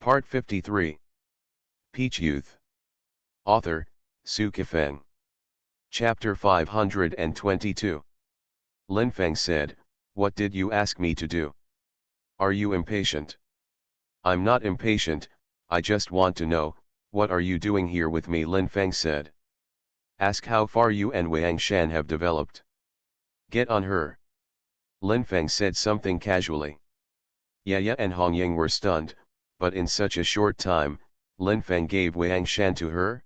Part 53. Peach Youth. Author, Su Kifeng. Chapter 522. Lin Feng said, "What did you ask me to do? Are you impatient?" "I'm not impatient, I just want to know, what are you doing here with me?" Lin Feng said. "Ask how far you and Wang Shan have developed. Get on her." Lin Feng said something casually. Yaya and Hong Ying were stunned, but in such a short time, Lin Feng gave Wang Shan to her?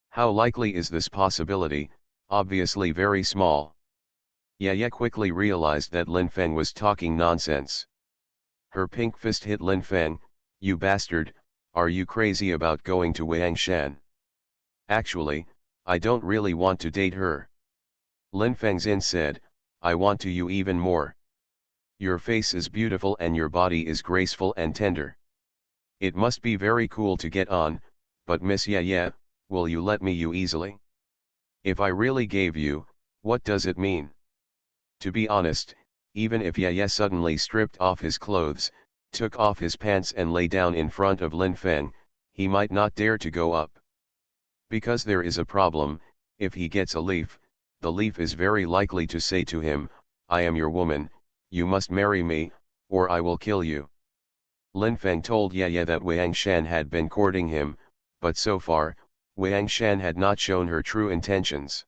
How likely is this possibility? Obviously very small. Yaya quickly realized that Lin Feng was talking nonsense. Her pink fist hit Lin Feng. "You bastard, are you crazy about going to Wang Shan? Actually, I don't really want to date her." Lin Fengzin said, "I want to you even more. Your face is beautiful and your body is graceful and tender. It must be very cool to get on, but Miss Yaya, will you let me you easily? If I really gave you, what does it mean?" To be honest, even if Yaya suddenly stripped off his clothes, took off his pants and lay down in front of Lin Feng, he might not dare to go up. Because there is a problem: if he gets a leaf, the leaf is very likely to say to him, "I am your woman, you must marry me, or I will kill you." Lin Feng told Yaya that Wang Shan had been courting him, but so far, Wang Shan had not shown her true intentions.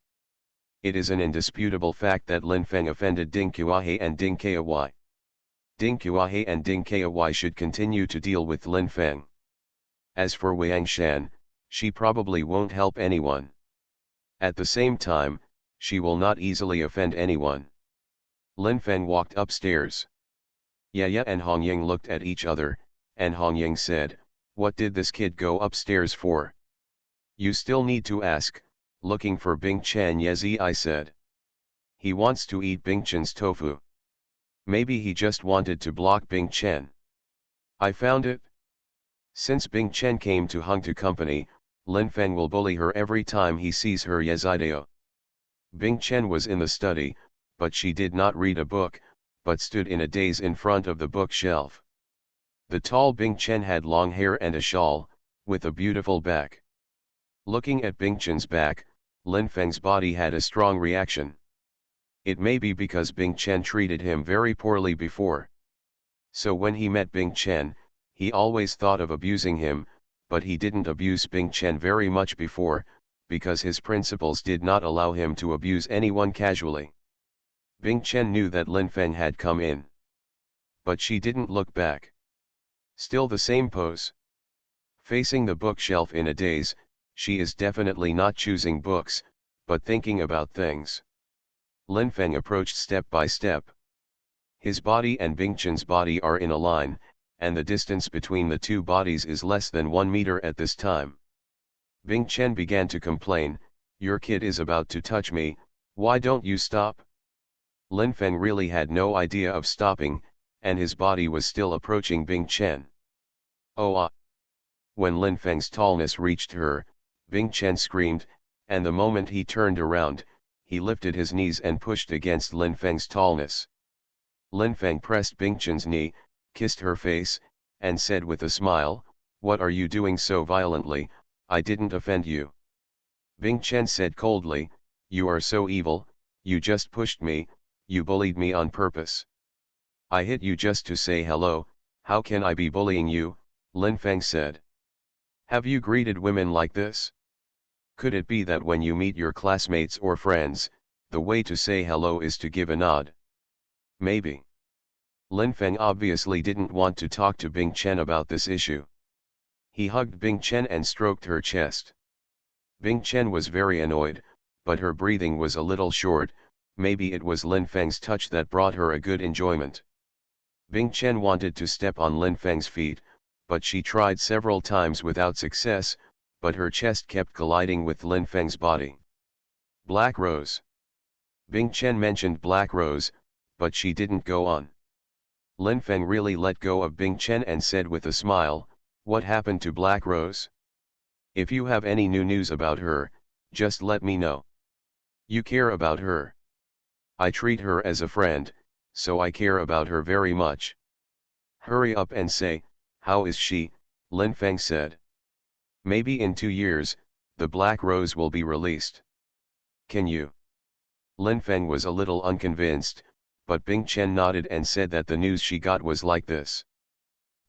It is an indisputable fact that Lin Feng offended Ding Qiahe and Ding Kai. Ding Qiahe and Ding Kai should continue to deal with Lin Feng. As for Wang Shan, she probably won't help anyone. At the same time, she will not easily offend anyone. Lin Feng walked upstairs. Yaya and Hong Ying looked at each other, and Hong Ying said, "What did this kid go upstairs for?" "You still need to ask." "Looking for Bing Chen Yezi," I said. "He wants to eat Bing Chen's tofu. Maybe he just wanted to block Bing Chen." "I found it." Since Bing Chen came to Hung to company, Lin Feng will bully her every time he sees her Yezideo. Bing Chen was in the study, but she did not read a book, but stood in a daze in front of the bookshelf. The tall Bing Chen had long hair and a shawl, with a beautiful back. Looking at Bing Chen's back, Lin Feng's body had a strong reaction. It may be because Bing Chen treated him very poorly before. So when he met Bing Chen, he always thought of abusing him, but he didn't abuse Bing Chen very much before, because his principles did not allow him to abuse anyone casually. Bing Chen knew that Lin Feng had come in. But she didn't look back. Still the same pose. Facing the bookshelf in a daze, she is definitely not choosing books, but thinking about things. Lin Feng approached step by step. His body and Bing Chen's body are in a line, and the distance between the two bodies is less than 1 meter at this time. Bing Chen began to complain, "Your kid is about to touch me, why don't you stop?" Lin Feng really had no idea of stopping, and his body was still approaching Bing Chen. "Oh ah!" When Lin Feng's tallness reached her, Bing Chen screamed, and the moment he turned around, he lifted his knees and pushed against Lin Feng's tallness. Lin Feng pressed Bing Chen's knee, kissed her face, and said with a smile, "What are you doing so violently? I didn't offend you." Bing Chen said coldly, "You are so evil, you just pushed me, you bullied me on purpose." "I hit you just to say hello, how can I be bullying you?" Lin Feng said. "Have you greeted women like this? Could it be that when you meet your classmates or friends, the way to say hello is to give a nod? Maybe." Lin Feng obviously didn't want to talk to Bing Chen about this issue. He hugged Bing Chen and stroked her chest. Bing Chen was very annoyed, but her breathing was a little short. Maybe it was Lin Feng's touch that brought her a good enjoyment. Bing Chen wanted to step on Lin Feng's feet, but she tried several times without success, but her chest kept colliding with Lin Feng's body. "Black Rose." Bing Chen mentioned Black Rose, but she didn't go on. Lin Feng really let go of Bing Chen and said with a smile, "What happened to Black Rose? If you have any new news about her, just let me know." "You care about her?" "I treat her as a friend, so I care about her very much." "Hurry up and say, how is she?" Lin Feng said. Maybe in 2 years, the Black Rose will be released. Can you? Lin Feng was a little unconvinced, but Bing Chen nodded and said that the news she got was like this.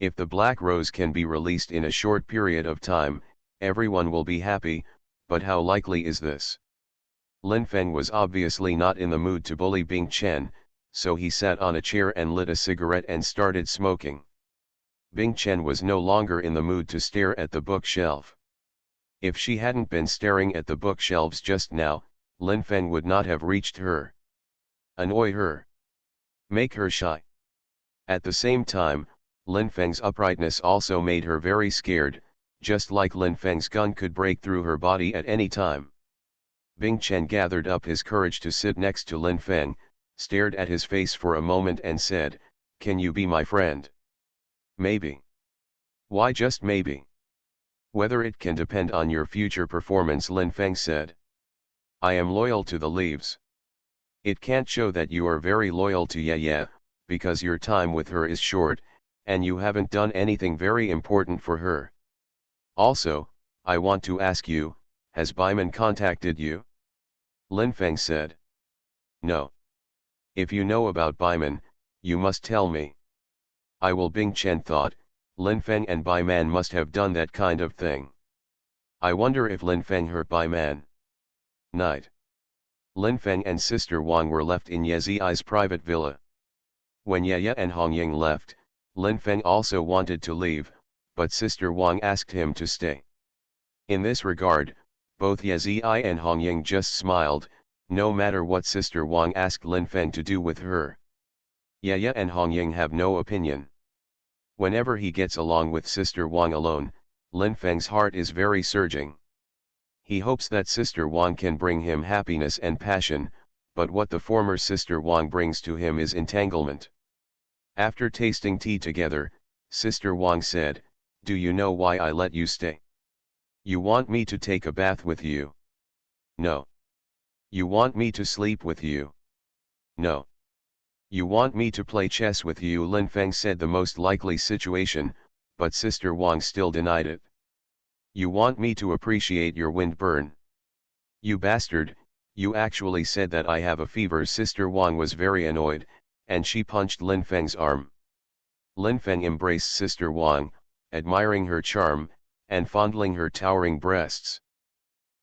If the Black Rose can be released in a short period of time, everyone will be happy, but how likely is this? Lin Feng was obviously not in the mood to bully Bing Chen, so he sat on a chair and lit a cigarette and started smoking. Bing Chen was no longer in the mood to stare at the bookshelf. If she hadn't been staring at the bookshelves just now, Lin Feng would not have reached her. Annoy her. Make her shy. At the same time, Lin Feng's uprightness also made her very scared, just like Lin Feng's gun could break through her body at any time. Bing Chen gathered up his courage to sit next to Lin Feng, stared at his face for a moment and said, "Can you be my friend?" "Maybe." "Why just maybe?" "Whether it can depend on your future performance," Lin Feng said. "I am loyal to the leaves." "It can't show that you are very loyal to Ye, because your time with her is short, and you haven't done anything very important for her. Also, I want to ask you, has Baiman contacted you?" Lin Feng said. "No. If you know about Baiman, you must tell me." "I will." Bing Chen thought, Lin Feng and Baiman must have done that kind of thing. I wonder if Lin Feng hurt Baiman. Night. Lin Feng and Sister Wang were left in Ye Zi's private villa. When Ye and Hongying left, Lin Feng also wanted to leave, but Sister Wang asked him to stay. In this regard, both Ye Zi and Hongying just smiled, no matter what Sister Wang asked Lin Feng to do with her. Ye and Hongying have no opinion. Whenever he gets along with Sister Wang alone, Lin Feng's heart is very surging. He hopes that Sister Wang can bring him happiness and passion, but what the former Sister Wang brings to him is entanglement. After tasting tea together, Sister Wang said, "Do you know why I let you stay? You want me to take a bath with you?" "No." "You want me to sleep with you?" "No." "You want me to play chess with you?" Lin Feng said the most likely situation, but Sister Wang still denied it. "You want me to appreciate your wind burn?" "You bastard, you actually said that I have a fever." Sister Wang was very annoyed, and she punched Lin Feng's arm. Lin Feng embraced Sister Wang, admiring her charm, and fondling her towering breasts.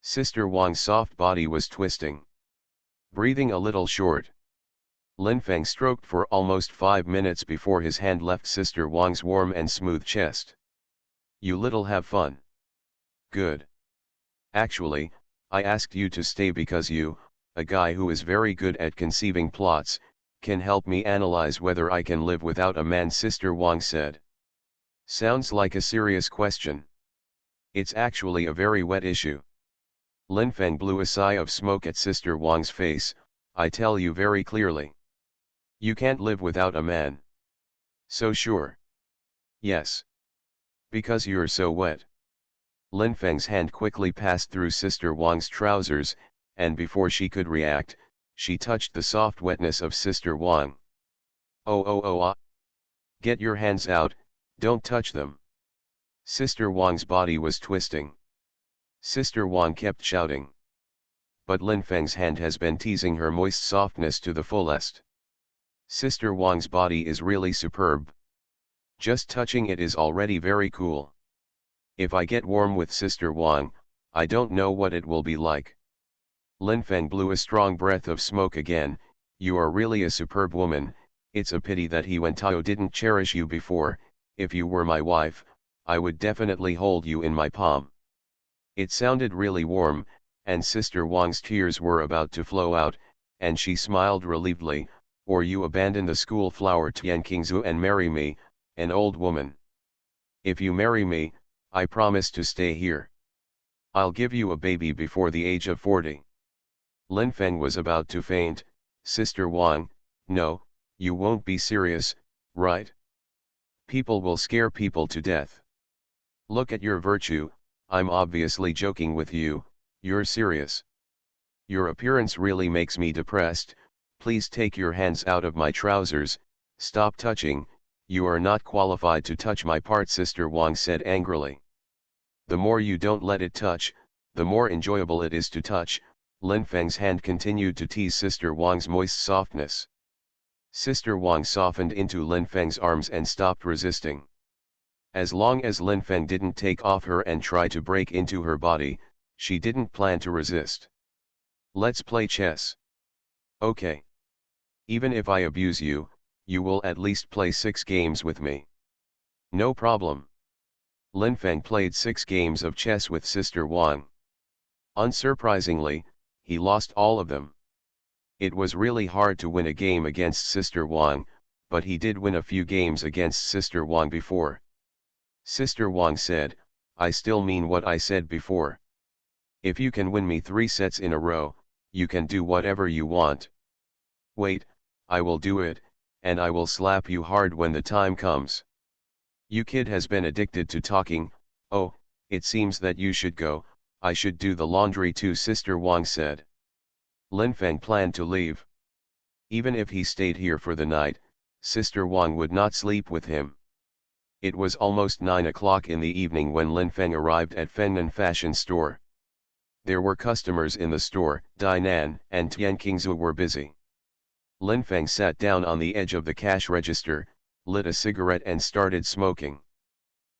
Sister Wang's soft body was twisting. Breathing a little short, Lin Feng stroked for almost 5 minutes before his hand left Sister Wang's warm and smooth chest. "You little have fun." "Good. Actually, I asked you to stay because you, a guy who is very good at conceiving plots, can help me analyze whether I can live without a man," Sister Wang said. "Sounds like a serious question." "It's actually a very wet issue." Lin Feng blew a sigh of smoke at Sister Wang's face. "I tell you very clearly. You can't live without a man." "So sure?" "Yes. Because you're so wet." Lin Feng's hand quickly passed through Sister Wang's trousers, and before she could react, she touched the soft wetness of Sister Wang. Oh, get your hands out, don't touch them." Sister Wang's body was twisting. Sister Wang kept shouting. But Lin Feng's hand has been teasing her moist softness to the fullest. Sister Wang's body is really superb. Just touching it is already very cool. If I get warm with Sister Wang, I don't know what it will be like. Lin Feng blew a strong breath of smoke again. "You are really a superb woman. It's a pity that he Wentao didn't cherish you before. If you were my wife, I would definitely hold you in my palm." It sounded really warm, and Sister Wang's tears were about to flow out, and she smiled relievedly. "Or you abandon the school flower Tian Qingzu and marry me, an old woman." "If you marry me, I promise to stay here. I'll give you a baby before the age of 40. Lin Feng was about to faint. "Sister Wang, no, you won't be serious, right? People will scare people to death. Look at your virtue. I'm obviously joking with you, you're serious. Your appearance really makes me depressed. Please take your hands out of my trousers, stop touching, You are not qualified to touch my part, Sister Wang said angrily. The more you don't let it touch, the more enjoyable it is to touch. Lin Feng's hand continued to tease Sister Wang's moist softness. Sister Wang softened into Lin Feng's arms and stopped resisting. As long as Lin Feng didn't take off her and try to break into her body, she didn't plan to resist. Let's play chess. Okay. Even if I abuse you, you will at least play 6 games with me. No problem. Lin Feng played 6 games of chess with Sister Wang. Unsurprisingly, he lost all of them. It was really hard to win a game against Sister Wang, but he did win a few games against Sister Wang before. Sister Wang said, I still mean what I said before. If you can win me 3 sets in a row, you can do whatever you want. Wait, I will do it, and I will slap you hard when the time comes. You kid has been addicted to talking. Oh, it seems that you should go. I should do the laundry too, Sister Wang said. Lin Feng planned to leave. Even if he stayed here for the night, Sister Wang would not sleep with him. It was almost 9 o'clock in the evening when Lin Feng arrived at Fengnan Fashion Store. There were customers in the store. Dainan and Tian Qingzu were busy. Lin Feng sat down on the edge of the cash register, lit a cigarette and started smoking.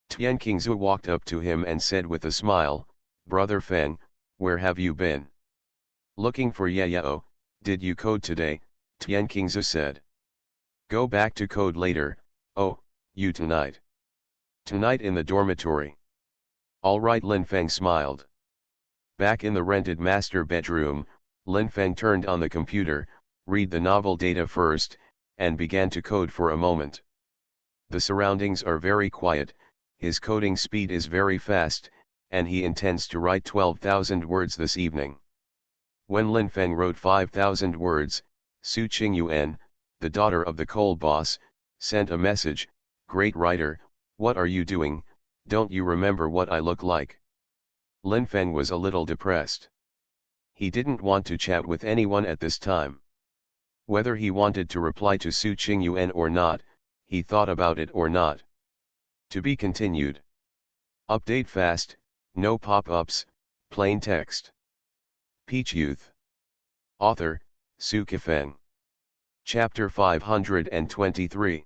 Tian Qingzu walked up to him and said with a smile, Brother Feng, where have you been? Looking for Yao. Did you code today? Tian Qingzu said. Go back to code later. Oh, you tonight. Tonight in the dormitory. All right, Lin Feng smiled. Back in the rented master bedroom, Lin Feng turned on the computer, read the novel data first, and began to code for a moment. The surroundings are very quiet, his coding speed is very fast, and he intends to write 12,000 words this evening. When Lin Feng wrote 5,000 words, Su Qingyuan, the daughter of the coal boss, sent a message, Great writer, what are you doing? Don't you remember what I look like? Lin Feng was a little depressed. He didn't want to chat with anyone at this time. Whether he wanted to reply to Su Qingyuan or not, he thought about it or not. To be continued. Update fast, no pop-ups, plain text. Peach Youth. Author, Su Kifeng. Chapter 523.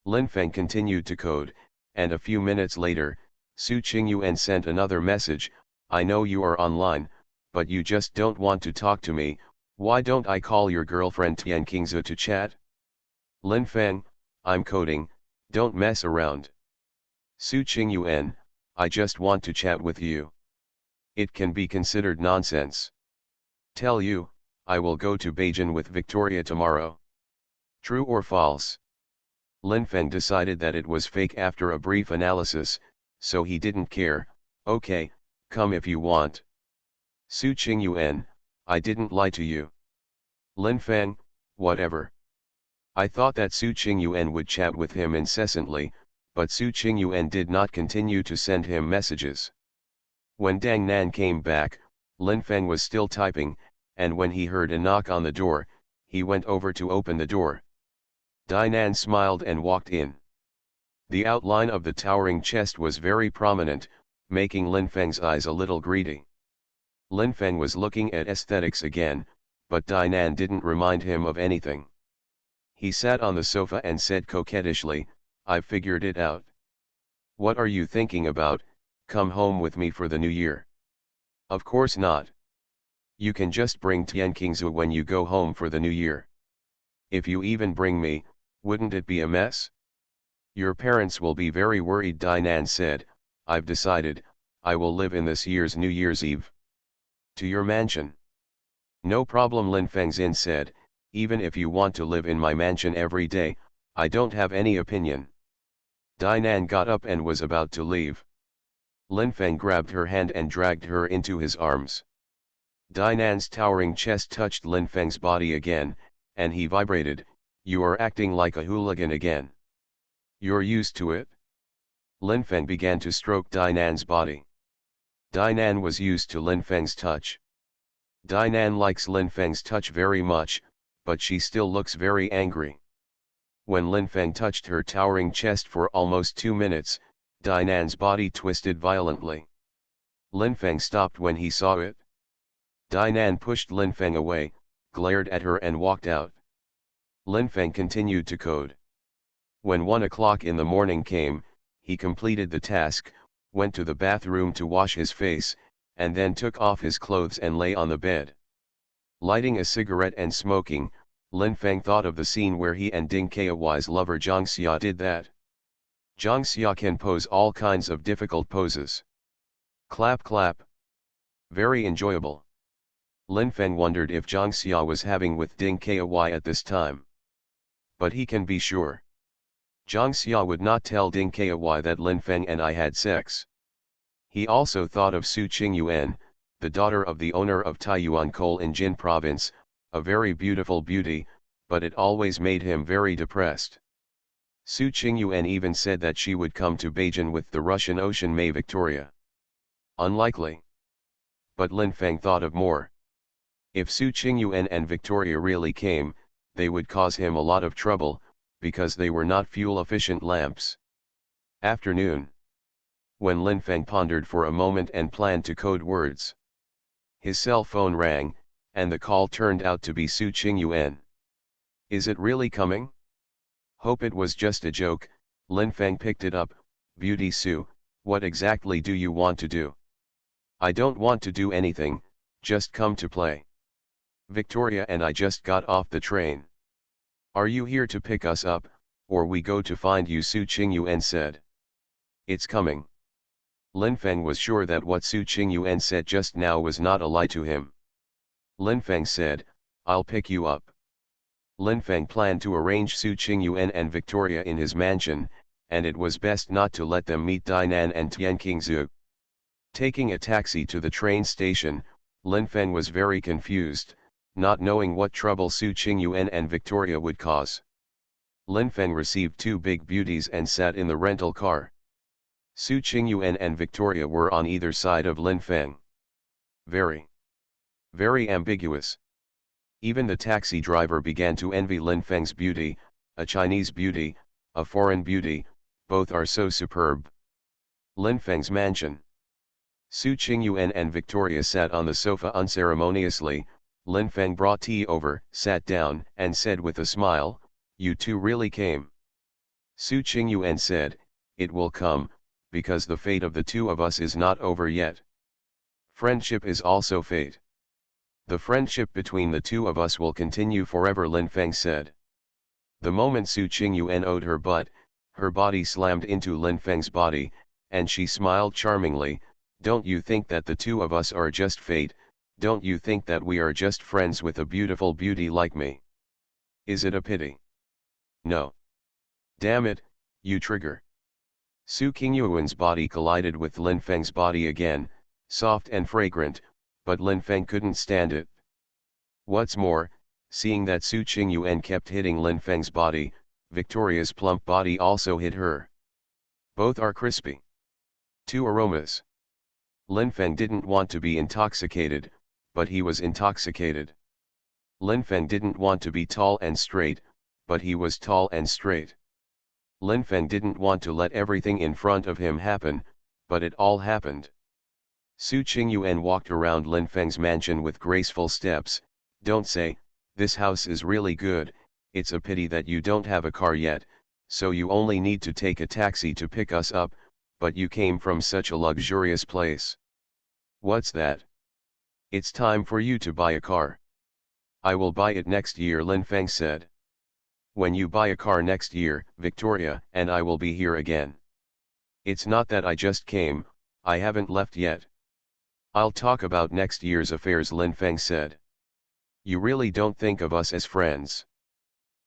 Lin Feng continued to code, and a few minutes later, Su Qingyuan sent another message, I know you are online, but you just don't want to talk to me. Why don't I call your girlfriend Tian Qingzu to chat? Lin Feng, I'm coding, don't mess around. Su Qingyuan, I just want to chat with you. It can be considered nonsense. Tell you, I will go to Beijing with Victoria tomorrow. True or false? Lin Feng decided that it was fake after a brief analysis, so he didn't care. Okay, come if you want. Su Qingyuan, I didn't lie to you. Lin Feng, whatever. I thought that Su Qingyuan would chat with him incessantly, but Su Qingyuan did not continue to send him messages. When Dang Nan came back, Lin Feng was still typing, and when he heard a knock on the door, he went over to open the door. Dainan smiled and walked in. The outline of the towering chest was very prominent, making Lin Feng's eyes a little greedy. Lin Feng was looking at aesthetics again, but Dainan didn't remind him of anything. He sat on the sofa and said coquettishly, I've figured it out. What are you thinking about? Come home with me for the new year. Of course not. You can just bring Tian Qingzu when you go home for the new year. If you even bring me, wouldn't it be a mess? Your parents will be very worried, Dainan said. I've decided, I will live in this year's New Year's Eve. To your mansion. No problem, Lin Fengzin said, even if you want to live in my mansion every day, I don't have any opinion. Dainan got up and was about to leave. Lin Feng grabbed her hand and dragged her into his arms. Dainan's towering chest touched Lin Feng's body again, and he vibrated, you are acting like a hooligan again. You're used to it? Lin Feng began to stroke Dainan's body. Dainan was used to Lin Feng's touch. Dainan likes Lin Feng's touch very much, but she still looks very angry. When Lin Feng touched her towering chest for almost 2 minutes, Dinan's body twisted violently. Lin Feng stopped when he saw it. Dinan pushed Lin Feng away, glared at her and walked out. Lin Feng continued to code. When 1 o'clock in the morning came, he completed the task, went to the bathroom to wash his face, and then took off his clothes and lay on the bed. Lighting a cigarette and smoking, Lin Feng thought of the scene where he and Ding Kai's lover Zhang Xia did that. Zhang Xia can pose all kinds of difficult poses. Clap clap. Very enjoyable. Lin Feng wondered if Zhang Xia was having with Ding Kai at this time. But he can be sure. Zhang Xia would not tell Ding Kai that Lin Feng and I had sex. He also thought of Su Qingyuan, the daughter of the owner of Taiyuan Coal in Jin province, a very beautiful beauty, but it always made him very depressed. Su Qingyuan even said that she would come to Beijing with the Russian Ocean May Victoria. Unlikely. But Lin Feng thought of more. If Su Qingyuan and Victoria really came, they would cause him a lot of trouble, because they were not fuel-efficient lamps. Afternoon. When Lin Feng pondered for a moment and planned to code words. His cell phone rang, and the call turned out to be Su Qingyuan. Is it really coming? Hope it was just a joke. Lin Feng picked it up. Beauty Su, what exactly do you want to do? I don't want to do anything, just come to play. Victoria and I just got off the train. Are you here to pick us up, or we go to find you? Su Qingyuan said. It's coming. Lin Feng was sure that what Su Qingyuan said just now was not a lie to him. Lin Feng said, I'll pick you up. Lin Feng planned to arrange Su Qingyuan and Victoria in his mansion, and it was best not to let them meet Dinan and Tian Qingzhu. Taking a taxi to the train station, Lin Feng was very confused, not knowing what trouble Su Qingyuan and Victoria would cause. Lin Feng received 2 big beauties and sat in the rental car. Su Qingyuan and Victoria were on either side of Lin Feng. Very ambiguous. Even the taxi driver began to envy Lin Feng's beauty, a Chinese beauty, a foreign beauty, both are so superb. Lin Feng's mansion. Su Qingyuan and Victoria sat on the sofa unceremoniously. Lin Feng brought tea over, sat down, and said with a smile, You two really came. Su Qingyuan said, It will come, because the fate of the two of us is not over yet. Friendship is also fate. The friendship between the two of us will continue forever, Lin Feng said. The moment Su Qingyuan owed her butt, her body slammed into Lin Feng's body, and she smiled charmingly. Don't you think that the two of us are just fate? Don't you think that we are just friends with a beautiful beauty like me? Is it a pity? No. Damn it, you trigger. Su Qingyuan's body collided with Lin Feng's body again, soft and fragrant, but Lin Feng couldn't stand it. What's more, seeing that Su Qingyuan kept hitting Lin Feng's body, Victoria's plump body also hit her. Both are crispy. 2 aromas. Lin Feng didn't want to be intoxicated, but he was intoxicated. Lin Feng didn't want to be tall and straight, but he was tall and straight. Lin Feng didn't want to let everything in front of him happen, but it all happened. Su Qingyuan walked around Lin Feng's mansion with graceful steps. Don't say, this house is really good, it's a pity that you don't have a car yet, so you only need to take a taxi to pick us up, but you came from such a luxurious place. What's that? It's time for you to buy a car. I will buy it next year, Lin Feng said. When you buy a car next year, Victoria and I will be here again. It's not that I just came, I haven't left yet. I'll talk about next year's affairs, Lin Feng said. You really don't think of us as friends?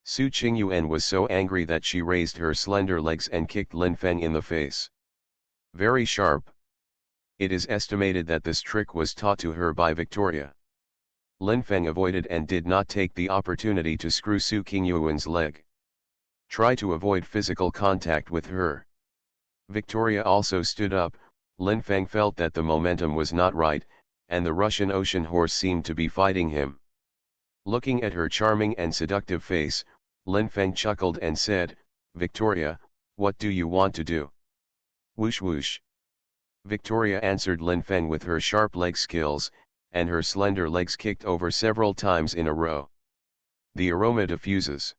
Su Qingyuan was so angry that she raised her slender legs and kicked Lin Feng in the face. Very sharp. It is estimated that this trick was taught to her by Victoria. Lin Feng avoided and did not take the opportunity to screw Su Qingyuan's leg. Try to avoid physical contact with her. Victoria also stood up. Lin Feng felt that the momentum was not right, and the Russian ocean horse seemed to be fighting him. Looking at her charming and seductive face, Lin Feng chuckled and said, Victoria, what do you want to do? Whoosh whoosh. Victoria answered Lin Feng with her sharp leg skills, and her slender legs kicked over several times in a row. The aroma diffuses.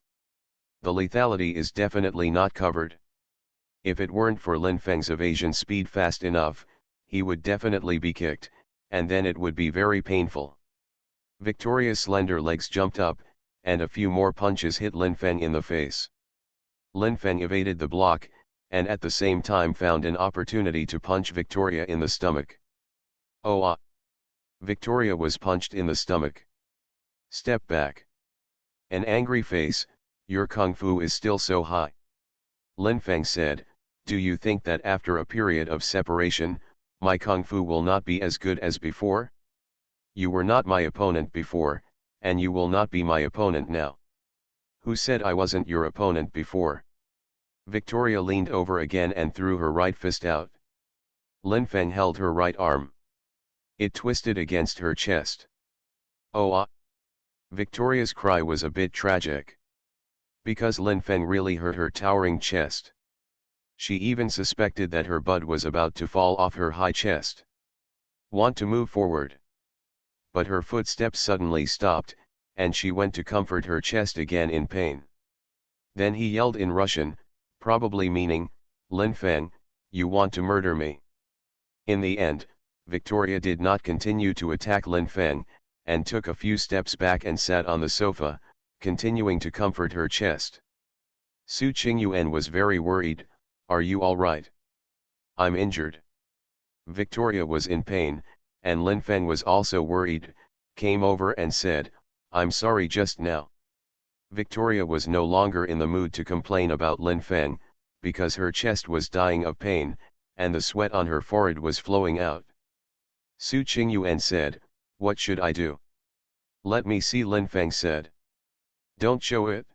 The lethality is definitely not covered. If it weren't for Lin Feng's evasion speed fast enough, he would definitely be kicked, and then it would be very painful. Victoria's slender legs jumped up, and a few more punches hit Lin Feng in the face. Lin Feng evaded the block, and at the same time found an opportunity to punch Victoria in the stomach. Oh ah! Victoria was punched in the stomach. Step back. An angry face, your kung fu is still so high. Lin Feng said, do you think that after a period of separation, my kung fu will not be as good as before? You were not my opponent before, and you will not be my opponent now. Who said I wasn't your opponent before? Victoria leaned over again and threw her right fist out. Lin Feng held her right arm. It twisted against her chest. Oh ah! Victoria's cry was a bit tragic. Because Lin Feng really hurt her towering chest. She even suspected that her butt was about to fall off her high chest. Want to move forward? But her footsteps suddenly stopped, and she went to comfort her chest again in pain. Then he yelled in Russian, probably meaning, Lin Feng, you want to murder me. In the end, Victoria did not continue to attack Lin Feng, and took a few steps back and sat on the sofa, continuing to comfort her chest. Su Qingyuan was very worried, are you alright? I'm injured. Victoria was in pain, and Lin Feng was also worried, came over and said, I'm sorry just now. Victoria was no longer in the mood to complain about Lin Feng, because her chest was dying of pain, and the sweat on her forehead was flowing out. Su Qingyuan said, what should I do? Let me see, Lin Feng said. Don't show it.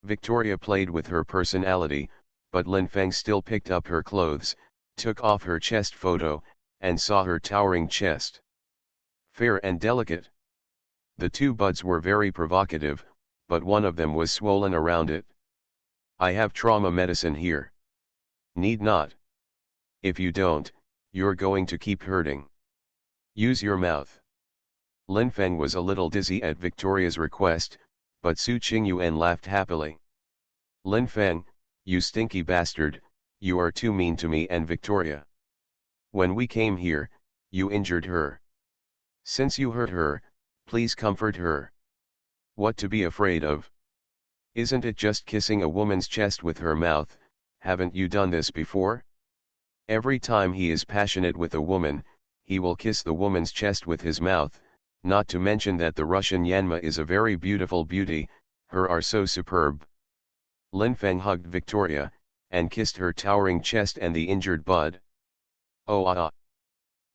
Victoria played with her personality, but Lin Feng still picked up her clothes, took off her chest photo, and saw her towering chest. Fair and delicate. The two buds were very provocative, but one of them was swollen around it. I have trauma medicine here. Need not. If you don't, you're going to keep hurting. Use your mouth. Lin Feng was a little dizzy at Victoria's request, but Su Qingyuan laughed happily. Lin Feng, you stinky bastard, you are too mean to me and Victoria. When we came here, you injured her. Since you hurt her, please comfort her. What to be afraid of? Isn't it just kissing a woman's chest with her mouth? Haven't you done this before? Every time he is passionate with a woman, he will kiss the woman's chest with his mouth, not to mention that the Russian Yanma is a very beautiful beauty, her are so superb. Lin Feng hugged Victoria, and kissed her towering chest and the injured bud. Oh ah ah!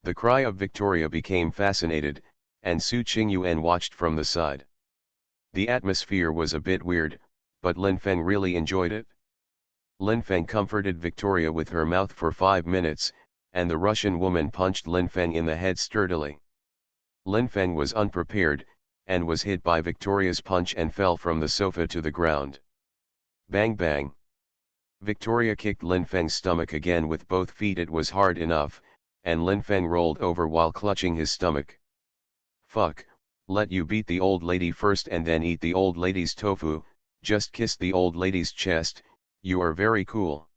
The cry of Victoria became fascinated, and Su Qingyuan watched from the side. The atmosphere was a bit weird, but Lin Feng really enjoyed it. Lin Feng comforted Victoria with her mouth for 5 minutes, and the Russian woman punched Lin Feng in the head sturdily. Lin Feng was unprepared, and was hit by Victoria's punch and fell from the sofa to the ground. Bang bang! Victoria kicked Lin Feng's stomach again with both feet. It was hard enough, and Lin Feng rolled over while clutching his stomach. Fuck, let you beat the old lady first and then eat the old lady's tofu, just kiss the old lady's chest, you are very cool.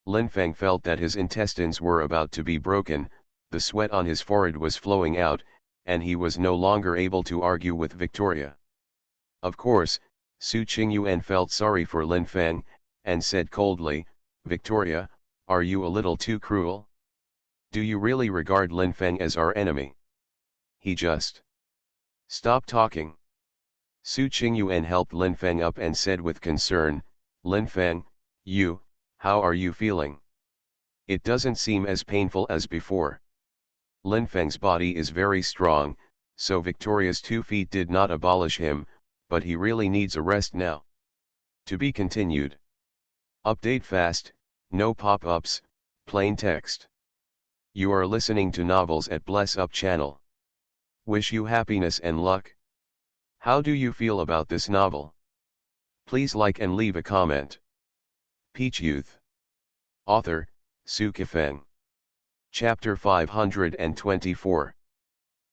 Lin Feng felt that his intestines were about to be broken, the sweat on his forehead was flowing out, and he was no longer able to argue with Victoria. Of course, Su Qingyuan felt sorry for Lin Feng, and said coldly, Victoria, are you a little too cruel? Do you really regard Lin Feng as our enemy? He just... Stop talking. Su Qingyuan helped Lin Feng up and said with concern, Lin Feng, how are you feeling? It doesn't seem as painful as before. Lin Feng's body is very strong, so Victoria's 2 feet did not abolish him, but he really needs a rest now. To be continued. Update fast, no pop-ups, plain text. You are listening to novels at Bless Up channel. Wish you happiness and luck. How do you feel about this novel? Please like and leave a comment. Peach Youth. Author, Su Kifeng. Chapter 524.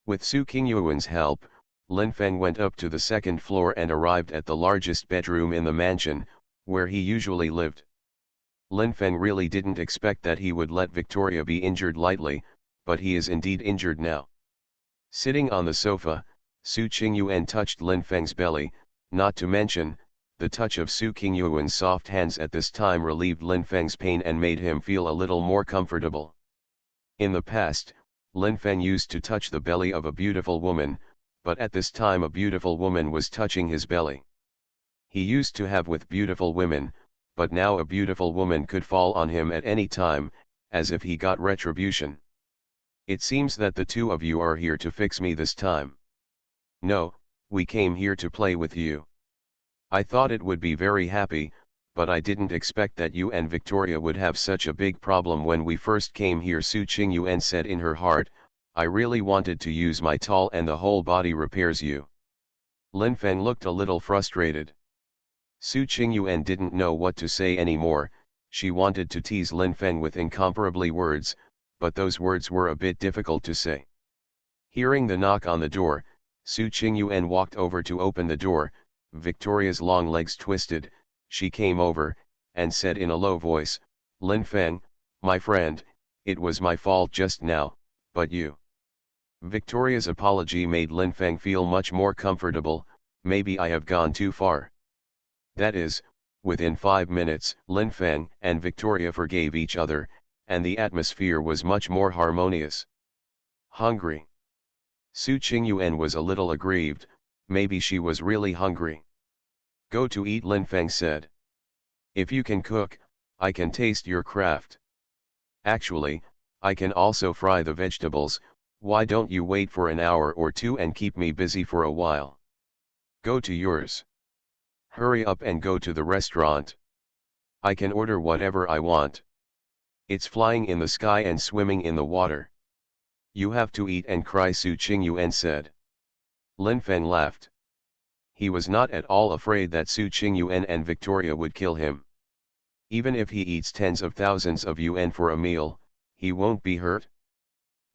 With Su Qingyuan's help, Lin Feng went up to the second floor and arrived at the largest bedroom in the mansion, where he usually lived. Lin Feng really didn't expect that he would let Victoria be injured lightly, but he is indeed injured now. Sitting on the sofa, Su Qingyuan touched Lin Feng's belly, not to mention, the touch of Su Qingyuan's soft hands at this time relieved Lin Feng's pain and made him feel a little more comfortable. In the past, Lin Feng used to touch the belly of a beautiful woman, but at this time a beautiful woman was touching his belly. He used to have with beautiful women, but now a beautiful woman could fall on him at any time, as if he got retribution. It seems that the two of you are here to fix me this time. No, we came here to play with you. I thought it would be very happy, but I didn't expect that you and Victoria would have such a big problem when we first came here, Su Qingyuan said in her heart. I really wanted to use my tall and the whole body repairs you. Lin Feng looked a little frustrated. Su Qingyuan didn't know what to say anymore. She wanted to tease Lin Feng with incomparably words, but those words were a bit difficult to say. Hearing the knock on the door, Su Qingyuan walked over to open the door. Victoria's long legs twisted. She came over, and said in a low voice, Lin Feng, my friend, it was my fault just now, but you. Victoria's apology made Lin Feng feel much more comfortable. Maybe I have gone too far. That is, within 5 minutes, Lin Feng and Victoria forgave each other, and the atmosphere was much more harmonious. Hungry. Su Qingyuan was a little aggrieved. Maybe she was really hungry. Go to eat, Lin Feng said. If you can cook, I can taste your craft. Actually, I can also fry the vegetables. Why don't you wait for an hour or two and keep me busy for a while? Go to yours. Hurry up and go to the restaurant. I can order whatever I want. It's flying in the sky and swimming in the water. You have to eat and cry, Su Qingyuan said. Lin Feng laughed. He was not at all afraid that Su Qingyuan and Victoria would kill him. Even if he eats tens of thousands of yuan for a meal, he won't be hurt.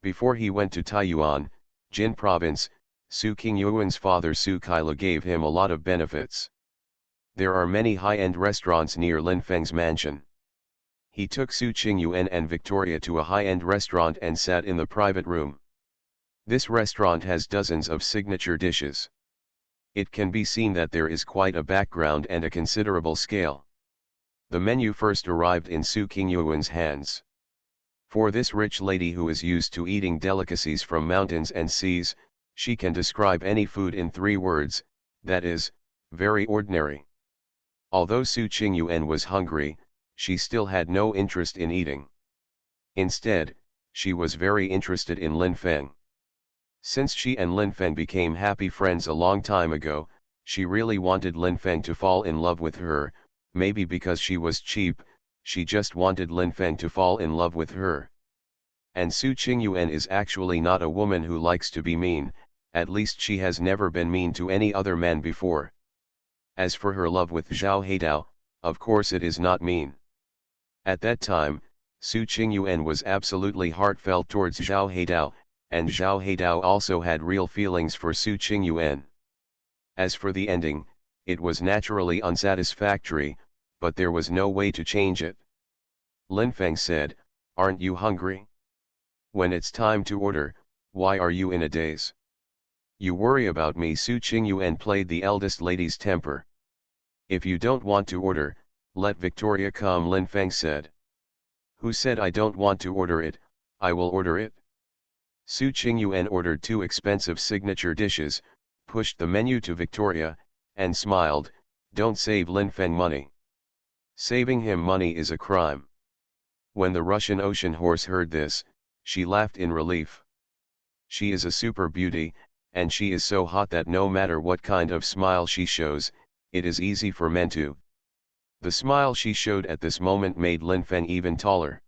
Before he went to Taiyuan, Jin province, Su Qingyuan's father Su Kaila gave him a lot of benefits. There are many high-end restaurants near Lin Feng's mansion. He took Su Qingyuan and Victoria to a high-end restaurant and sat in the private room. This restaurant has dozens of signature dishes. It can be seen that there is quite a background and a considerable scale. The menu first arrived in Su Qingyuan's hands. For this rich lady who is used to eating delicacies from mountains and seas, she can describe any food in 3 words, that is, very ordinary. Although Su Qingyuan was hungry, she still had no interest in eating. Instead, she was very interested in Lin Feng. Since she and Lin Feng became happy friends a long time ago, she really wanted Lin Feng to fall in love with her. Maybe because she was cheap, she just wanted Lin Feng to fall in love with her. And Su Qingyuan is actually not a woman who likes to be mean, at least she has never been mean to any other man before. As for her love with Zhao Heidao, of course it is not mean. At that time, Su Qingyuan was absolutely heartfelt towards Zhao Heidao, and Zhao Heidao also had real feelings for Su Qingyuan. As for the ending, it was naturally unsatisfactory, but there was no way to change it. Lin Feng said, aren't you hungry? When it's time to order, why are you in a daze? You worry about me. Su Qingyuan played the eldest lady's temper. If you don't want to order, let Victoria come, Lin Feng said. Who said I don't want to order it? I will order it. Su Qingyuan ordered 2 expensive signature dishes, pushed the menu to Victoria, and smiled. Don't save Lin Feng money. Saving him money is a crime. When the Russian ocean horse heard this, she laughed in relief. She is a super beauty, and she is so hot that no matter what kind of smile she shows, it is easy for men to. The smile she showed at this moment made Lin Feng even taller.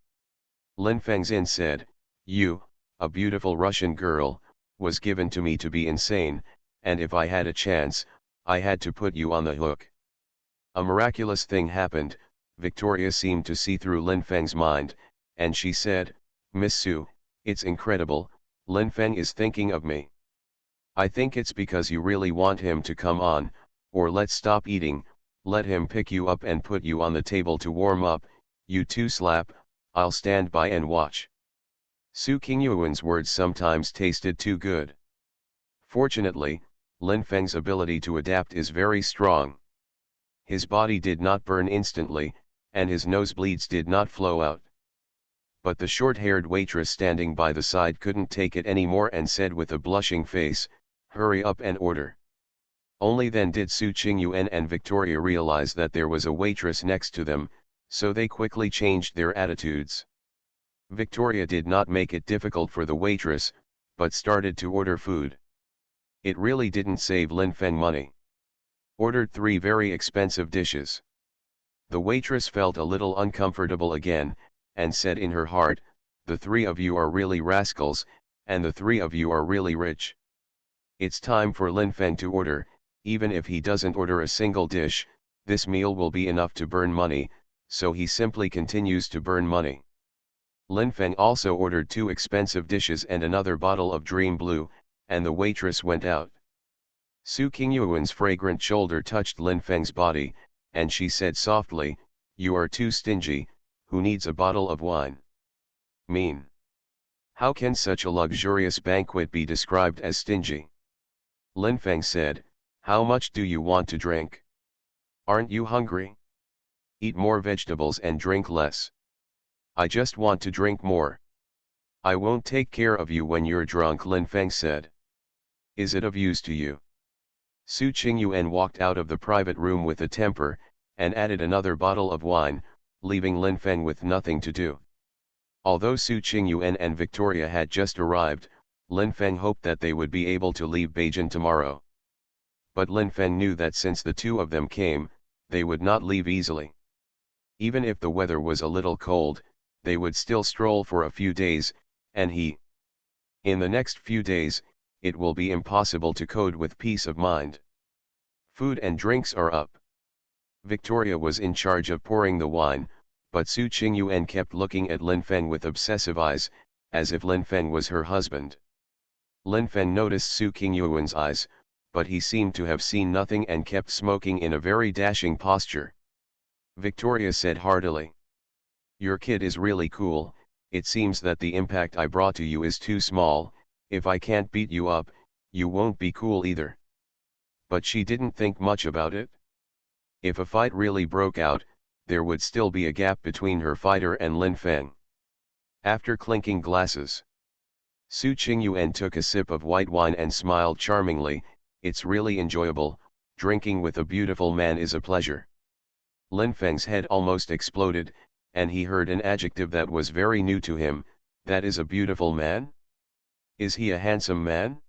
Lin Fengzin said, you, a beautiful Russian girl, was given to me to be insane, and if I had a chance, I had to put you on the hook. A miraculous thing happened. Victoria seemed to see through Lin Feng's mind, and she said, "Miss Su, it's incredible, Lin Feng is thinking of me. I think it's because you really want him to come on, or let's stop eating, let him pick you up and put you on the table to warm up, you two slap, I'll stand by and watch." Su Qingyuan's words sometimes tasted too good. Fortunately, Lin Feng's ability to adapt is very strong. His body did not burn instantly, and his nosebleeds did not flow out. But the short-haired waitress standing by the side couldn't take it anymore and said with a blushing face, "Hurry up and order." Only then did Su Qingyuan and Victoria realize that there was a waitress next to them, so they quickly changed their attitudes. Victoria did not make it difficult for the waitress, but started to order food. It really didn't save Lin Feng money. Ordered 3 very expensive dishes. The waitress felt a little uncomfortable again, and said in her heart, "The 3 of you are really rascals, and the 3 of you are really rich." It's time for Lin Feng to order. Even if he doesn't order a single dish, this meal will be enough to burn money, so he simply continues to burn money. Lin Feng also ordered 2 expensive dishes and another bottle of Dream Blue, and the waitress went out. Su Qingyuan's fragrant shoulder touched Lin Feng's body, and she said softly, "You are too stingy, who needs a bottle of wine?" Mean. How can such a luxurious banquet be described as stingy? Lin Feng said, "How much do you want to drink? Aren't you hungry? Eat more vegetables and drink less." "I just want to drink more." "I won't take care of you when you're drunk," Lin Feng said. "Is it of use to you?" Su Qingyuan walked out of the private room with a temper, and added another bottle of wine, leaving Lin Feng with nothing to do. Although Su Qingyuan and Victoria had just arrived, Lin Feng hoped that they would be able to leave Beijing tomorrow. But Lin Feng knew that since the 2 of them came, they would not leave easily. Even if the weather was a little cold, they would still stroll for a few days, and in the next few days, it will be impossible to code with peace of mind. Food and drinks are up. Victoria was in charge of pouring the wine, but Su Qingyuan kept looking at Lin Feng with obsessive eyes, as if Lin Feng was her husband. Lin Feng noticed Su Qingyuan's eyes, but he seemed to have seen nothing and kept smoking in a very dashing posture. Victoria said heartily, "Your kid is really cool. It seems that the impact I brought to you is too small. If I can't beat you up, you won't be cool either." But she didn't think much about it. If a fight really broke out, there would still be a gap between her fighter and Lin Feng. After clinking glasses, Su Qingyuan took a sip of white wine and smiled charmingly. "It's really enjoyable, drinking with a beautiful man is a pleasure." Lin Feng's head almost exploded, and he heard an adjective that was very new to him. "That is a beautiful man? Is he a handsome man?"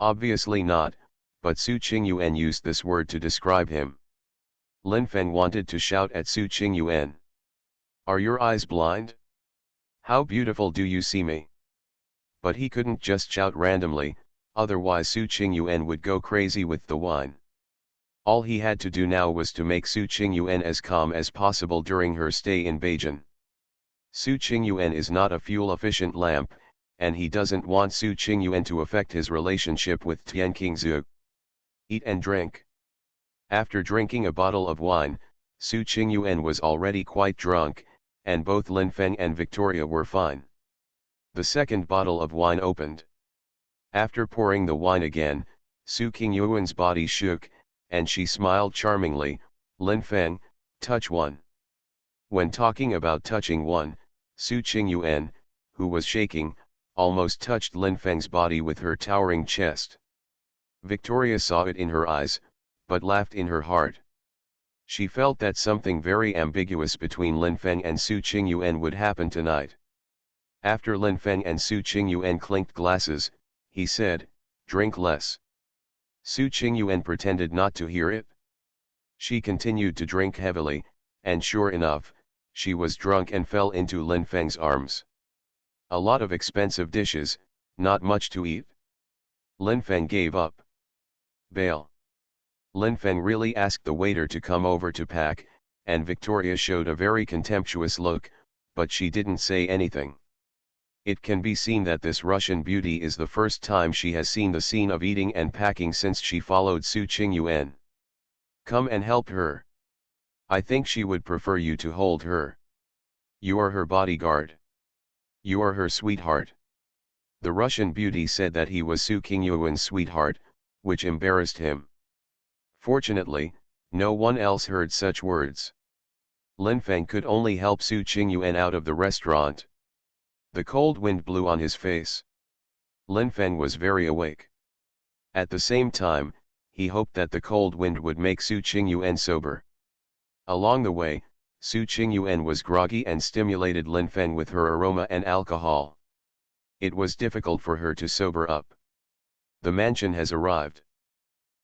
Obviously not, but Su Qingyuan used this word to describe him. Lin Feng wanted to shout at Su Qingyuan, "Are your eyes blind? How beautiful do you see me?" But he couldn't just shout randomly, otherwise Su Qingyuan would go crazy with the wine. All he had to do now was to make Su Qingyuan as calm as possible during her stay in Beijing. Su Qingyuan is not a fuel-efficient lamp, and he doesn't want Su Qingyuan to affect his relationship with Tian Qingzhu. Eat and drink. After drinking a bottle of wine, Su Qingyuan was already quite drunk, and both Lin Feng and Victoria were fine. The second bottle of wine opened. After pouring the wine again, Su Qingyuan's body shook, and she smiled charmingly. "Lin Feng, touch one." When talking about touching one, Su Qingyuan, who was shaking, almost touched Lin Feng's body with her towering chest. Victoria saw it in her eyes, but laughed in her heart. She felt that something very ambiguous between Lin Feng and Su Qingyuan would happen tonight. After Lin Feng and Su Qingyuan clinked glasses, he said, "Drink less." Su Qingyuan pretended not to hear it. She continued to drink heavily, and sure enough, she was drunk and fell into Lin Feng's arms. A lot of expensive dishes, not much to eat. Lin Feng gave up. Bail. Lin Feng really asked the waiter to come over to pack, and Victoria showed a very contemptuous look, but she didn't say anything. It can be seen that this Russian beauty is the first time she has seen the scene of eating and packing since she followed Su Qingyuan. Come and help her. I think she would prefer you to hold her. You are her bodyguard. You are her sweetheart. The Russian beauty said that he was Su Qingyuan's sweetheart, which embarrassed him. Fortunately, no one else heard such words. Lin Feng could only help Su Qingyuan out of the restaurant. The cold wind blew on his face. Lin Feng was very awake. At the same time, he hoped that the cold wind would make Su Qingyuan sober. Along the way, Su Qingyuan was groggy and stimulated Lin Feng with her aroma and alcohol. It was difficult for her to sober up. The mansion has arrived.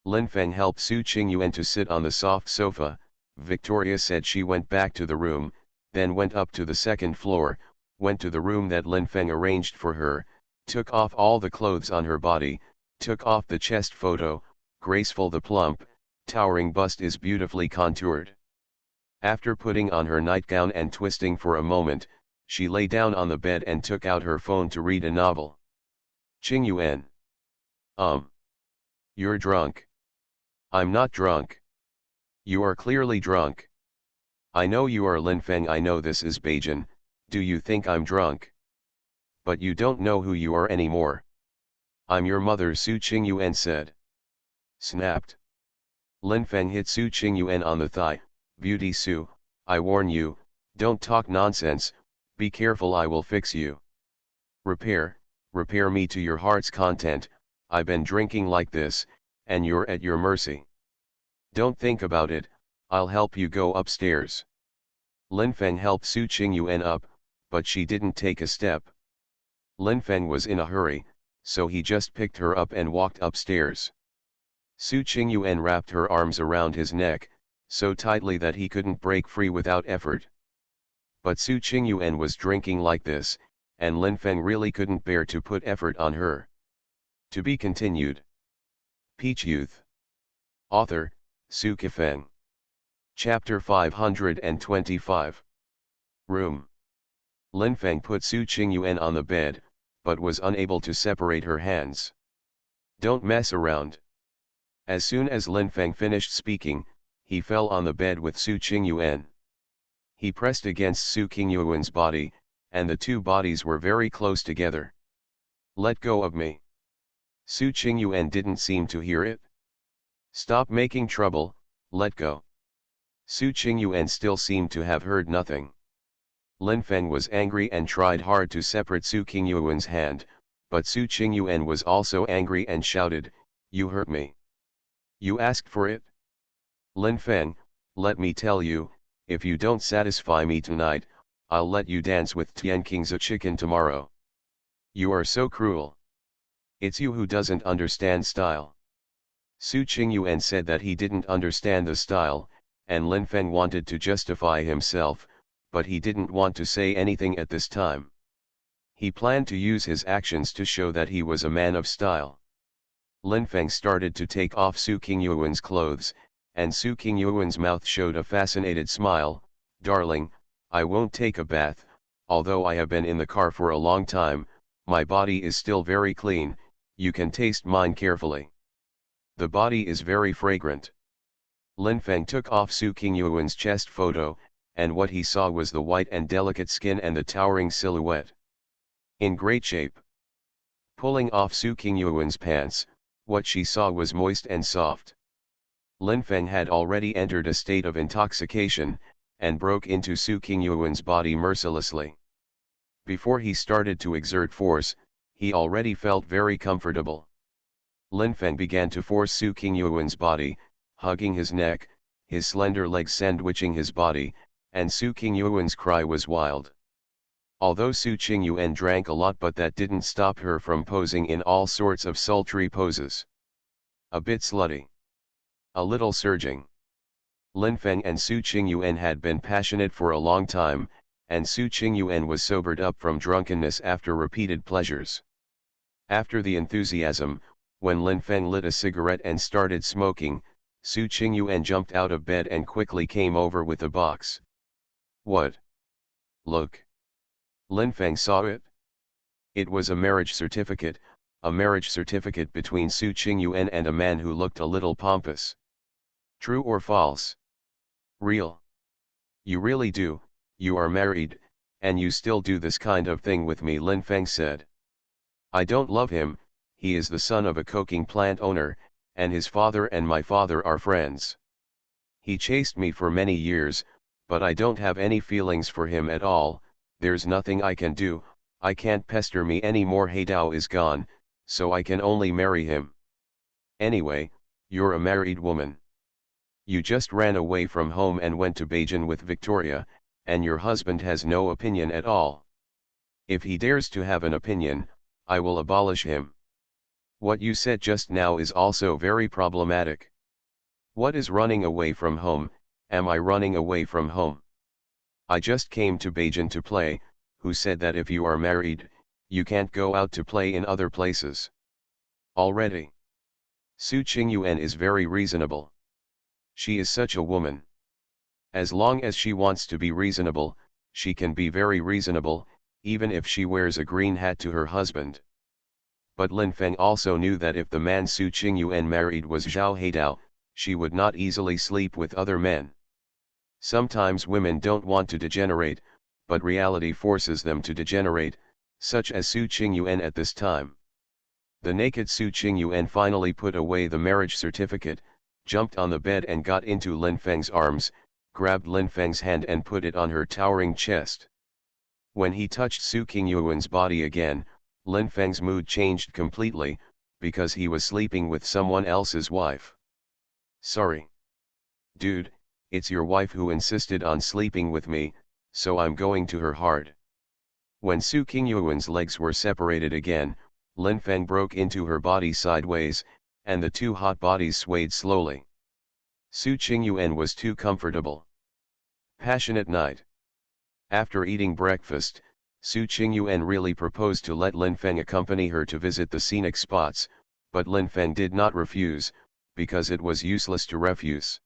Lin Feng helped Su Qingyuan to sit on the soft sofa. Victoria said she went back to the room, then went up to the second floor, went to the room that Lin Feng arranged for her, took off all the clothes on her body, took off the chest photo. Graceful, the plump, towering bust is beautifully contoured. After putting on her nightgown and twisting for a moment, she lay down on the bed and took out her phone to read a novel. Qingyuan. You're drunk. I'm not drunk. You are clearly drunk. I know you are Lin Feng. I know this is Beijing. Do you think I'm drunk? But you don't know who you are anymore. I'm your mother, Su Qingyuan said. Snapped. Lin Feng hit Su Qingyuan on the thigh. Beauty Su, I warn you, don't talk nonsense, be careful, I will fix you. Repair me to your heart's content. I've been drinking like this, and you're at your mercy. Don't think about it, I'll help you go upstairs. Lin Feng helped Su Qingyuan up, but she didn't take a step. Lin Feng was in a hurry, so he just picked her up and walked upstairs. Su Qingyuan wrapped her arms around his neck, so tightly that he couldn't break free without effort. But Su Qingyuan was drinking like this, and Lin Feng really couldn't bear to put effort on her. To be continued. Peach Youth. Author, Su Kifeng. Chapter 525. Room. Lin Feng put Su Qingyuan on the bed, but was unable to separate her hands. Don't mess around. As soon as Lin Feng finished speaking, he fell on the bed with Su Qingyuan. He pressed against Su Qingyuan's body, and the two bodies were very close together. Let go of me. Su Qingyuan didn't seem to hear it. Stop making trouble, let go. Su Qingyuan still seemed to have heard nothing. Lin Feng was angry and tried hard to separate Su Qingyuan's hand, but Su Qingyuan was also angry and shouted, "You hurt me. You asked for it? Lin Feng, let me tell you, if you don't satisfy me tonight, I'll let you dance with Tian King's chicken tomorrow. You are so cruel. It's you who doesn't understand style." Su Qingyuan said that he didn't understand the style, and Lin Feng wanted to justify himself, but he didn't want to say anything at this time. He planned to use his actions to show that he was a man of style. Lin Feng started to take off Su Qingyuan's clothes, and Su Qingyuan's mouth showed a fascinated smile. "Darling, I won't take a bath, although I have been in the car for a long time, my body is still very clean, you can taste mine carefully. The body is very fragrant." Lin Feng took off Su Qingyuan's chest photo, and what he saw was the white and delicate skin and the towering silhouette. In great shape. Pulling off Su Qingyuan's pants, what she saw was moist and soft. Lin Feng had already entered a state of intoxication, and broke into Su Qingyuan's body mercilessly. Before he started to exert force, he already felt very comfortable. Lin Feng began to force Su Qingyuan's body, hugging his neck, his slender legs sandwiching his body, and Su Qingyuan's cry was wild. Although Su Qingyuan drank a lot, but that didn't stop her from posing in all sorts of sultry poses. A bit slutty. A little surging. Lin Feng and Su Qingyuan had been passionate for a long time, and Su Qingyuan was sobered up from drunkenness after repeated pleasures. After the enthusiasm, when Lin Feng lit a cigarette and started smoking, Su Qingyuan jumped out of bed and quickly came over with a box. What? Look. Lin Feng saw it. It was a marriage certificate between Su Qingyuan and a man who looked a little pompous. True or false? Real. You really do, you are married, and you still do this kind of thing with me, Lin Feng said. I don't love him, he is the son of a coking plant owner, and his father and my father are friends. He chased me for many years, but I don't have any feelings for him at all. There's nothing I can do, I can't pester me anymore. Heidao is gone, so I can only marry him. Anyway, you're a married woman. You just ran away from home and went to Beijing with Victoria, and your husband has no opinion at all. If he dares to have an opinion, I will abolish him. What you said just now is also very problematic. What is running away from home? Am I running away from home? I just came to Beijing to play. Who said that if you are married, you can't go out to play in other places? Already. Su Qingyuan is very reasonable. She is such a woman. As long as she wants to be reasonable, she can be very reasonable, even if she wears a green hat to her husband. But Lin Feng also knew that if the man Su Qingyuan married was Zhao Heidao, she would not easily sleep with other men. Sometimes women don't want to degenerate, but reality forces them to degenerate, such as Su Qingyuan at this time. The naked Su Qingyuan finally put away the marriage certificate, jumped on the bed and got into Lin Feng's arms, grabbed Lin Feng's hand and put it on her towering chest. When he touched Su Qingyuan's body again, Lin Feng's mood changed completely, because he was sleeping with someone else's wife. Sorry. Dude, it's your wife who insisted on sleeping with me, so I'm going to her hard. When Su Qingyuan's legs were separated again, Lin Feng broke into her body sideways, and the two hot bodies swayed slowly. Su Qingyuan was too comfortable. Passionate night. After eating breakfast, Su Qingyuan really proposed to let Lin Feng accompany her to visit the scenic spots, but Lin Feng did not refuse, because it was useless to refuse.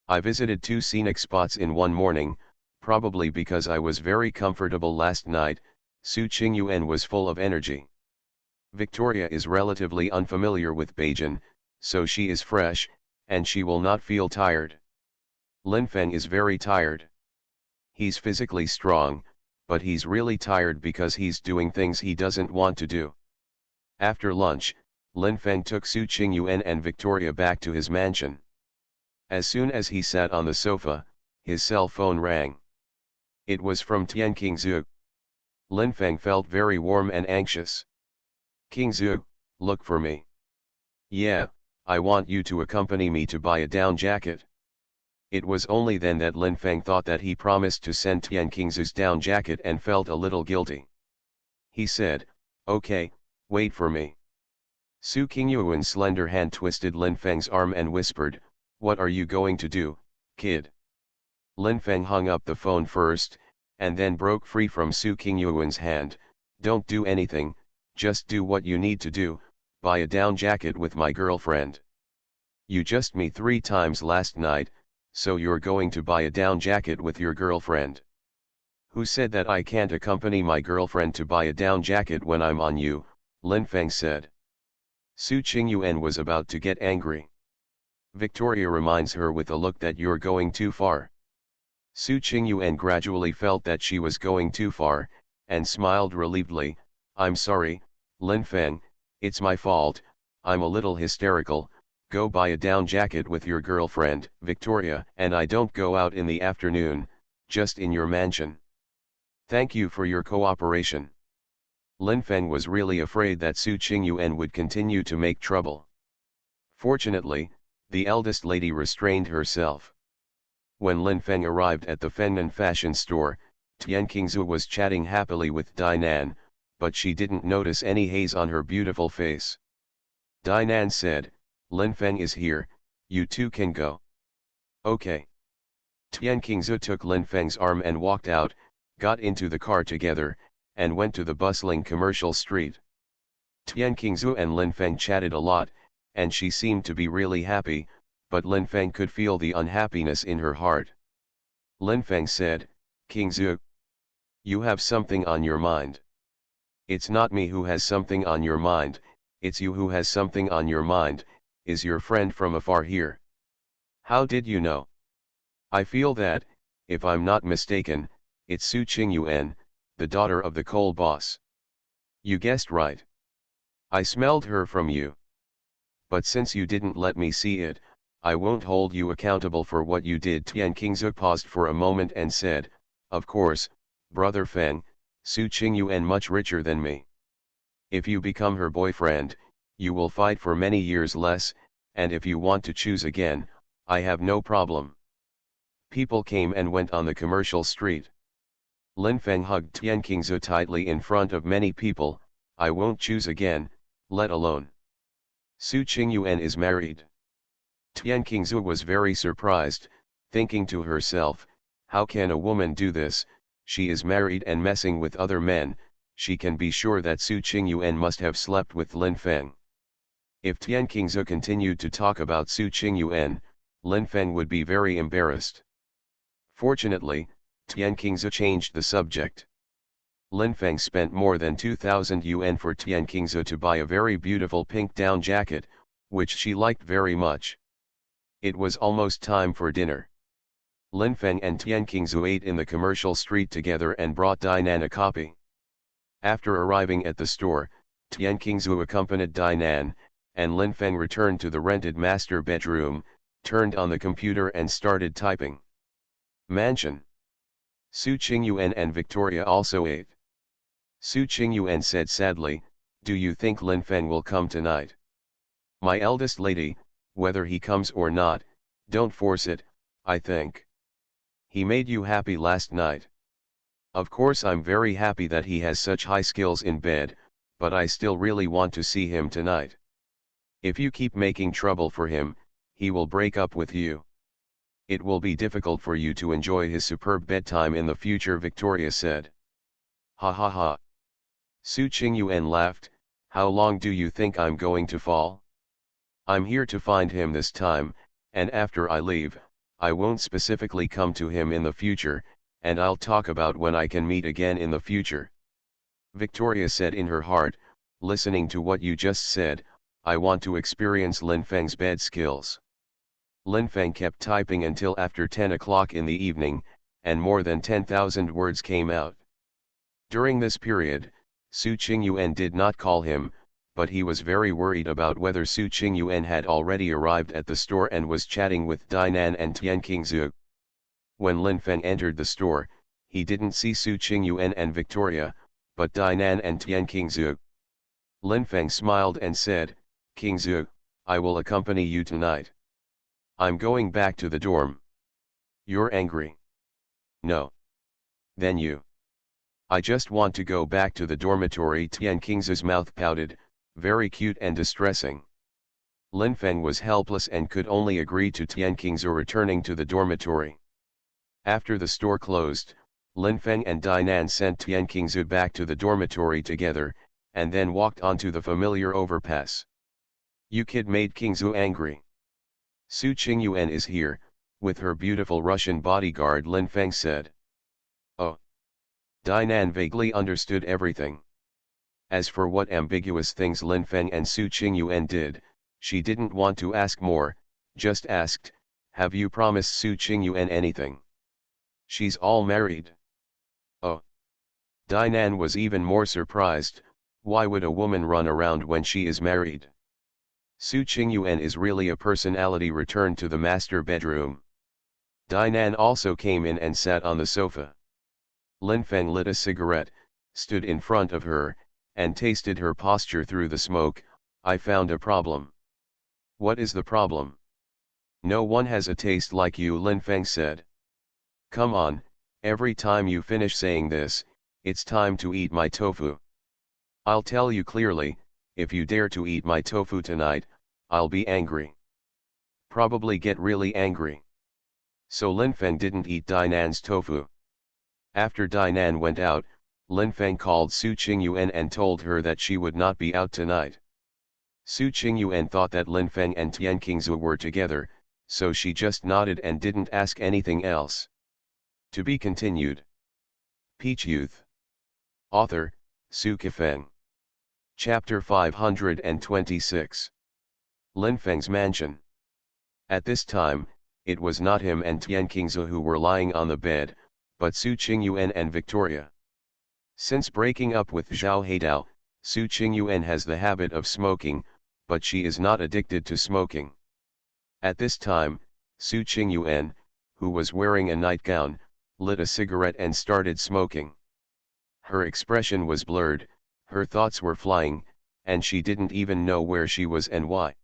I visited 2 scenic spots in one morning, probably because I was very comfortable last night. Su Qingyuan was full of energy. Victoria is relatively unfamiliar with Beijing, so she is fresh, and she will not feel tired. Lin Feng is very tired. He's physically strong, but he's really tired because he's doing things he doesn't want to do. After lunch, Lin Feng took Su Qingyuan and Victoria back to his mansion. As soon as he sat on the sofa, his cell phone rang. It was from Tian Qingzhu. Lin Feng felt very warm and anxious. Qingzhu, look for me. Yeah, I want you to accompany me to buy a down jacket. It was only then that Lin Feng thought that he promised to send Tian Qingzhu's down jacket and felt a little guilty. He said, okay, wait for me. Su Qingyuan's slender hand twisted Lin Feng's arm and whispered, what are you going to do, kid? Lin Feng hung up the phone first, and then broke free from Su Qingyuan's hand. Don't do anything, just do what you need to do, buy a down jacket with my girlfriend. You just me 3 times last night, so you're going to buy a down jacket with your girlfriend. Who said that I can't accompany my girlfriend to buy a down jacket when I'm on you? Lin Feng said. Su Qingyuan was about to get angry. Victoria reminds her with a look that you're going too far. Su Qingyuan gradually felt that she was going too far, and smiled relievedly. I'm sorry, Lin Feng, it's my fault, I'm a little hysterical. Go buy a down jacket with your girlfriend, Victoria, and I don't go out in the afternoon, just in your mansion. Thank you for your cooperation. Lin Feng was really afraid that Su Qingyuan would continue to make trouble. Fortunately, the eldest lady restrained herself. When Lin Feng arrived at the Fengnan fashion store, Tian Qingzhu was chatting happily with Dainan, but she didn't notice any haze on her beautiful face. Dainan said, Lin Feng is here, you two can go. Okay. Tian Qingzhu took Lin Feng's arm and walked out, got into the car together, and went to the bustling commercial street. Tian Qingzhu and Lin Feng chatted a lot, and she seemed to be really happy, but Lin Feng could feel the unhappiness in her heart. Lin Feng said, King Zhu, you have something on your mind. It's not me who has something on your mind, it's you who has something on your mind. Is your friend from afar here? How did you know? I feel that, if I'm not mistaken, it's Su Qingyuan, the daughter of the coal boss. You guessed right. I smelled her from you. But since you didn't let me see it, I won't hold you accountable for what you did. Tian Qingzu paused for a moment and said, of course, Brother Feng, Su Qingyuan much richer than me. If you become her boyfriend, you will fight for many years less, and if you want to choose again, I have no problem. People came and went on the commercial street. Lin Feng hugged Tian Qingzu tightly in front of many people. I won't choose again, let alone. Su Qingyuan is married. Tian Qingzu was very surprised, thinking to herself, how can a woman do this? She is married and messing with other men. She can be sure that Su Qingyuan must have slept with Lin Feng. If Tian Qingzu continued to talk about Su Qingyuan, Lin Feng would be very embarrassed. Fortunately, Tian Qingzu changed the subject. Lin Feng spent more than 2,000 yuan for Tian Qingzu to buy a very beautiful pink down jacket, which she liked very much. It was almost time for dinner. Lin Feng and Tian Qingzu ate in the commercial street together and brought Dainan a copy. After arriving at the store, Tian Qingzu accompanied Dainan, and Lin Feng returned to the rented master bedroom, turned on the computer and started typing. Mansion. Su Qingyuan and Victoria also ate. Su Qingyuan said sadly, do you think Lin Feng will come tonight? My eldest lady, whether he comes or not, don't force it, I think. He made you happy last night. Of course I'm very happy that he has such high skills in bed, but I still really want to see him tonight. If you keep making trouble for him, he will break up with you. It will be difficult for you to enjoy his superb bedtime in the future, Victoria said. Ha ha ha. Su Qingyuan laughed, how long do you think I'm going to fall? I'm here to find him this time, and after I leave, I won't specifically come to him in the future, and I'll talk about when I can meet again in the future. Victoria said in her heart, listening to what you just said, I want to experience Lin Feng's bed skills. Lin Feng kept typing until after 10 o'clock in the evening, and more than 10,000 words came out. During this period, Su Qingyuan did not call him, but he was very worried about whether Su Qingyuan had already arrived at the store and was chatting with Dainan and Tian Qingzu. When Lin Feng entered the store, he didn't see Su Qingyuan and Victoria, but Dainan and Tian Qingzu. Lin Feng smiled and said, Qingzu, I will accompany you tonight. I'm going back to the dorm. You're angry? No. Then you. I just want to go back to the dormitory. Tian Qingzu's mouth pouted, very cute and distressing. Lin Feng was helpless and could only agree to Tian Qingzu returning to the dormitory. After the store closed, Lin Feng and Dainan sent Tian Qingzu back to the dormitory together, and then walked onto the familiar overpass. You kid made Qingzu angry. Su Qingyuan is here, with her beautiful Russian bodyguard, Lin Feng said. Oh. Dainan vaguely understood everything. As for what ambiguous things Lin Feng and Su Qingyuan did, she didn't want to ask more, just asked, have you promised Su Qingyuan anything? She's all married. Oh. Dainan was even more surprised, why would a woman run around when she is married? Su Qingyuan is really a personality. Returned to the master bedroom. Dainan also came in and sat on the sofa. Lin Feng lit a cigarette, stood in front of her, and tasted her posture through the smoke. I found a problem. What is the problem? No one has a taste like you, Lin Feng said. Come on, every time you finish saying this, it's time to eat my tofu. I'll tell you clearly, if you dare to eat my tofu tonight, I'll be angry. Probably get really angry. So Lin Feng didn't eat Dainan's tofu. After Dainan went out, Lin Feng called Su Qingyuan and told her that she would not be out tonight. Su Qingyuan thought that Lin Feng and Tian Qingzu were together, so she just nodded and didn't ask anything else. To be continued. Peach Youth. Author, Sukifeng. Chapter 526. Linfeng's Mansion. At this time, it was not him and Tian Qingze who were lying on the bed, but Su Qingyuan and Victoria. Since breaking up with Zhao Heidao, Su Qingyuan has the habit of smoking, but she is not addicted to smoking. At this time, Su Qingyuan, who was wearing a nightgown, lit a cigarette and started smoking. Her expression was blurred, her thoughts were flying, and she didn't even know where she was and why.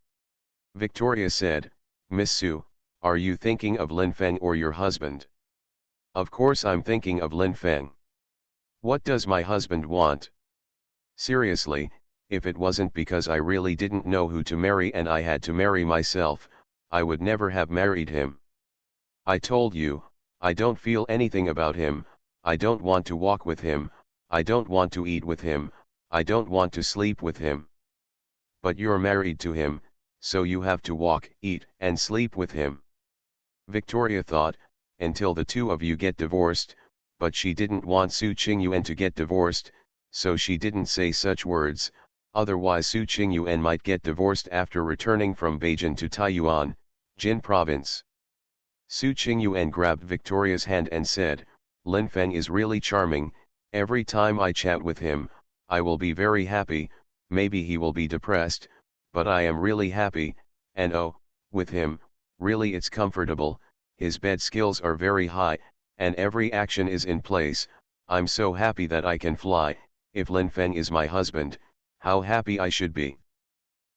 Victoria said, "Miss Su, are you thinking of Linfeng or your husband?" "Of course I'm thinking of Linfeng. What does my husband want? Seriously, if it wasn't because I really didn't know who to marry and I had to marry myself, I would never have married him. I told you, I don't feel anything about him, I don't want to walk with him, I don't want to eat with him, I don't want to sleep with him. But you're married to him, so you have to walk, eat, and sleep with him." Victoria thought, until the two of you get divorced, but she didn't want Su Qingyuan to get divorced, so she didn't say such words, otherwise Su Qingyuan might get divorced after returning from Beijing to Taiyuan, Jin province. Su Qingyuan grabbed Victoria's hand and said, "Linfeng is really charming, every time I chat with him, I will be very happy, maybe he will be depressed, but I am really happy, and oh, with him, really it's comfortable, his bed skills are very high, and every action is in place, I'm so happy that I can fly, if Linfeng is my husband, how happy I should be."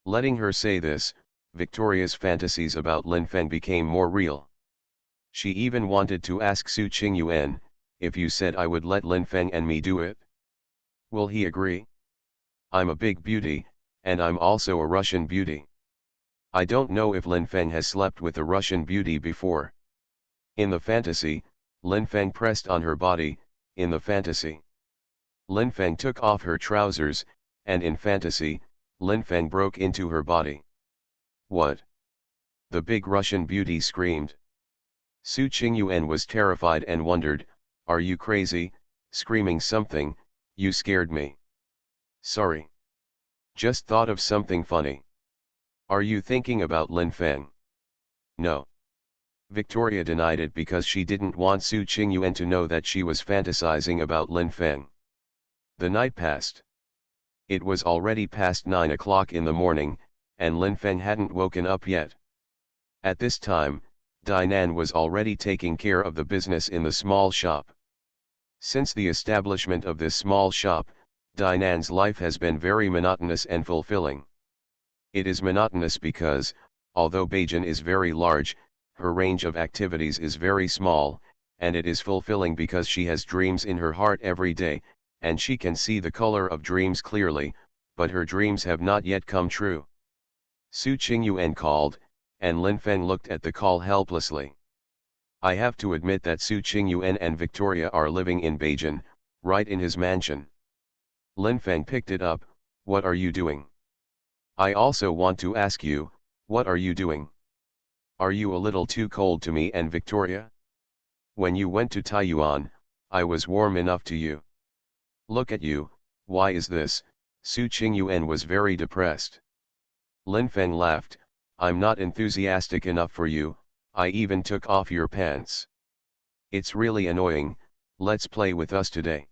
Letting her say this, Victoria's fantasies about Linfeng became more real. She even wanted to ask Su Qingyuan, "If you said I would let Linfeng and me do it, will he agree? I'm a big beauty, and I'm also a Russian beauty. I don't know if Linfeng has slept with a Russian beauty before." In the fantasy, Linfeng pressed on her body, in the fantasy. Linfeng took off her trousers, and in fantasy, Linfeng broke into her body. "What?" the big Russian beauty screamed. Su Qingyuan was terrified and wondered, "Are you crazy, screaming something, you scared me." "Sorry. Just thought of something funny." "Are you thinking about Linfeng?" "No." Victoria denied it because she didn't want Su Qingyuan to know that she was fantasizing about Linfeng. The night passed. It was already past 9 o'clock in the morning, and Linfeng hadn't woken up yet. At this time, Dainan was already taking care of the business in the small shop. Since the establishment of this small shop, Dainan's life has been very monotonous and fulfilling. It is monotonous because, although Beijing is very large, her range of activities is very small, and it is fulfilling because she has dreams in her heart every day, and she can see the color of dreams clearly, but her dreams have not yet come true. Su Qingyuan called, and Linfeng looked at the call helplessly. I have to admit that Su Qingyuan and Victoria are living in Beijing, right in his mansion. Linfeng picked it up. "What are you doing?" "I also want to ask you, what are you doing? Are you a little too cold to me and Victoria? When you went to Taiyuan, I was warm enough to you. Look at you, why is this?" Su Qingyuan was very depressed. Linfeng laughed, "I'm not enthusiastic enough for you, I even took off your pants. It's really annoying, let's play with us today."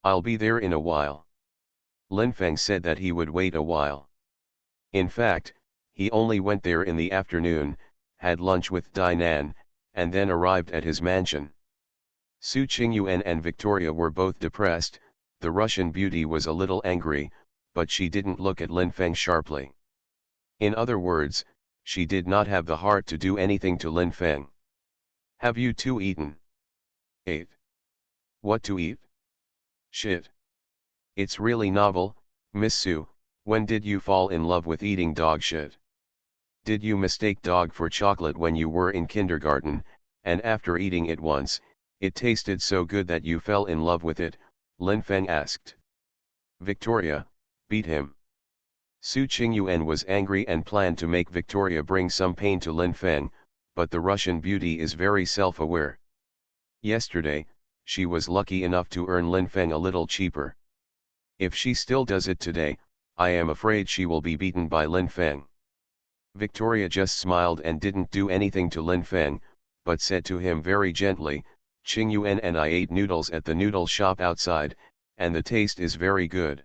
"I'll be there in a while." Linfeng said that he would wait a while. In fact, he only went there in the afternoon, had lunch with Dainan, and then arrived at his mansion. Su Qingyuan and Victoria were both depressed, the Russian beauty was a little angry, but she didn't look at Linfeng sharply. In other words, she did not have the heart to do anything to Linfeng. "Have you two eaten?" "Ate. What to eat?" "Shit. It's really novel, Miss Su, when did you fall in love with eating dog shit? Did you mistake dog for chocolate when you were in kindergarten, and after eating it once, it tasted so good that you fell in love with it?" Linfeng asked. "Victoria, beat him." Su Qingyuan was angry and planned to make Victoria bring some pain to Linfeng, but the Russian beauty is very self-aware. Yesterday, she was lucky enough to earn Linfeng a little cheaper. If she still does it today, I am afraid she will be beaten by Linfeng. Victoria just smiled and didn't do anything to Linfeng, but said to him very gently, "Qingyuan and I ate noodles at the noodle shop outside, and the taste is very good."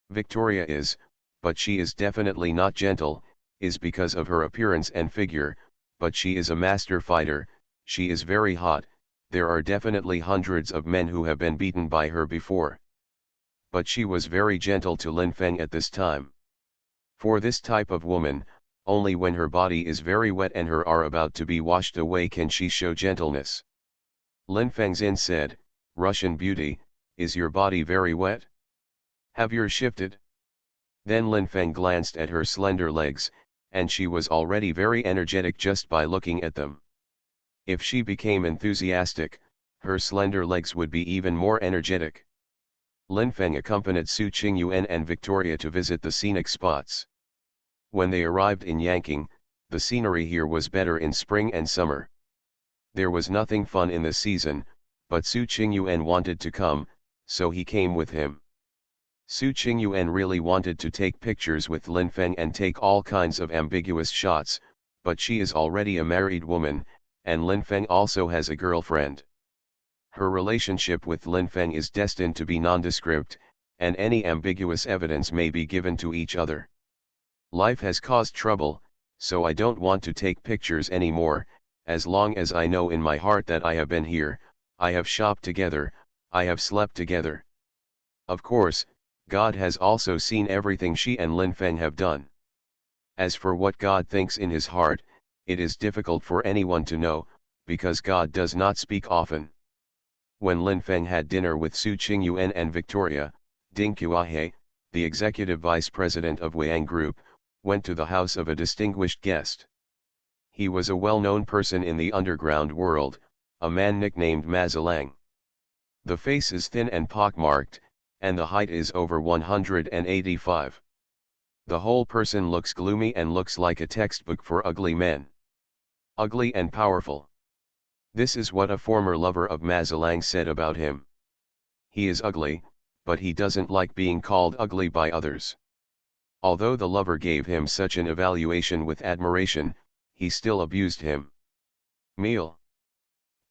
Victoria is, but she is definitely not gentle, is because of her appearance and figure, but she is a master fighter, she is very hot, there are definitely hundreds of men who have been beaten by her before. But she was very gentle to Linfeng at this time. For this type of woman, only when her body is very wet and her are about to be washed away can she show gentleness. Linfeng Xin said, "Russian beauty, is your body very wet? Have yours shifted?" Then Linfeng glanced at her slender legs, and she was already very energetic just by looking at them. If she became enthusiastic, her slender legs would be even more energetic. Linfeng accompanied Su Qingyuan and Victoria to visit the scenic spots. When they arrived in Yanqing, the scenery here was better in spring and summer. There was nothing fun in the season, but Su Qingyuan wanted to come, so he came with him. Su Qingyuan really wanted to take pictures with Linfeng and take all kinds of ambiguous shots, but she is already a married woman, and Linfeng also has a girlfriend. Her relationship with Linfeng is destined to be nondescript, and any ambiguous evidence may be given to each other. Life has caused trouble, so I don't want to take pictures anymore, as long as I know in my heart that I have been here, I have shopped together, I have slept together. Of course, God has also seen everything she and Linfeng have done. As for what God thinks in his heart, it is difficult for anyone to know, because God does not speak often. When Linfeng had dinner with Su Qingyuan and Victoria, Ding Qiahe, the executive vice president of Weyang Group, went to the house of a distinguished guest. He was a well-known person in the underground world, a man nicknamed Mazalang. The face is thin and pockmarked, and the height is over 185. The whole person looks gloomy and looks like a textbook for ugly men. Ugly and powerful. This is what a former lover of Mazalang said about him. He is ugly, but he doesn't like being called ugly by others. Although the lover gave him such an evaluation with admiration, he still abused him. Meal.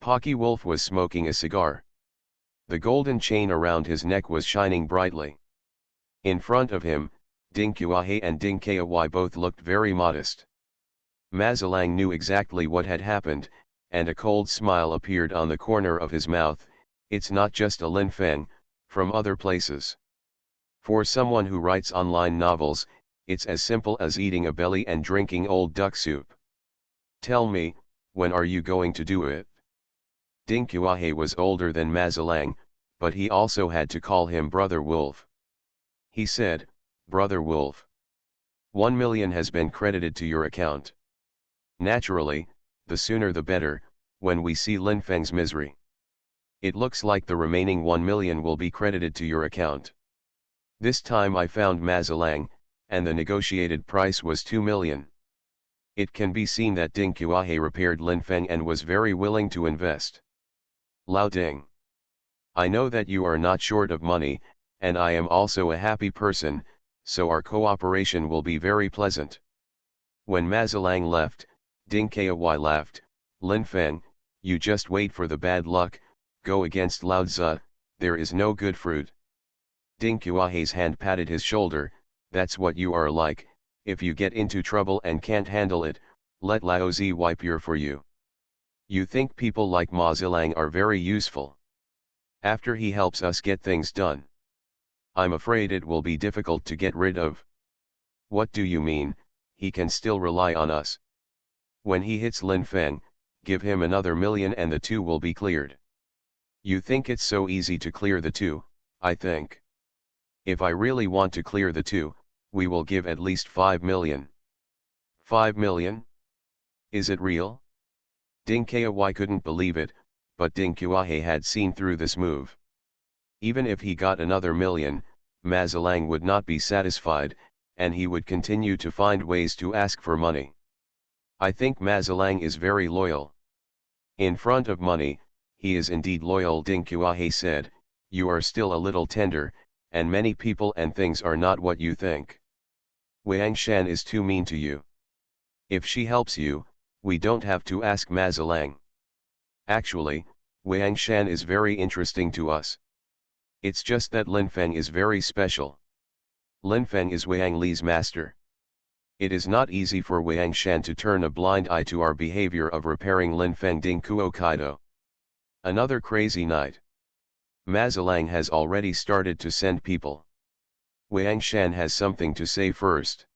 Pocky Wolf was smoking a cigar. The golden chain around his neck was shining brightly. In front of him, Ding Qiahe and Ding Kai both looked very modest. Mazalang knew exactly what had happened, and a cold smile appeared on the corner of his mouth. It's not just a Linfeng, from other places. For someone who writes online novels, it's as simple as eating a belly and drinking old duck soup. Tell me, when are you going to do it? Ding Qiahe was older than Mazalang, but he also had to call him Brother Wolf. He said, "Brother Wolf. 1 million has been credited to your account. Naturally, the sooner the better, when we see Linfeng's misery. It looks like the remaining 1 million will be credited to your account." This time I found Mazalang, and the negotiated price was 2 million. It can be seen that Ding Qiahe repaired Linfeng and was very willing to invest. Lao Ding. I know that you are not short of money, and I am also a happy person, so our cooperation will be very pleasant. When Mazalang left, Ding Kai laughed, "Linfeng, you just wait for the bad luck, go against Lao Tzu, there is no good fruit." Ding Qiahe's hand patted his shoulder, "That's what you are like, if you get into trouble and can't handle it, let Lao Tzu wipe your for you. You think people like Mazalang are very useful. After he helps us get things done. I'm afraid it will be difficult to get rid of." "What do you mean? He can still rely on us. When he hits Linfeng, give him another million and the two will be cleared." "You think it's so easy to clear the two?" "I think. If I really want to clear the two, we will give at least 5 million. 5 million? Is it real?" Ding Kai couldn't believe it, but Ding Qiahe had seen through this move. Even if he got another million, Mazalang would not be satisfied, and he would continue to find ways to ask for money. I think Mazalang is very loyal. In front of money, he is indeed loyal. Ding Qiahe said, you are still a little tender, and many people and things are not what you think. Wang Shan is too mean to you. If she helps you, we don't have to ask Mazalang. Actually, Wang Shan is very interesting to us. It's just that Lin Feng is very special. Lin Feng is Wang Li's master. It is not easy for Wang Shan to turn a blind eye to our behavior of repairing Lin Feng Ding Kuo Kaido. Another crazy night. Mazalang has already started to send people. Wang Shan has something to say first.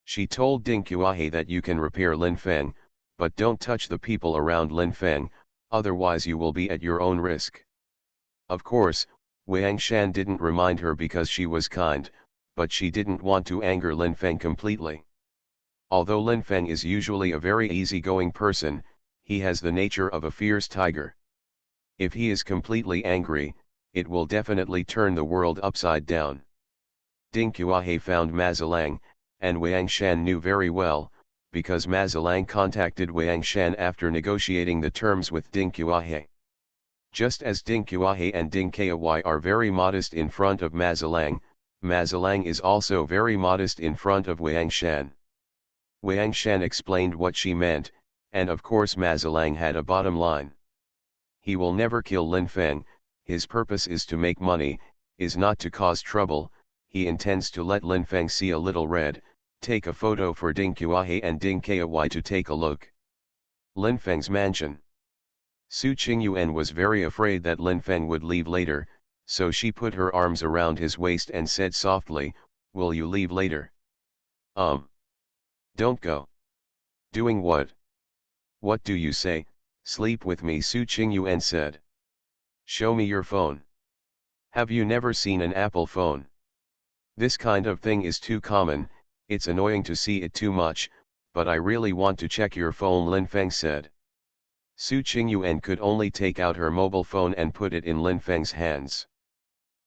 She told Ding Qiahe that you can repair Lin Feng, but don't touch the people around Lin Feng, otherwise you will be at your own risk. Of course, Wang Shan didn't remind her because she was kind, but she didn't want to anger Lin Feng completely. Although Lin Feng is usually a very easygoing person, he has the nature of a fierce tiger. If he is completely angry, it will definitely turn the world upside down. Ding Qiahe found Mazalang, and Wang Shan knew very well, because Mazalang contacted Wang Shan after negotiating the terms with Ding Qiahe. Just as Ding Qiahe and Ding Kai are very modest in front of Mazalang, Mazalang is also very modest in front of Wang Shan. Wang Shan explained what she meant, and of course Mazalang had a bottom line. He will never kill Lin Feng, his purpose is to make money, is not to cause trouble. He intends to let Lin Feng see a little red, take a photo for Ding Qiahe and Ding Kai to take a look. Lin Feng's mansion. Su Qingyuan was very afraid that Lin Feng would leave later, so she put her arms around his waist and said softly, will you leave later? Don't go. Doing what? What do you say? Sleep with me, Su Qingyuan said. Show me your phone. Have you never seen an Apple phone? This kind of thing is too common, it's annoying to see it too much, but I really want to check your phone, Lin Feng said. Su Qingyuan could only take out her mobile phone and put it in Lin Feng's hands.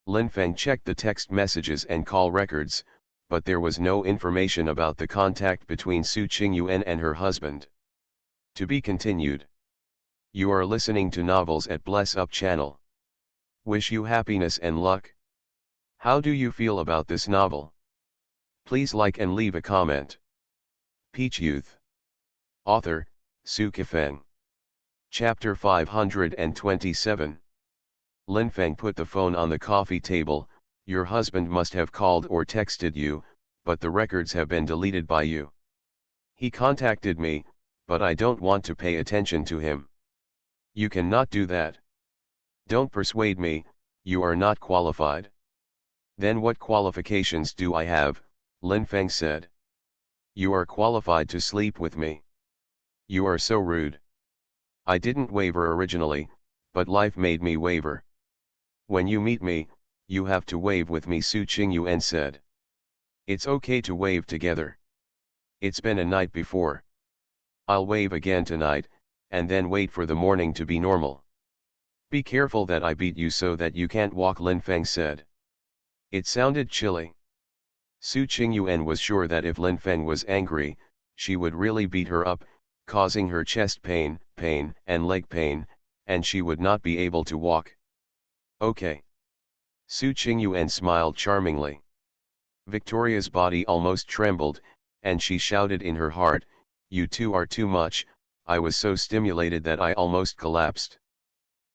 Lin Feng checked the text messages and call records, but there was no information about the contact between Su Qingyuan and her husband. To be continued. You are listening to novels at Bless Up channel. Wish you happiness and luck. How do you feel about this novel? Please like and leave a comment. Peach Youth. Author, Su Kifeng. Chapter 527. Lin Feng put the phone on the coffee table. Your husband must have called or texted you, but the records have been deleted by you. He contacted me, but I don't want to pay attention to him. You cannot do that. Don't persuade me, you are not qualified. Then what qualifications do I have? Lin Feng said. You are qualified to sleep with me. You are so rude. I didn't waver originally, but life made me waver. When you meet me, you have to wave with me, Su Qingyuan said. It's okay to wave together. It's been a night before. I'll wave again tonight, and then wait for the morning to be normal. Be careful that I beat you so that you can't walk, Lin Feng said. It sounded chilly. Su Qingyuan was sure that if Lin Feng was angry, she would really beat her up, causing her chest pain, and leg pain, and she would not be able to walk. Okay. Su Qingyuan smiled charmingly. Victoria's body almost trembled, and she shouted in her heart, you two are too much, I was so stimulated that I almost collapsed.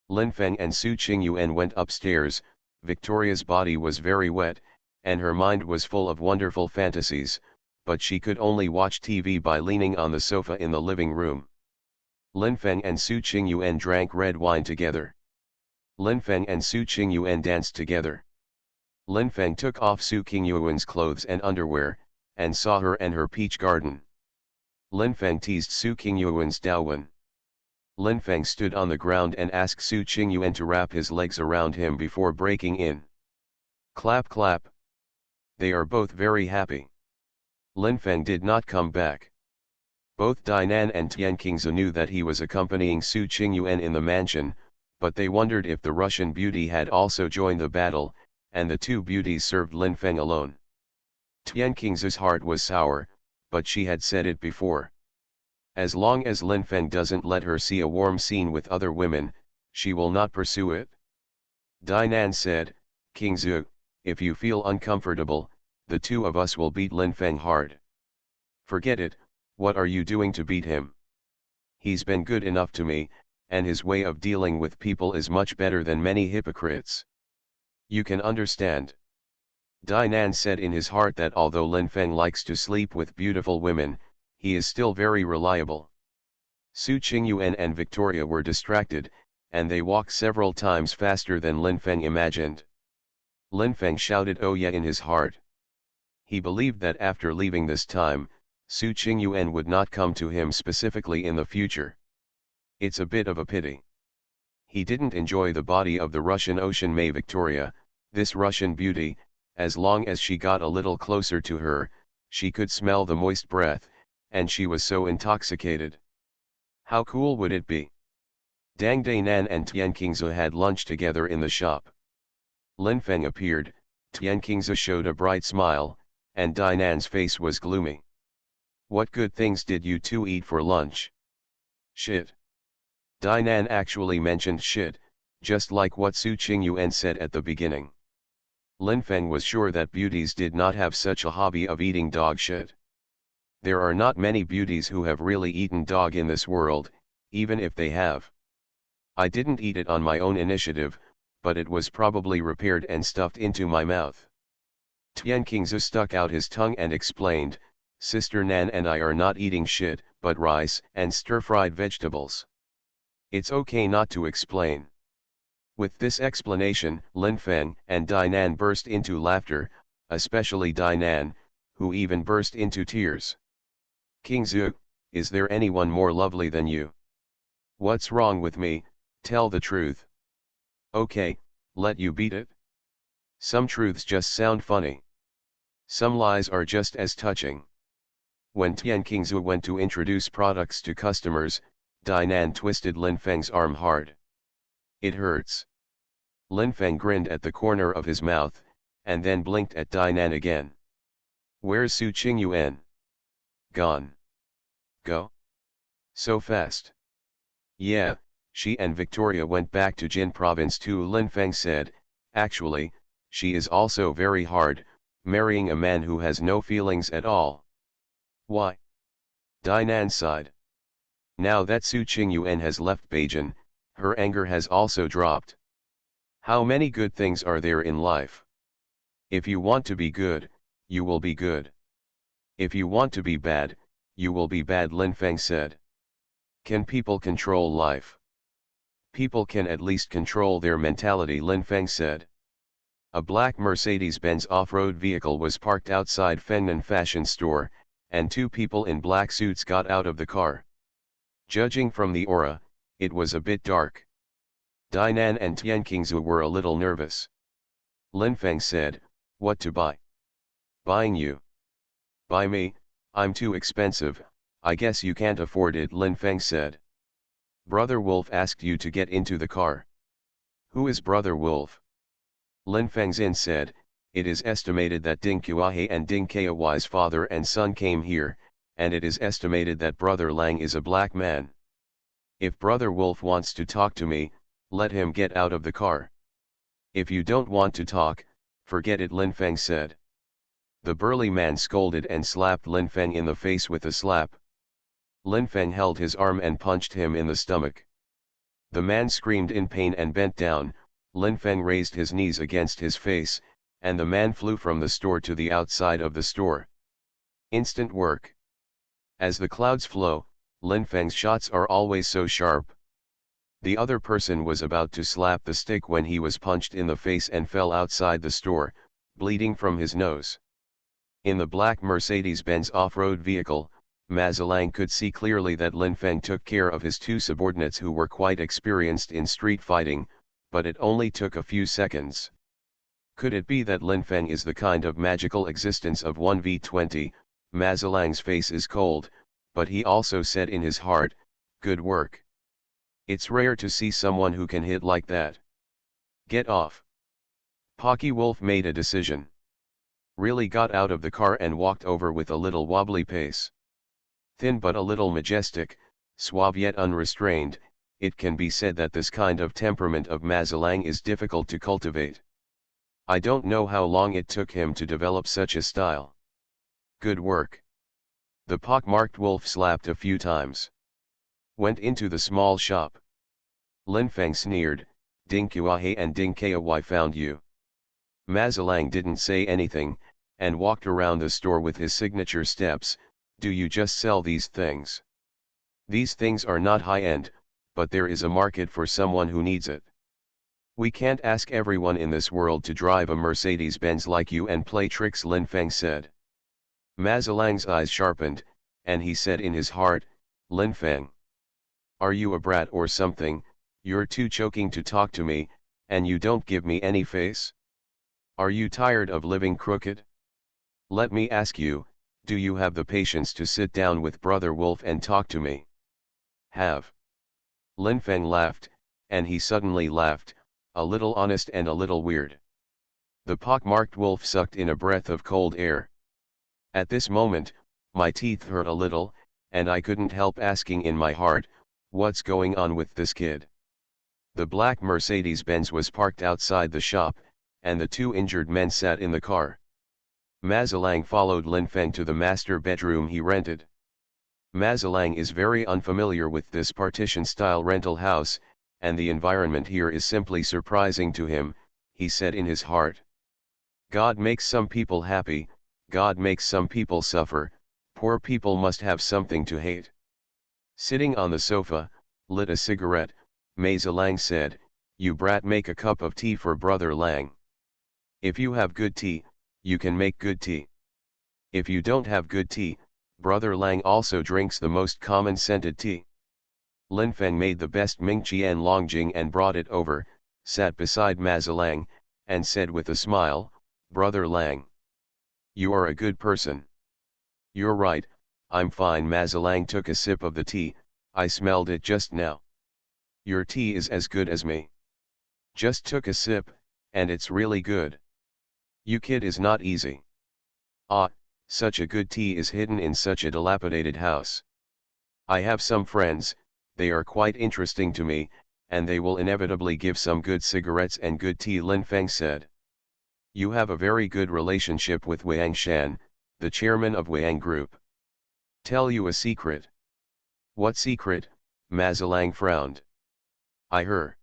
Lin Feng and Su Qingyuan went upstairs. Victoria's body was very wet, and her mind was full of wonderful fantasies, but she could only watch TV by leaning on the sofa in the living room. Lin Feng and Su Qingyuan drank red wine together. Lin Feng and Su Qingyuan danced together. Lin Feng took off Su Qingyuan's clothes and underwear, and saw her and her peach garden. Lin Feng teased Su Qingyuan's Daowen. Lin Feng stood on the ground and asked Su Qingyuan to wrap his legs around him before breaking in. Clap clap. They are both very happy. Lin Feng did not come back. Both Dainan and Tian Qingze knew that he was accompanying Su Qingyuan in the mansion, but they wondered if the Russian beauty had also joined the battle, and the two beauties served Lin Feng alone. Tian Qingze's heart was sour, but she had said it before. As long as Lin Feng doesn't let her see a warm scene with other women, she will not pursue it. Dinan said, King Zhu, if you feel uncomfortable, the two of us will beat Lin Feng hard. Forget it, what are you doing to beat him? He's been good enough to me, and his way of dealing with people is much better than many hypocrites. You can understand. Dinan said in his heart that although Lin Feng likes to sleep with beautiful women, he is still very reliable. Su Qingyuan and Victoria were distracted, and they walked several times faster than Lin Feng imagined. Lin Feng shouted oh yeah in his heart. He believed that after leaving this time, Su Qingyuan would not come to him specifically in the future. It's a bit of a pity. He didn't enjoy the body of the Russian Ocean May Victoria, this Russian beauty. As long as she got a little closer to her, she could smell the moist breath, and she was so intoxicated. How cool would it be? Dang Dainan and Tian Qingze had lunch together in the shop. Lin Feng appeared, Tian Qingze showed a bright smile, and Dainan's face was gloomy. What good things did you two eat for lunch? Shit. Dainan actually mentioned shit, just like what Su Qingyuan said at the beginning. Lin Feng was sure that beauties did not have such a hobby of eating dog shit. There are not many beauties who have really eaten dog in this world, even if they have. I didn't eat it on my own initiative, but it was probably repaired and stuffed into my mouth. Tian Qingze stuck out his tongue and explained, Sister Nan and I are not eating shit, but rice and stir-fried vegetables. It's okay not to explain. With this explanation, Lin Feng and Dainan burst into laughter, especially Dainan, who even burst into tears. King Zhu, is there anyone more lovely than you? What's wrong with me? Tell the truth. Okay, let you beat it. Some truths just sound funny. Some lies are just as touching. When Tian Qingze went to introduce products to customers, Dainan twisted Lin Feng's arm hard. It hurts. Lin Feng grinned at the corner of his mouth, and then blinked at Dainan again. Where's Su Qingyuan? Gone. Go? So fast. Yeah, she and Victoria went back to Jin province too. Lin Feng said, actually, she is also very hard, marrying a man who has no feelings at all. Why? Dainan sighed. Now that Su Qingyuan has left Beijing, her anger has also dropped. How many good things are there in life? If you want to be good, you will be good. If you want to be bad, you will be bad, Lin Feng said. Can people control life? People can at least control their mentality, Lin Feng said. A black Mercedes-Benz off-road vehicle was parked outside Fengnan Fashion Store, and two people in black suits got out of the car. Judging from the aura, it was a bit dark. Dainan and Tian Qingze were a little nervous. Lin Feng said, what to buy? Buying you. Buy me, I'm too expensive, I guess you can't afford it, Lin Feng said. Brother Wolf asked you to get into the car. Who is Brother Wolf? Lin Fengzin said, it is estimated that Ding Qiahe and Ding Kai's father and son came here, and it is estimated that Brother Lang is a black man. If Brother Wolf wants to talk to me, let him get out of the car. If you don't want to talk, forget it, Lin Feng said. The burly man scolded and slapped Lin Feng in the face with a slap. Lin Feng held his arm and punched him in the stomach. The man screamed in pain and bent down. Lin Feng raised his knees against his face, and the man flew from the store to the outside of the store. Instant work. As the clouds flow, Lin Feng's shots are always so sharp. The other person was about to slap the stick when he was punched in the face and fell outside the store, bleeding from his nose. In the black Mercedes-Benz off-road vehicle, Ma Zilang could see clearly that Lin Feng took care of his two subordinates who were quite experienced in street fighting, but it only took a few seconds. Could it be that Lin Feng is the kind of magical existence of 1v20? Ma Zilang's face is cold, but he also said in his heart, good work. It's rare to see someone who can hit like that. Get off. Pocky Wolf made a decision. Really got out of the car and walked over with a little wobbly pace. Thin but a little majestic, suave yet unrestrained, it can be said that this kind of temperament of Mazalang is difficult to cultivate. I don't know how long it took him to develop such a style. Good work. The pock-marked wolf slapped a few times. Went into the small shop. Lin Feng sneered, Ding Kuahe and Ding Kai found you. Mazalang didn't say anything, and walked around the store with his signature steps. Do you just sell these things? These things are not high-end, but there is a market for someone who needs it. We can't ask everyone in this world to drive a Mercedes-Benz like you and play tricks, Lin Feng said. Mazalang's eyes sharpened, and he said in his heart, Lin Feng, are you a brat or something? You're too choking to talk to me, and you don't give me any face? Are you tired of living crooked? Let me ask you, do you have the patience to sit down with Brother Wolf and talk to me? Have. Lin Feng laughed, and he suddenly laughed, a little honest and a little weird. The pock-marked wolf sucked in a breath of cold air. At this moment, my teeth hurt a little, and I couldn't help asking in my heart, what's going on with this kid? The black Mercedes-Benz was parked outside the shop, and the two injured men sat in the car. Mazalang followed Lin Feng to the master bedroom he rented. Mazalang is very unfamiliar with this partition-style rental house, and the environment here is simply surprising to him, he said in his heart. God makes some people happy, God makes some people suffer, poor people must have something to hate. Sitting on the sofa, lit a cigarette, Mazalang said, you brat, make a cup of tea for Brother Lang. If you have good tea, you can make good tea. If you don't have good tea, Brother Lang also drinks the most common scented tea. Lin Feng made the best Mingqian Longjing and brought it over, sat beside Mazalang, and said with a smile, Brother Lang, you are a good person. You're right, I'm fine. Mazalang took a sip of the tea, I smelled it just now. Your tea is as good as me. Just took a sip, and it's really good. You kid is not easy. Ah, such a good tea is hidden in such a dilapidated house. I have some friends, they are quite interesting to me, and they will inevitably give some good cigarettes and good tea, Lin Feng said. You have a very good relationship with Wang Shan, the chairman of Wang Group. Tell you a secret. What secret? Mazalang frowned. I heard.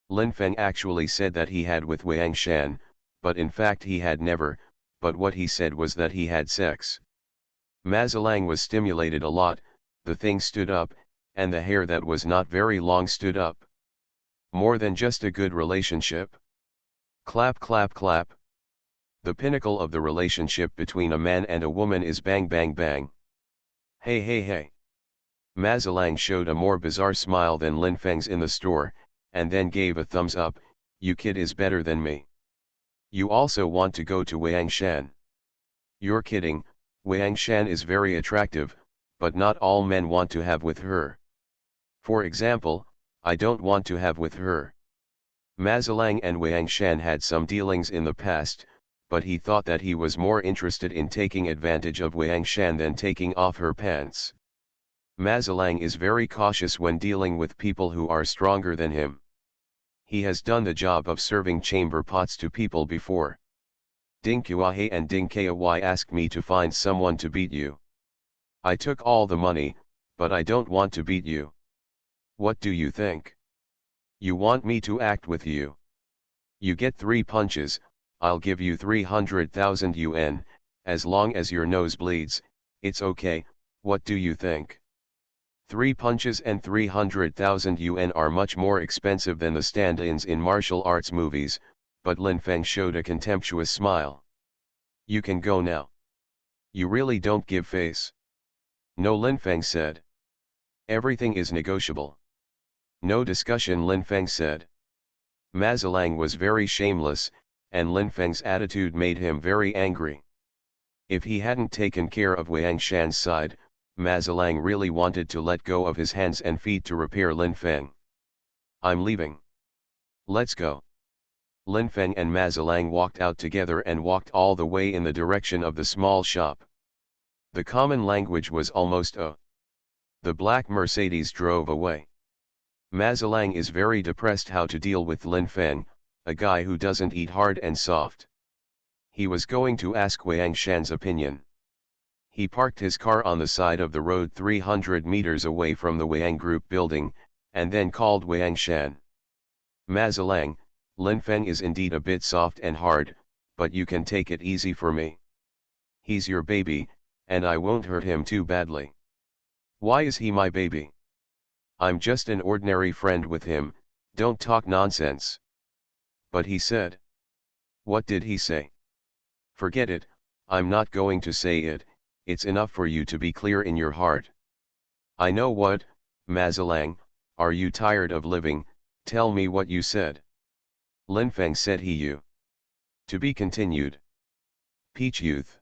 Lin Feng actually said that he had with Wang Shan, but in fact he had never, but what he said was that he had sex. Mazalang was stimulated a lot, the thing stood up, and the hair that was not very long stood up. More than just a good relationship. Clap clap clap. The pinnacle of the relationship between a man and a woman is bang bang bang. Hey hey hey. Mazalang showed a more bizarre smile than Lin Feng's in the store, and then gave a thumbs up, you kid is better than me. You also want to go to Wang Shan. You're kidding, Wang Shan is very attractive, but not all men want to have with her. For example, I don't want to have with her. Mazalang and Wang Shan had some dealings in the past, but he thought that he was more interested in taking advantage of Wang Shan than taking off her pants. Mazalang is very cautious when dealing with people who are stronger than him. He has done the job of serving chamber pots to people before. Ding Kuahe and Ding Kai asked me to find someone to beat you. I took all the money, but I don't want to beat you. What do you think? You want me to act with you? You get 3 punches, I'll give you 300,000 yuan, as long as your nose bleeds, it's okay, what do you think? 3 punches and 300,000 yuan are much more expensive than the stand-ins in martial arts movies, but Lin Feng showed a contemptuous smile. You can go now. You really don't give face. No, Lin Feng said. Everything is negotiable. No discussion, Lin Feng said. Mazalang was very shameless, and Lin Feng's attitude made him very angry. If he hadn't taken care of Wang Shan's side, Mazalang really wanted to let go of his hands and feet to repair Lin Feng. I'm leaving. Let's go. Lin Feng and Mazalang walked out together and walked all the way in the direction of the small shop. The common language was almost a The black Mercedes drove away. Mazalang is very depressed how to deal with Lin Feng, a guy who doesn't eat hard and soft. He was going to ask Wang Shan's opinion. He parked his car on the side of the road 300 meters away from the Wang Group building, and then called Wang Shan. Mazalang, Lin Feng is indeed a bit soft and hard, but you can take it easy for me. He's your baby, and I won't hurt him too badly. Why is he my baby? I'm just an ordinary friend with him, don't talk nonsense. But he said. What did he say? Forget it, I'm not going to say it, it's enough for you to be clear in your heart. I know what, Mazalang, are you tired of living, tell me what you said. Lin Feng said he you. To be continued. Peach Youth.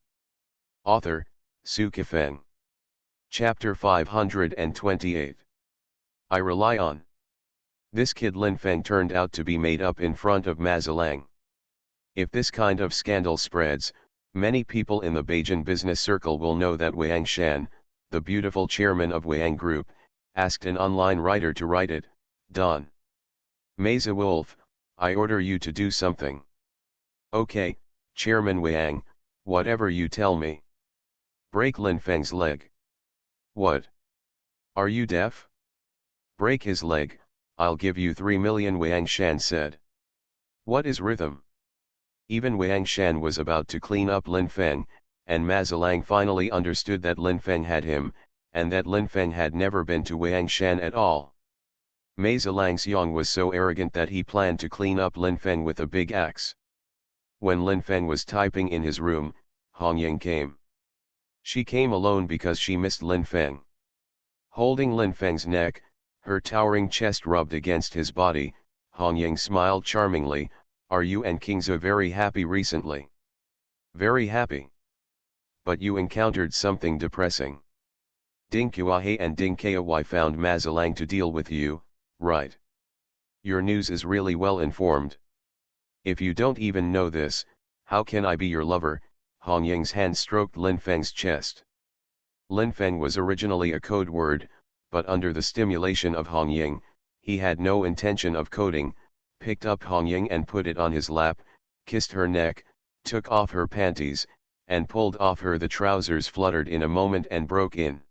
Author, Sci-fi. Chapter 528. I rely on. This kid Lin Feng turned out to be made up in front of Mazalang. If this kind of scandal spreads, many people in the Beijing business circle will know that Wang Shan, the beautiful chairman of Wang Group, asked an online writer to write it, Don. Meza Wolf, I order you to do something. Okay, Chairman Wang, whatever you tell me. Break Lin Feng's leg. What? Are you deaf? Break his leg, I'll give you 3 million, Wang Shan said. What is rhythm? Even Wang Shan was about to clean up Lin Feng, and Mazalang finally understood that Lin Feng had him, and that Lin Feng had never been to Wang Shan at all. Mazalang Xiong was so arrogant that he planned to clean up Lin Feng with a big axe. When Lin Feng was typing in his room, Hong Ying came. She came alone because she missed Lin Feng. Holding Lin Feng's neck, her towering chest rubbed against his body, Hong Ying smiled charmingly. Are you and King Zhe very happy recently? Very happy. But you encountered something depressing. Ding Qiahe and Ding Kai found Mazalang to deal with you, right? Your news is really well informed. If you don't even know this, how can I be your lover? Hong Ying's hand stroked Lin Feng's chest. Lin Feng was originally a code word, but under the stimulation of Hong Ying, he had no intention of coding, picked up Hong Ying and put it on his lap, kissed her neck, took off her panties, and pulled off her the trousers fluttered in a moment and broke in.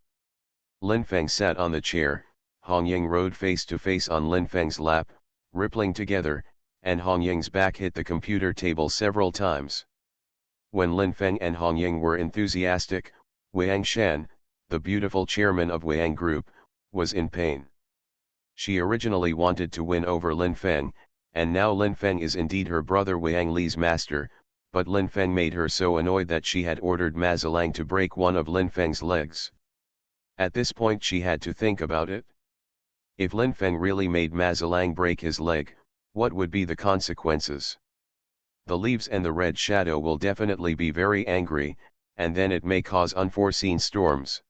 Lin Feng sat on the chair, Hong Ying rode face to face on Lin Feng's lap, rippling together, and Hong Ying's back hit the computer table several times. When Lin Feng and Hong Ying were enthusiastic, Wang Shan, the beautiful chairman of Wang Group, was in pain. She originally wanted to win over Lin Feng, and now Lin Feng is indeed her brother Wang Li's master, but Lin Feng made her so annoyed that she had ordered Mazalang to break one of Lin Feng's legs. At this point she had to think about it. If Lin Feng really made Mazalang break his leg, what would be the consequences? The leaves and the red shadow will definitely be very angry, and then it may cause unforeseen storms.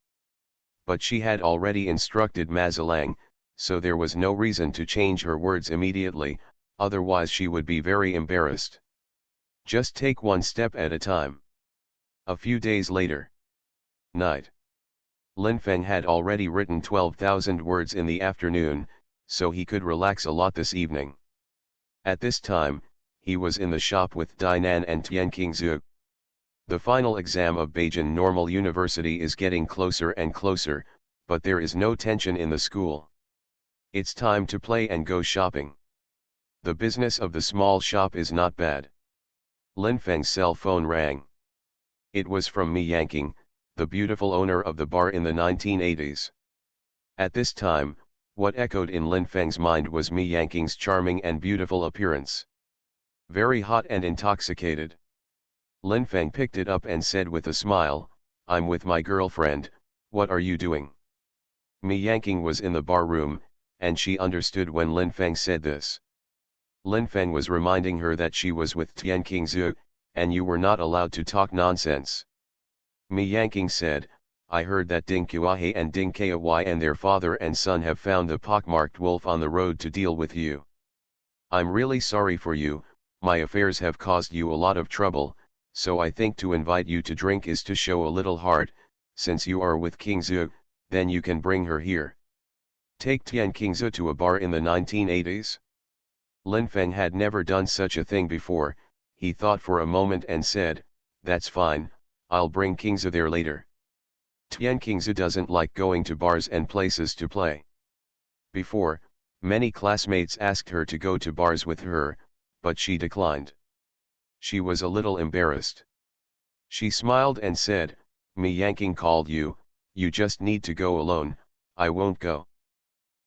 But she had already instructed Mazalang, so there was no reason to change her words immediately, otherwise she would be very embarrassed. Just take one step at a time. A few days later. Night. Lin Feng had already written 12,000 words in the afternoon, so he could relax a lot this evening. At this time, he was in the shop with Dainan and Tian Qingzhu. The final exam of Beijing Normal University is getting closer and closer, but there is no tension in the school. It's time to play and go shopping. The business of the small shop is not bad. Lin Feng's cell phone rang. It was from Mi Yanqing, the beautiful owner of the bar in the 1980s. At this time, what echoed in Lin Feng's mind was Mi Yanqing's charming and beautiful appearance. Very hot and intoxicated. Lin Feng picked it up and said with a smile, I'm with my girlfriend, what are you doing? Mi Yanqing was in the bar room, and she understood when Lin Feng said this. Lin Feng was reminding her that she was with Tian Qingzhu, and you were not allowed to talk nonsense. Mi Yanqing said, I heard that Ding Qiahe and Ding Kai and their father and son have found the pockmarked wolf on the road to deal with you. I'm really sorry for you, my affairs have caused you a lot of trouble, so I think to invite you to drink is to show a little heart, since you are with Qingzhu, then you can bring her here. Take Tian Qingzu to a bar in the 1980s? Lin Feng had never done such a thing before. He thought for a moment and said, "That's fine, I'll bring Qingzu there later." Tian Qingzu doesn't like going to bars and places to play. Before, many classmates asked her to go to bars with her, but she declined. She was a little embarrassed. She smiled and said, "Mi Yanqing called you, you just need to go alone. I won't go.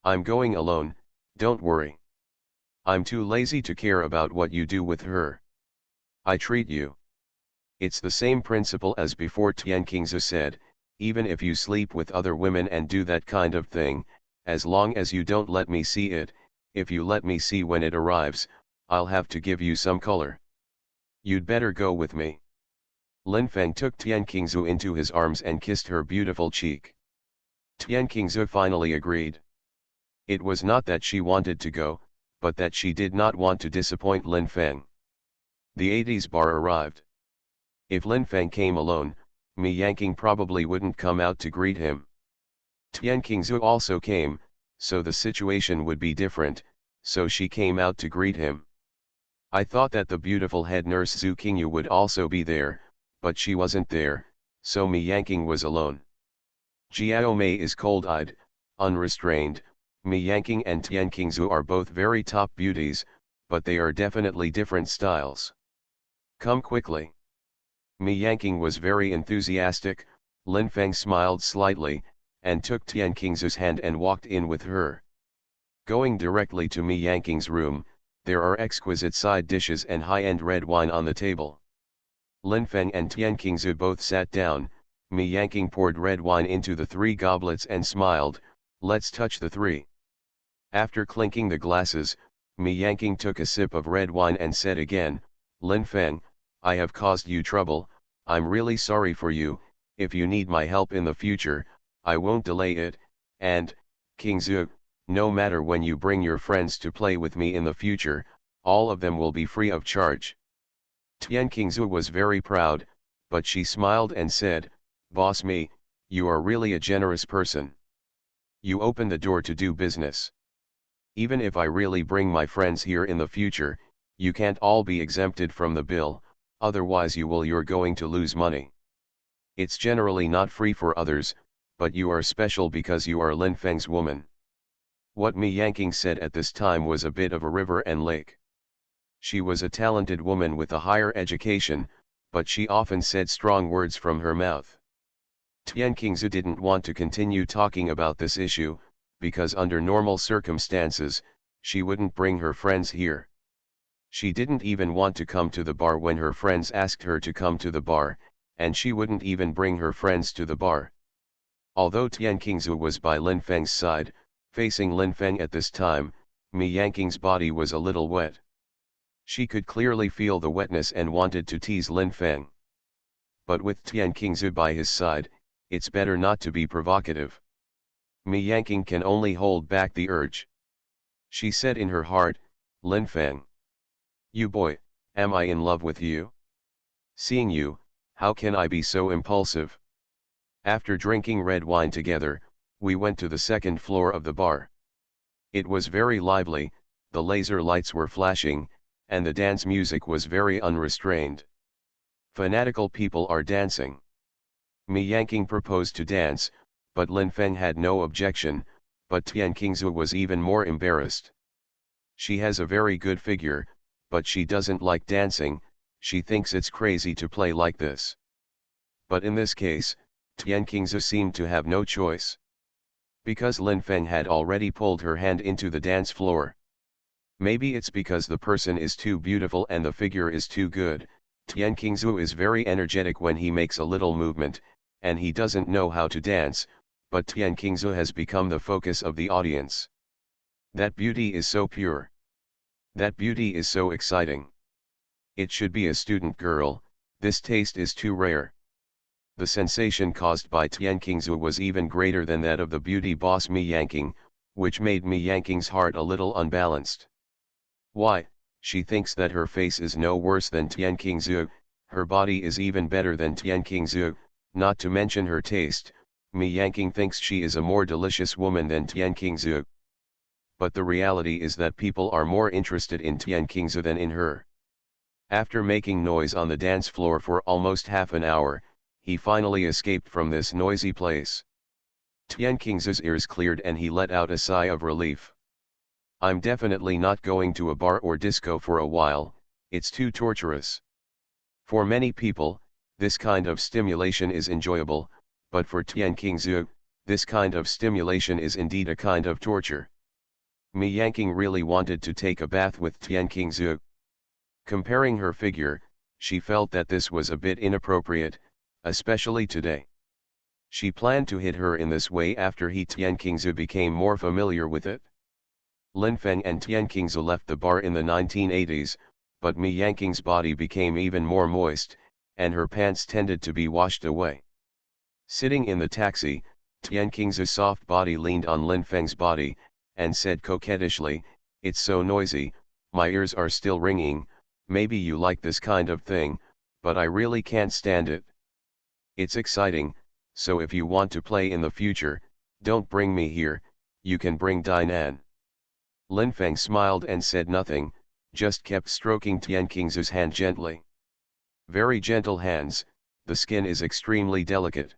I'm going alone, don't worry. I'm too lazy to care about what you do with her. I treat you." It's the same principle as before. Tian Qingzu said, "Even if you sleep with other women and do that kind of thing, as long as you don't let me see it, if you let me see when it arrives, I'll have to give you some color. You'd better go with me." Lin Feng took Tian Qingzu into his arms and kissed her beautiful cheek. Tian Qingzu finally agreed. It was not that she wanted to go, but that she did not want to disappoint Lin Feng. The 80s bar arrived. If Lin Feng came alone, Mi Yanqing probably wouldn't come out to greet him. Tian Qingzu also came, so the situation would be different, so she came out to greet him. I thought that the beautiful head nurse Zhu Qingyu would also be there, but she wasn't there, so Mi Yanqing was alone. Jiao Mei is cold-eyed, unrestrained. Mi Yanqing and Tian Qingzu are both very top beauties, but they are definitely different styles. Come quickly. Mi Yanqing was very enthusiastic. Lin Feng smiled slightly, and took Tian Qingzu's hand and walked in with her. Going directly to Mi Yanqing's room, there are exquisite side dishes and high-end red wine on the table. Lin Feng and Tian Qingzu both sat down. Mi Yanqing poured red wine into the 3 goblets and smiled, "Let's touch the 3. After clinking the glasses, Mi Yanqing took a sip of red wine and said again, "Lin Feng, I have caused you trouble. I'm really sorry for you. If you need my help in the future, I won't delay it, and, Qingzu, no matter when you bring your friends to play with me in the future, all of them will be free of charge." Tian Qingzu was very proud, but she smiled and said, "Boss Mi, you are really a generous person. You open the door to do business. Even if I really bring my friends here in the future, you can't all be exempted from the bill, otherwise you're going to lose money. It's generally not free for others, but you are special because you are Lin Feng's woman." What Mi Yanqing said at this time was a bit of a river and lake. She was a talented woman with a higher education, but she often said strong words from her mouth. Tian Qingzu didn't want to continue talking about this issue, because under normal circumstances, she wouldn't bring her friends here. She didn't even want to come to the bar when her friends asked her to come to the bar, and she wouldn't even bring her friends to the bar. Although Tian Qingzu was by Lin Feng's side, facing Lin Feng at this time, Mi Yanqing's body was a little wet. She could clearly feel the wetness and wanted to tease Lin Feng. But with Tian Qingzu by his side, it's better not to be provocative. Mi Yanqing can only hold back the urge. She said in her heart, "Lin Feng. You boy, am I in love with you? Seeing you, how can I be so impulsive?" After drinking red wine together, we went to the second floor of the bar. It was very lively, the laser lights were flashing, and the dance music was very unrestrained. Fanatical people are dancing. Mi Yanqing proposed to dance, but Lin Feng had no objection, but Tian Qingzu was even more embarrassed. She has a very good figure, but she doesn't like dancing. She thinks it's crazy to play like this. But in this case, Tian Qingzu seemed to have no choice. Because Lin Feng had already pulled her hand into the dance floor. Maybe it's because the person is too beautiful and the figure is too good. Tian Qingzu is very energetic when he makes a little movement, and he doesn't know how to dance, but Tian Qingzu has become the focus of the audience. That beauty is so pure. That beauty is so exciting. It should be a student girl. This taste is too rare. The sensation caused by Tian Qingzu was even greater than that of the beauty boss Mi Yanqing, which made Mi Yanqing's heart a little unbalanced. Why, she thinks that her face is no worse than Tian Qingzu, her body is even better than Tian Qingzu, not to mention her taste, Mi Yanqing thinks she is a more delicious woman than Tian Qingzu. But the reality is that people are more interested in Tian Qingzu than in her. After making noise on the dance floor for almost half an hour, he finally escaped from this noisy place. Tian Qingzu's ears cleared and he let out a sigh of relief. I'm definitely not going to a bar or disco for a while, it's too torturous. For many people, this kind of stimulation is enjoyable, but for Tian Qingzu, this kind of stimulation is indeed a kind of torture. Mi Yanqing really wanted to take a bath with Tian Qingzu. Comparing her figure, she felt that this was a bit inappropriate, especially today. She planned to hit her in this way after Tian Qingzu became more familiar with it. Lin Feng and Tian Qingzu left the bar in the 1980s, but Mi Yanqing's body became even more moist, and her pants tended to be washed away. Sitting in the taxi, Tian Qingzu's soft body leaned on Lin Feng's body, and said coquettishly, "It's so noisy, my ears are still ringing. Maybe you like this kind of thing, but I really can't stand it. It's exciting, so if you want to play in the future, don't bring me here, you can bring Dainan." Lin Feng smiled and said nothing, just kept stroking Tian Qingzu's hand gently. Very gentle hands, the skin is extremely delicate.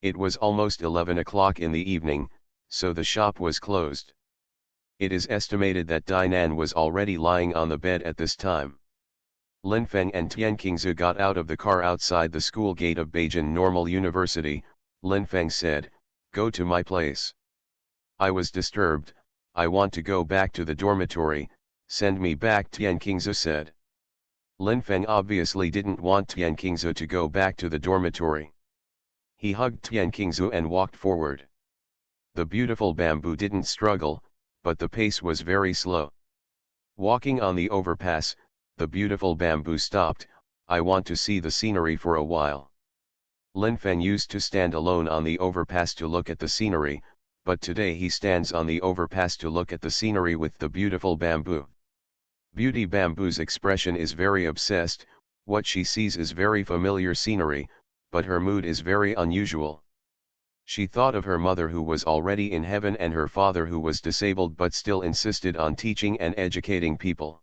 It was almost 11 o'clock in the evening, so the shop was closed. It is estimated that Dainan was already lying on the bed at this time. Lin Feng and Tian Qingzu got out of the car outside the school gate of Beijing Normal University. Lin Feng said, "Go to my place. I was disturbed, I want to go back to the dormitory, send me back," Tian Qingzu said. Lin Feng obviously didn't want Tian Qingzu to go back to the dormitory. He hugged Tian Qingzu and walked forward. The beautiful bamboo didn't struggle, but the pace was very slow. Walking on the overpass, the beautiful bamboo stopped. "I want to see the scenery for a while." Lin Feng used to stand alone on the overpass to look at the scenery, but today he stands on the overpass to look at the scenery with the beautiful bamboo. Beauty Bamboo's expression is very obsessed. What she sees is very familiar scenery, but her mood is very unusual. She thought of her mother who was already in heaven and her father who was disabled but still insisted on teaching and educating people.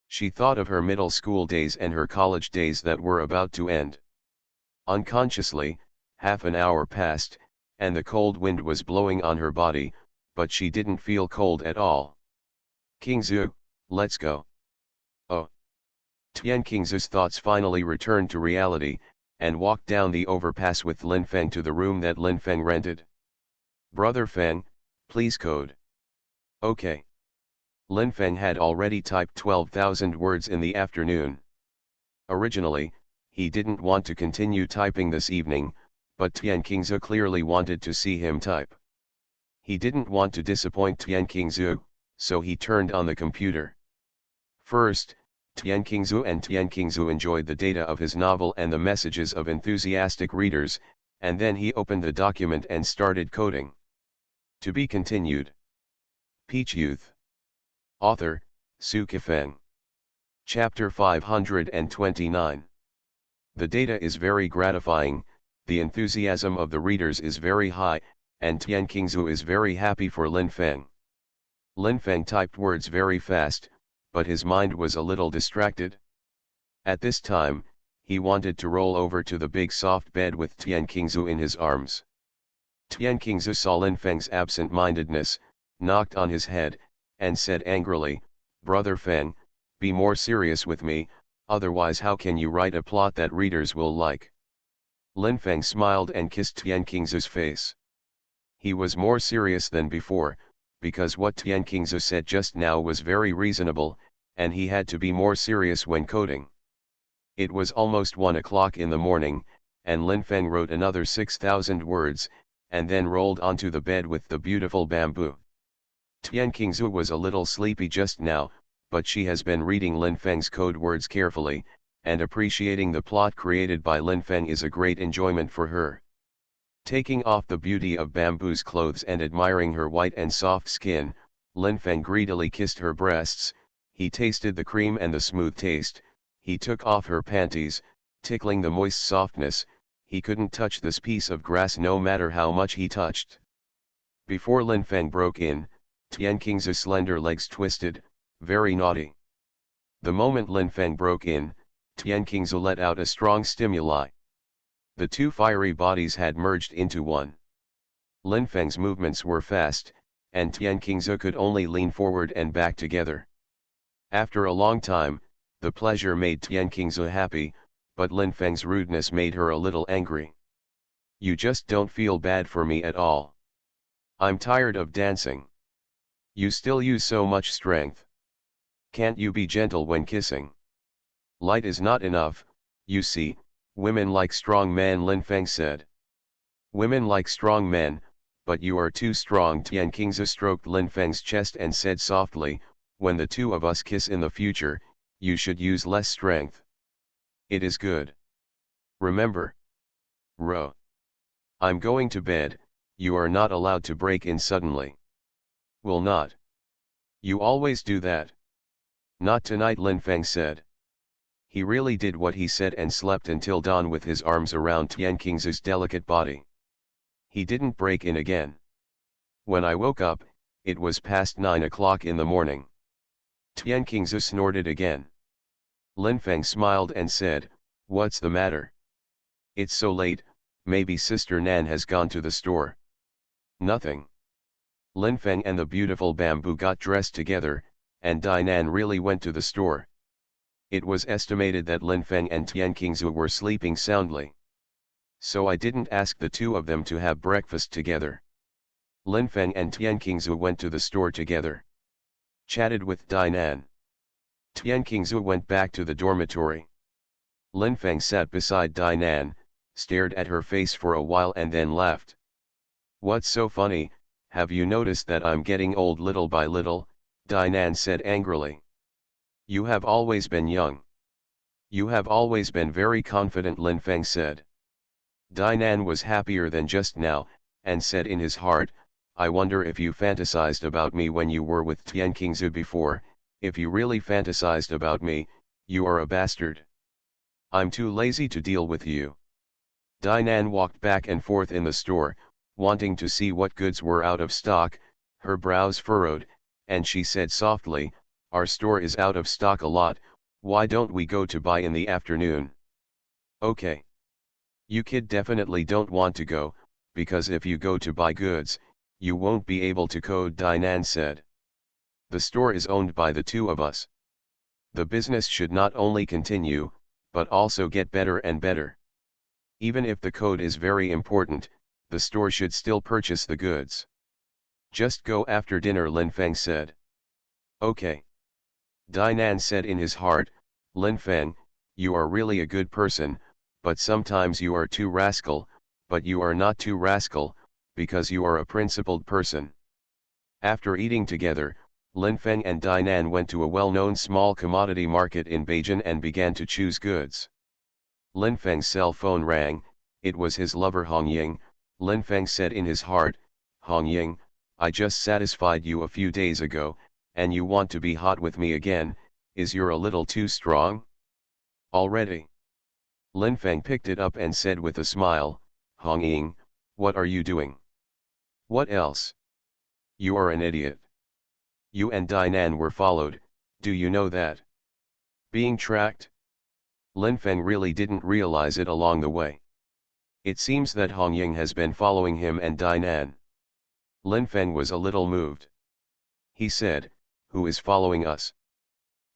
She thought of her middle school days and her college days that were about to end. Unconsciously, half an hour passed, and the cold wind was blowing on her body, but she didn't feel cold at all. "Qingzu, let's go." "Oh." Tian Qingzu's thoughts finally returned to reality, and walked down the overpass with Lin Feng to the room that Lin Feng rented. "Brother Feng, please code." "Okay." Lin Feng had already typed 12,000 words in the afternoon. Originally, he didn't want to continue typing this evening, but Tian Qingzu clearly wanted to see him type. He didn't want to disappoint Tian Qingzu, so he turned on the computer. First, Tian Qingzu enjoyed the data of his novel and the messages of enthusiastic readers, and then he opened the document and started coding. To be continued. Peach Youth. Author, Sci-fi. Chapter 529. The data is very gratifying, the enthusiasm of the readers is very high, and Tian Qingzu is very happy for Lin Feng. Lin Feng typed words very fast, but his mind was a little distracted. At this time, he wanted to roll over to the big soft bed with Tian Qingzu in his arms. Tian Qingzu saw Lin Feng's absent-mindedness, knocked on his head, and said angrily, "Brother Feng, be more serious with me, otherwise how can you write a plot that readers will like?" Lin Feng smiled and kissed Tian Qingzu's face. He was more serious than before, because what Tian Qingzu said just now was very reasonable, and he had to be more serious when coding. It was almost 1 o'clock in the morning, and Lin Feng wrote another 6,000 words, and then rolled onto the bed with the beautiful bamboo. Tian Qingzu was a little sleepy just now, but she has been reading Lin Feng's code words carefully, and appreciating the plot created by Lin Feng is a great enjoyment for her. Taking off the beauty of bamboo's clothes and admiring her white and soft skin, Lin Feng greedily kissed her breasts. He tasted the cream and the smooth taste. He took off her panties, tickling the moist softness. he couldn't touch this piece of grass no matter how much he touched. Before Lin Feng broke in, Tian Qing's slender legs twisted, very naughty. The moment Lin Feng broke in, Tian Qing's let out a strong stimuli. The two fiery bodies had merged into one. Lin Feng's movements were fast, and Tian Qing's could only lean forward and back together. After a long time, the pleasure made Tian Qing's happy, but Lin Feng's rudeness made her a little angry. You just don't feel bad for me at all. I'm tired of dancing. You still use so much strength. Can't you be gentle when kissing? Light is not enough, you see, women like strong men, Lin Feng said. Women like strong men, but you are too strong. Tian Qing's stroked Lin Feng's chest and said softly, when the two of us kiss in the future, you should use less strength. It is good. Remember? Ro. I'm going to bed, you are not allowed to break in suddenly. Will not. You always do that. Not tonight, Lin Feng said. He really did what he said and slept until dawn with his arms around Tian Qing's delicate body. He didn't break in again. When I woke up, it was past 9 o'clock in the morning. Tian Qing's snorted again. Lin Feng smiled and said, what's the matter? It's so late, maybe Sister Nan has gone to the store. Nothing. Lin Feng and the beautiful Bamboo got dressed together, and Nan really went to the store. It was estimated that Lin Feng and Tian Qingzu were sleeping soundly. So I didn't ask the two of them to have breakfast together. Lin Feng and Tian Qingzu went to the store together. Chatted with Nan. Tian Qingzu went back to the dormitory. Lin Feng sat beside Nan, stared at her face for a while and then laughed. What's so funny, have you noticed that I'm getting old little by little? Nan said angrily. You have always been young. You have always been very confident, Lin Feng said. Nan was happier than just now, and said in his heart, I wonder if you fantasized about me when you were with Tian Qingzu before. If you really fantasized about me, you are a bastard. I'm too lazy to deal with you. Nan walked back and forth in the store, wanting to see what goods were out of stock, her brows furrowed, and she said softly, our store is out of stock a lot, why don't we go to buy in the afternoon? Okay. You kid definitely don't want to go, because if you go to buy goods, you won't be able to code, Nan said. The store is owned by the two of us. The business should not only continue, but also get better and better. Even if the code is very important, the store should still purchase the goods. Just go after dinner, Lin Feng said. Okay. Nan said in his heart, Lin Feng, you are really a good person, but sometimes you are too rascal, but you are not too rascal, because you are a principled person. After eating together, Lin Feng and Nan went to a well-known small commodity market in Beijing and began to choose goods. Lin Feng's cell phone rang, it was his lover Hong Ying. Lin Feng said in his heart, Hong Ying, I just satisfied you a few days ago, and you want to be hot with me again, is you're a little too strong? Already? Lin Feng picked it up and said with a smile, Hong Ying, what are you doing? What else? You are an idiot. You and Nan were followed, do you know that? Being tracked? Lin Feng really didn't realize it along the way. It seems that Hong Ying has been following him and Nan. Lin Feng was a little moved. He said, who is following us?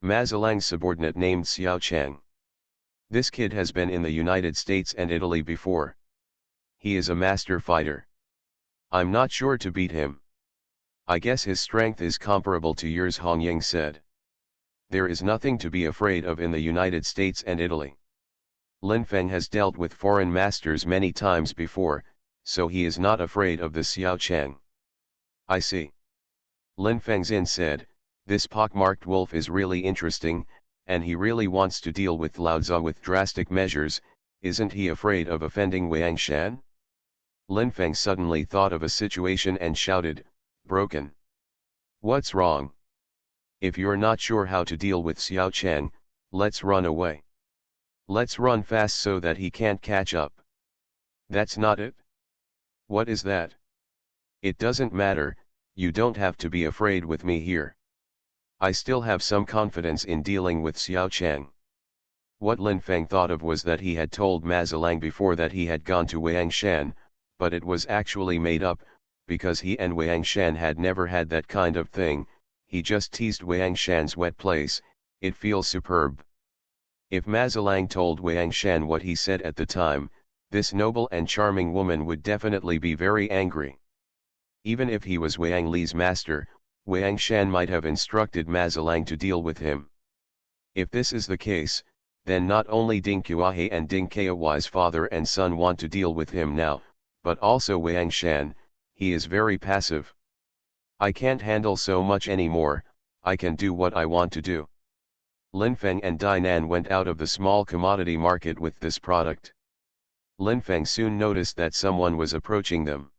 Mazalang's subordinate named Xiao Chang. This kid has been in the United States and Italy before. He is a master fighter. I'm not sure to beat him. I guess his strength is comparable to yours, Hong Ying said. There is nothing to be afraid of in the United States and Italy. Lin Feng has dealt with foreign masters many times before, so he is not afraid of the Xiao Chang. I see. Lin Fengzin said, this pockmarked wolf is really interesting, and he really wants to deal with Lao Tzu with drastic measures, isn't he afraid of offending Wang Shan? Lin Feng suddenly thought of a situation and shouted, broken. What's wrong? If you're not sure how to deal with Xiao Chang, let's run away. Let's run fast so that he can't catch up. That's not it? What is that? It doesn't matter, you don't have to be afraid with me here. I still have some confidence in dealing with Xiao Chang. What Lin Feng thought of was that he had told Ma Zilang before that he had gone to Wang Shan, but it was actually made up, because he and Wang Shan had never had that kind of thing. He just teased Wang Shan's wet place. It feels superb. If Ma Zilang told Wang Shan what he said at the time, this noble and charming woman would definitely be very angry. Even if he was Wang Li's master, Wang Shan might have instructed Ma Zilang to deal with him. If this is the case, then not only Ding Qiahe and Ding Qiawai's father and son want to deal with him now, but also Wang Shan. He is very passive. I can't handle so much anymore, I can do what I want to do. Lin Feng and Dainan went out of the small commodity market with this product. Lin Feng soon noticed that someone was approaching them.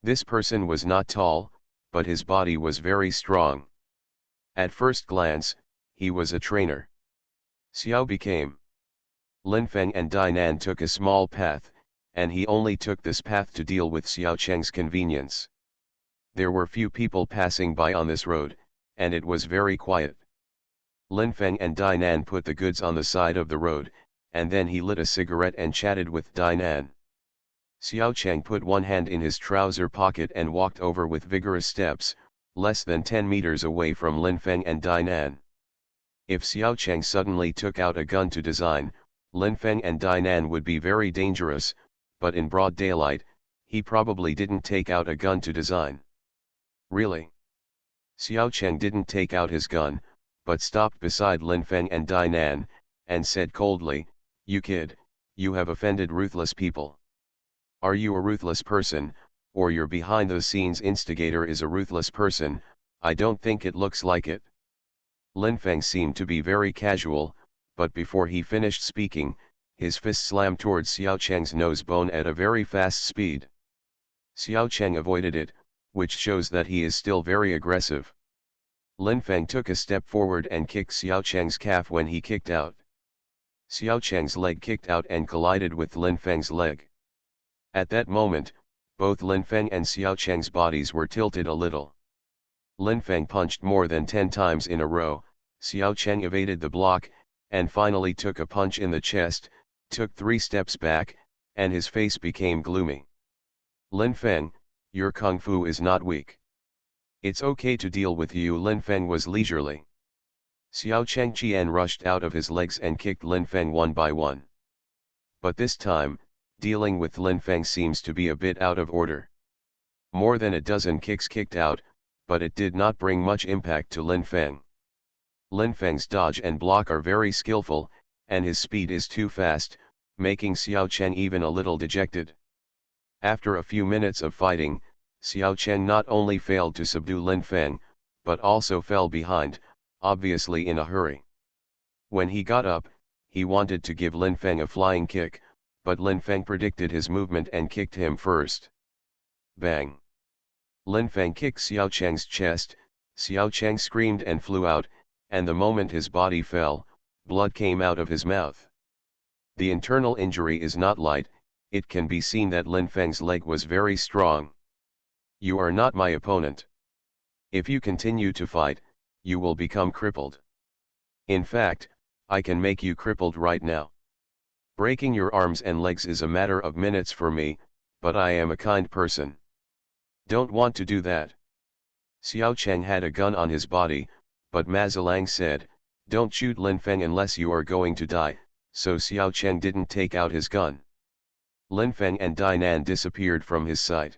This person was not tall, but his body was very strong. At first glance, he was a trainer. Xiao became. Lin Feng and Dainan took a small path, and he only took this path to deal with Xiao Cheng's convenience. There were few people passing by on this road, and it was very quiet. Lin Feng and Dainan put the goods on the side of the road, and then he lit a cigarette and chatted with Dainan. Xiao Cheng put one hand in his trouser pocket and walked over with vigorous steps, less than 10 meters away from Lin Feng and Dainan. If Xiao Cheng suddenly took out a gun to design, Lin Feng and Dainan would be very dangerous, but in broad daylight, he probably didn't take out a gun to design. Really? Xiao Cheng didn't take out his gun, but stopped beside Lin Feng and Dainan, and said coldly, "You kid, you have offended ruthless people. Are you a ruthless person, or your behind-the-scenes instigator is a ruthless person? I don't think it looks like it." Lin Feng seemed to be very casual, but before he finished speaking, his fist slammed towards Xiao Cheng's nose bone at a very fast speed. Xiao Cheng avoided it, which shows that he is still very aggressive. Lin Feng took a step forward and kicked Xiao Cheng's calf when he kicked out. Xiao Cheng's leg kicked out and collided with Lin Feng's leg. At that moment, both Lin Feng and Xiao Cheng's bodies were tilted a little. Lin Feng punched more than 10 times in a row, Xiao Cheng evaded the block, and finally took a punch in the chest, took 3 steps back, and his face became gloomy. "Lin Feng, your kung fu is not weak. It's okay to deal with you." Lin Feng was leisurely. Xiao Cheng Qian rushed out of his legs and kicked Lin Feng one by one. But this time, dealing with Lin Feng seems to be a bit out of order. More than a dozen kicks kicked out, but it did not bring much impact to Lin Feng. Lin Feng's dodge and block are very skillful, and his speed is too fast, making Xiao Cheng even a little dejected. After a few minutes of fighting, Xiao Cheng not only failed to subdue Lin Feng, but also fell behind, obviously in a hurry. When he got up, he wanted to give Lin Feng a flying kick, but Lin Feng predicted his movement and kicked him first. Bang! Lin Feng kicked Xiao Cheng's chest, Xiao Cheng screamed and flew out, and the moment his body fell, blood came out of his mouth. The internal injury is not light, it can be seen that Lin Feng's leg was very strong. "You are not my opponent. If you continue to fight, you will become crippled. In fact, I can make you crippled right now. Breaking your arms and legs is a matter of minutes for me, but I am a kind person. Don't want to do that." Xiao Cheng had a gun on his body, but Ma Zilang said, "Don't shoot Lin Feng unless you are going to die," so Xiao Cheng didn't take out his gun. Lin Feng and Dainan disappeared from his sight.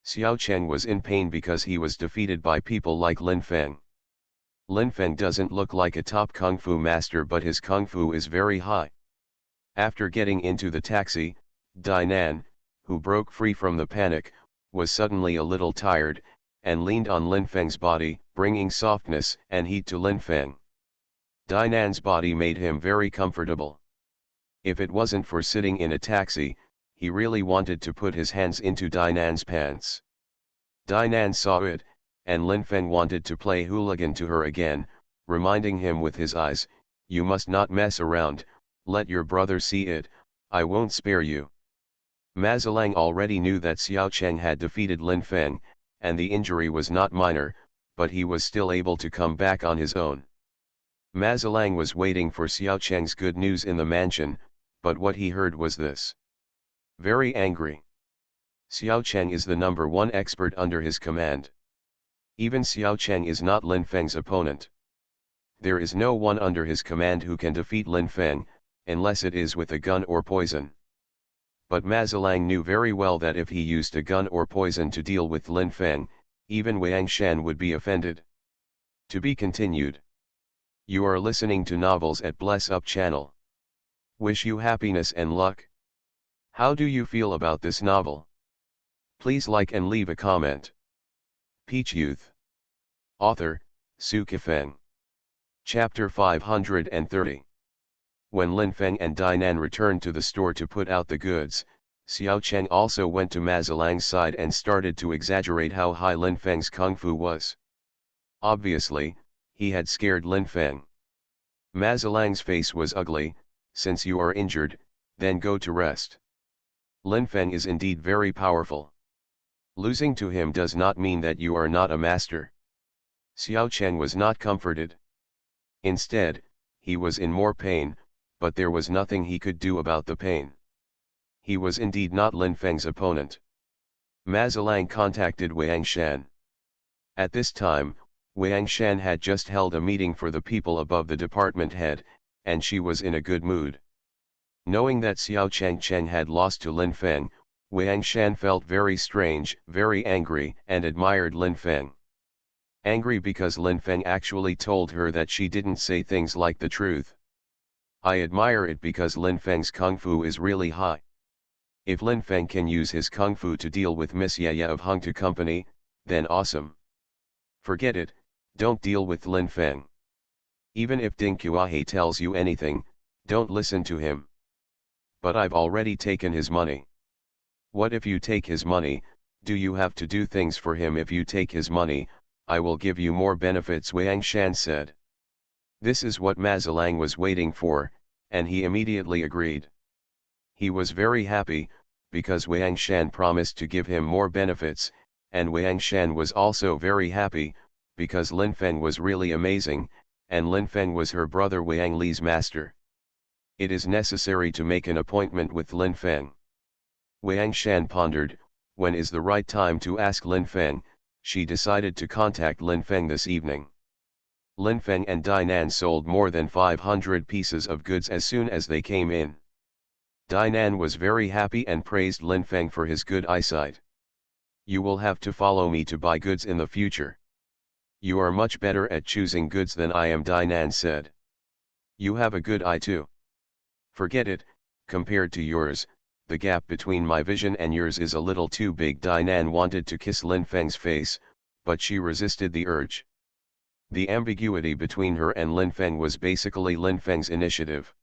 Xiao Cheng was in pain because he was defeated by people like Lin Feng. Lin Feng doesn't look like a top kung fu master, but his kung fu is very high. After getting into the taxi, Dainan, who broke free from the panic, was suddenly a little tired, and leaned on Lin Feng's body, bringing softness and heat to Lin Feng. Dainan's body made him very comfortable. If it wasn't for sitting in a taxi, he really wanted to put his hands into Dainan's pants. Dainan saw it, and Lin Feng wanted to play hooligan to her again, reminding him with his eyes, "You must not mess around, let your brother see it, I won't spare you." Ma Zilang already knew that Xiao Cheng had defeated Lin Feng, and the injury was not minor, but he was still able to come back on his own. Ma Zilang was waiting for Xiao Cheng's good news in the mansion, but what he heard was this. Very angry. Xiao Cheng is the #1 expert under his command. Even Xiao Cheng is not Lin Feng's opponent. There is no one under his command who can defeat Lin Feng, unless it is with a gun or poison. But Ma Zilang knew very well that if he used a gun or poison to deal with Lin Feng, even Wang Shan would be offended. To be continued. You are listening to Novels at Bless Up channel. Wish you happiness and luck. How do you feel about this novel? Please like and leave a comment. Peach Youth. Author, Su Kifeng. Chapter 530. When Lin Feng and Dainan returned to the store to put out the goods, Xiao Cheng also went to Ma Zilang's side and started to exaggerate how high Lin Feng's kung fu was. Obviously, he had scared Lin Feng. Ma Zilang's face was ugly. Since you are injured, then go to rest. Lin Feng is indeed very powerful. Losing to him does not mean that you are not a master. Xiao Cheng was not comforted. Instead, he was in more pain, but there was nothing he could do about the pain. He was indeed not Lin Feng's opponent. Ma Zilang contacted Wang Shan. At this time, Wang Shan had just held a meeting for the people above the department head, and she was in a good mood. Knowing that Xiao Cheng had lost to Lin Feng, Wang Shan felt very strange, very angry, and admired Lin Feng. Angry because Lin Feng actually told her that she didn't say things like the truth. I admire it because Lin Feng's kung fu is really high. If Lin Feng can use his kung fu to deal with Miss Yaya of Hungtu Company, then awesome. Forget it, don't deal with Lin Feng. Even if Ding Kuahe tells you anything, don't listen to him. But I've already taken his money. What if you take his money? Do you have to do things for him? If you take his money, I will give you more benefits, Wang Shan said. This is what Ma Zilang was waiting for, and he immediately agreed. He was very happy, because Wang Shan promised to give him more benefits, and Wang Shan was also very happy, because Lin Feng was really amazing, and Lin Feng was her brother Wang Li's master. It is necessary to make an appointment with Lin Feng. Wang Shan pondered, when is the right time to ask Lin Feng? She decided to contact Lin Feng this evening. Lin Feng and Dainan sold more than 500 pieces of goods as soon as they came in. Dainan was very happy and praised Lin Feng for his good eyesight. You will have to follow me to buy goods in the future. You are much better at choosing goods than I am, Dainan said. You have a good eye too. Forget it, compared to yours, the gap between my vision and yours is a little too big. Dainan wanted to kiss Lin Feng's face, but she resisted the urge. The ambiguity between her and Lin Feng was basically Lin Feng's initiative.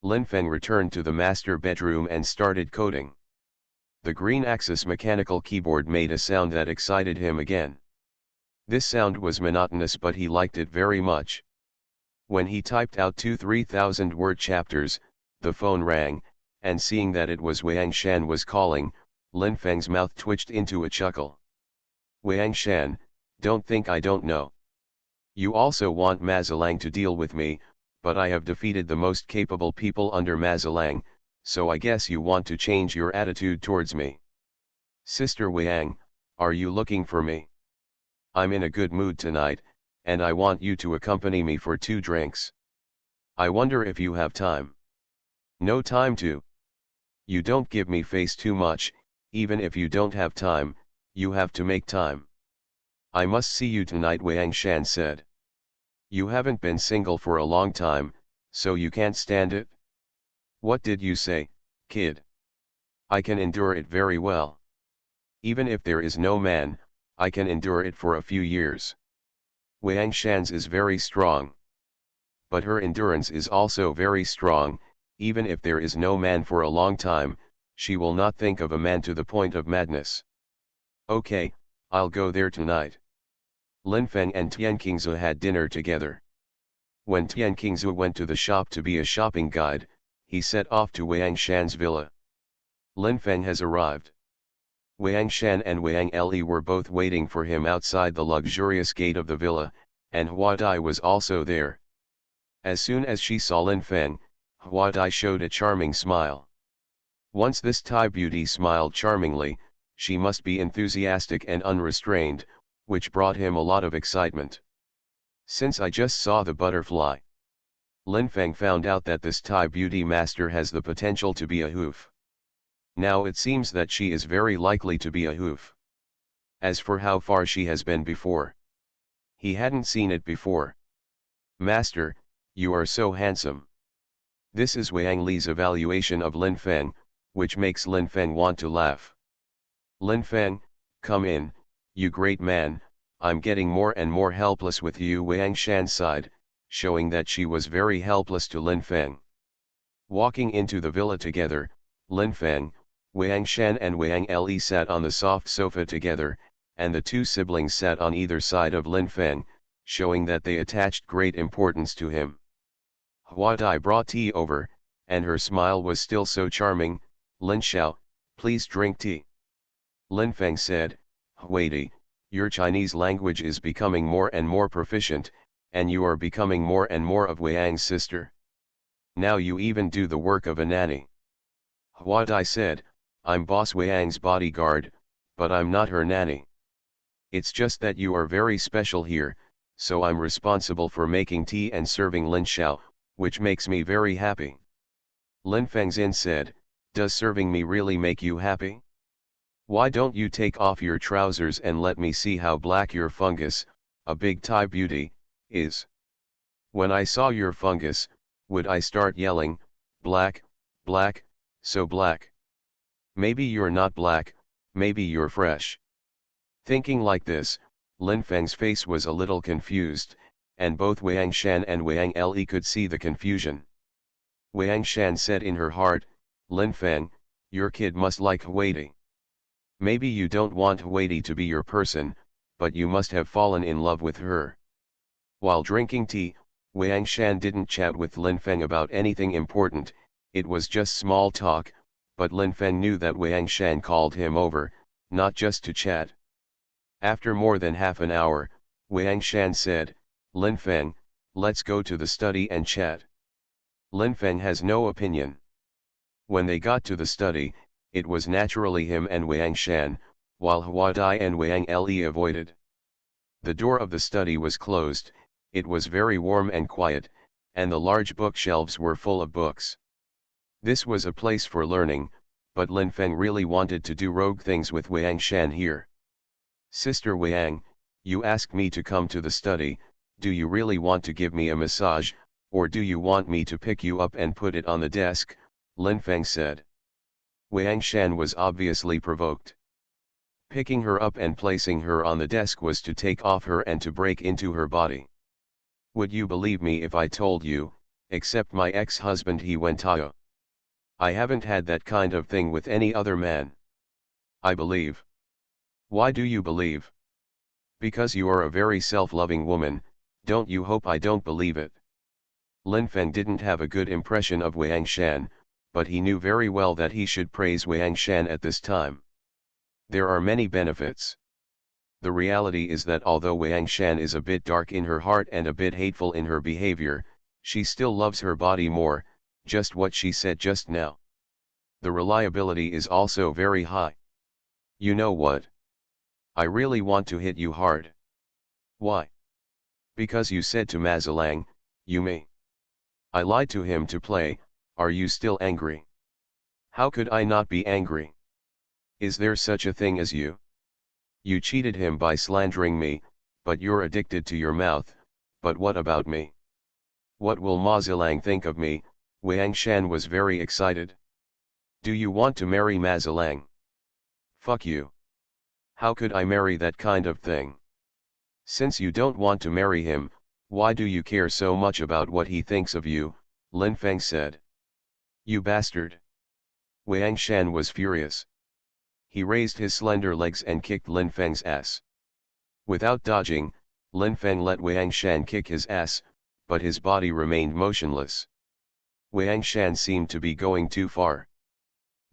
Lin Feng returned to the master bedroom and started coding. The green axis mechanical keyboard made a sound that excited him again. This sound was monotonous, but he liked it very much. When he typed out 2-3,000 word chapters, the phone rang, and seeing that it was Wang Shan was calling, Lin Feng's mouth twitched into a chuckle. Wang Shan, don't think I don't know. You also want Ma Zilang to deal with me, but I have defeated the most capable people under Ma Zilang, so I guess you want to change your attitude towards me. Sister Wang, are you looking for me? I'm in a good mood tonight, and I want you to accompany me for 2 drinks. I wonder if you have time. No time to. You don't give me face too much. Even if you don't have time, you have to make time. I must see you tonight, Wang Shan said. You haven't been single for a long time, so you can't stand it? What did you say, kid? I can endure it very well. Even if there is no man, I can endure it for a few years. Wang Shan's is very strong. But her endurance is also very strong. Even if there is no man for a long time, she will not think of a man to the point of madness. Okay, I'll go there tonight. Lin Feng and Tian Qingzu had dinner together. When Tian Qingzu went to the shop to be a shopping guide, he set off to Wang Shan's villa. Lin Feng has arrived. Wang Shan and Wang Le were both waiting for him outside the luxurious gate of the villa, and Hua Dai was also there. As soon as she saw Lin Feng, Hua Dai showed a charming smile. Once this Thai beauty smiled charmingly, she must be enthusiastic and unrestrained, which brought him a lot of excitement. Since I just saw the butterfly. Lin Feng found out that this Thai beauty master has the potential to be a hoof. Now it seems that she is very likely to be a hoof. As for how far she has been before, he hadn't seen it before. Master, you are so handsome. This is Wang Li's evaluation of Lin Feng, which makes Lin Feng want to laugh. Lin Feng, come in, you great man, I'm getting more and more helpless with you. Wang Shan sighed, showing that she was very helpless to Lin Feng. Walking into the villa together, Lin Feng, Wang Shan and Wang Le sat on the soft sofa together, and the two siblings sat on either side of Lin Feng, showing that they attached great importance to him. Hua Dai brought tea over, and her smile was still so charming. Lin Xiao, please drink tea. Lin Feng said, Huidi, your Chinese language is becoming more and more proficient, and you are becoming more and more of Wang's sister. Now you even do the work of a nanny. Hua Dai said, I'm Boss Wang's bodyguard, but I'm not her nanny. It's just that you are very special here, so I'm responsible for making tea and serving Lin Xiao, which makes me very happy. Lin Fengzin said, does serving me really make you happy? Why don't you take off your trousers and let me see how black your fungus, a big Thai beauty, is? When I saw your fungus, would I start yelling, black, black, so black? Maybe you're not black, maybe you're fresh. Thinking like this, Lin Feng's face was a little confused, and both Wang Shan and Wang Le could see the confusion. Wang Shan said in her heart, Lin Feng, your kid must like Huidi. Maybe you don't want Huidi to be your person, but you must have fallen in love with her. While drinking tea, Wang Shan didn't chat with Lin Feng about anything important, it was just small talk, but Lin Feng knew that Wang Shan called him over, not just to chat. After more than half an hour, Wang Shan said, Lin Feng, let's go to the study and chat. Lin Feng has no opinion. When they got to the study, it was naturally him and Wang Shan, while Hua Dai and Wang Le avoided. The door of the study was closed, it was very warm and quiet, and the large bookshelves were full of books. This was a place for learning, but Lin Feng really wanted to do rogue things with Wang Shan here. Sister Wang, you asked me to come to the study, do you really want to give me a massage, or do you want me to pick you up and put it on the desk? Lin Feng said. Wang Shan was obviously provoked. Picking her up and placing her on the desk was to take off her and to break into her body. Would you believe me if I told you, except my ex-husband he went Tao. I haven't had that kind of thing with any other man. I believe. Why do you believe? Because you are a very self-loving woman, don't you hope I don't believe it? Lin Feng didn't have a good impression of Wang Shan, but he knew very well that he should praise Wang Shan at this time. There are many benefits. The reality is that although Wang Shan is a bit dark in her heart and a bit hateful in her behavior, she still loves her body more, just what she said just now. The reliability is also very high. You know what? I really want to hit you hard. Why? Because you said to Mazalang, you may. I lied to him to play, are you still angry? How could I not be angry? Is there such a thing as you? You cheated him by slandering me, but you're addicted to your mouth, but what about me? What will Mazalang think of me? Wang Shan was very excited. Do you want to marry Mazalang? Fuck you. How could I marry that kind of thing? Since you don't want to marry him, why do you care so much about what he thinks of you? Lin Feng said. You bastard. Wang Shan was furious. He raised his slender legs and kicked Lin Feng's ass. Without dodging, Lin Feng let Wang Shan kick his ass, but his body remained motionless. Wang Shan seemed to be going too far.